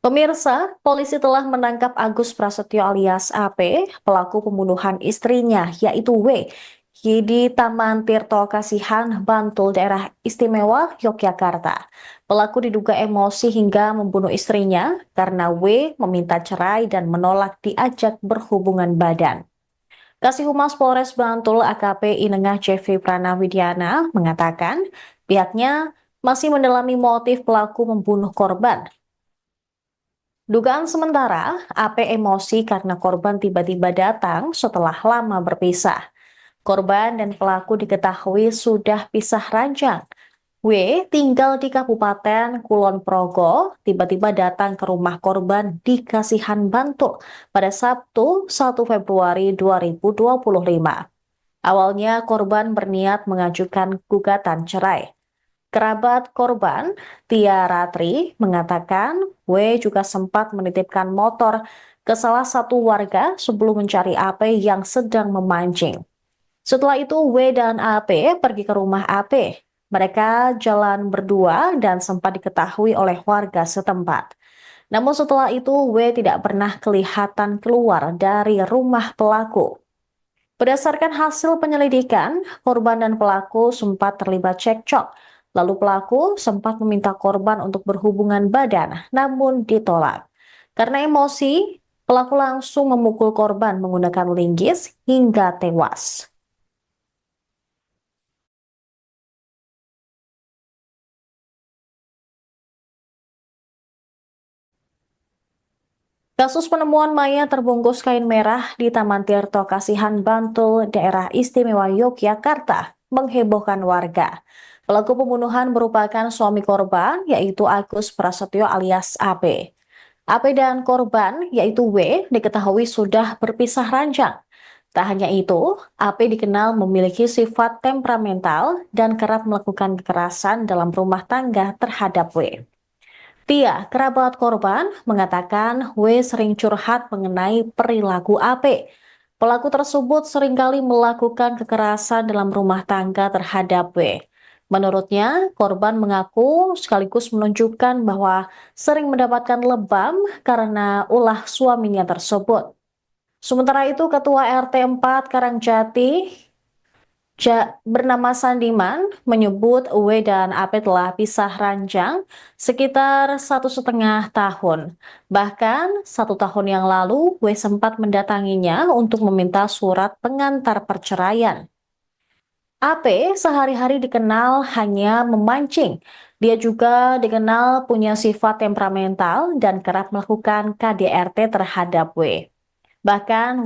Pemirsa, polisi telah menangkap Agus Prasetyo alias AP, pelaku pembunuhan istrinya yaitu W, di Taman Tirto Kasihan, Bantul, Daerah Istimewa Yogyakarta. Pelaku diduga emosi hingga membunuh istrinya karena W meminta cerai dan menolak diajak berhubungan badan. Kasihumas Polres Bantul AKP Inengah Jeffrey Pranawidiana mengatakan pihaknya masih mendalami motif pelaku membunuh korban. Dugaan sementara, AP emosi karena korban tiba-tiba datang setelah lama berpisah. Korban dan pelaku diketahui sudah pisah ranjang. W tinggal di Kabupaten Kulon Progo, tiba-tiba datang ke rumah korban di Kasihan Bantul pada Sabtu 1 Februari 2025. Awalnya korban berniat mengajukan gugatan cerai. Kerabat korban, Tia Ratri, mengatakan W juga sempat menitipkan motor ke salah satu warga sebelum mencari AP yang sedang memancing. Setelah itu, W dan AP pergi ke rumah AP. Mereka jalan berdua dan sempat diketahui oleh warga setempat. Namun setelah itu, W tidak pernah kelihatan keluar dari rumah pelaku. Berdasarkan hasil penyelidikan, korban dan pelaku sempat terlibat cekcok. Lalu pelaku sempat meminta korban untuk berhubungan badan, namun ditolak. Karena emosi, pelaku langsung memukul korban menggunakan linggis hingga tewas. Kasus penemuan mayat terbungkus kain merah di Taman Tirto Kasihan Bantul, Daerah Istimewa Yogyakarta, menghebohkan warga. Pelaku pembunuhan merupakan suami korban, yaitu Agus Prasetyo alias AP. AP dan korban, yaitu W, diketahui sudah berpisah ranjang. Tak hanya itu, AP dikenal memiliki sifat temperamental dan kerap melakukan kekerasan dalam rumah tangga terhadap W. Tia, kerabat korban, mengatakan W sering curhat mengenai perilaku AP. Pelaku tersebut seringkali melakukan kekerasan dalam rumah tangga terhadap W. Menurutnya, korban mengaku sekaligus menunjukkan bahwa sering mendapatkan lebam karena ulah suaminya tersebut. Sementara itu, Ketua RT 4 Karangjati bernama Sandiman menyebut W dan AP telah pisah ranjang sekitar 1,5 tahun. Bahkan 1 tahun yang lalu W sempat mendatanginya untuk meminta surat pengantar perceraian. AP sehari-hari dikenal hanya memancing. Dia juga dikenal punya sifat temperamental dan kerap melakukan KDRT terhadap W. Bahkan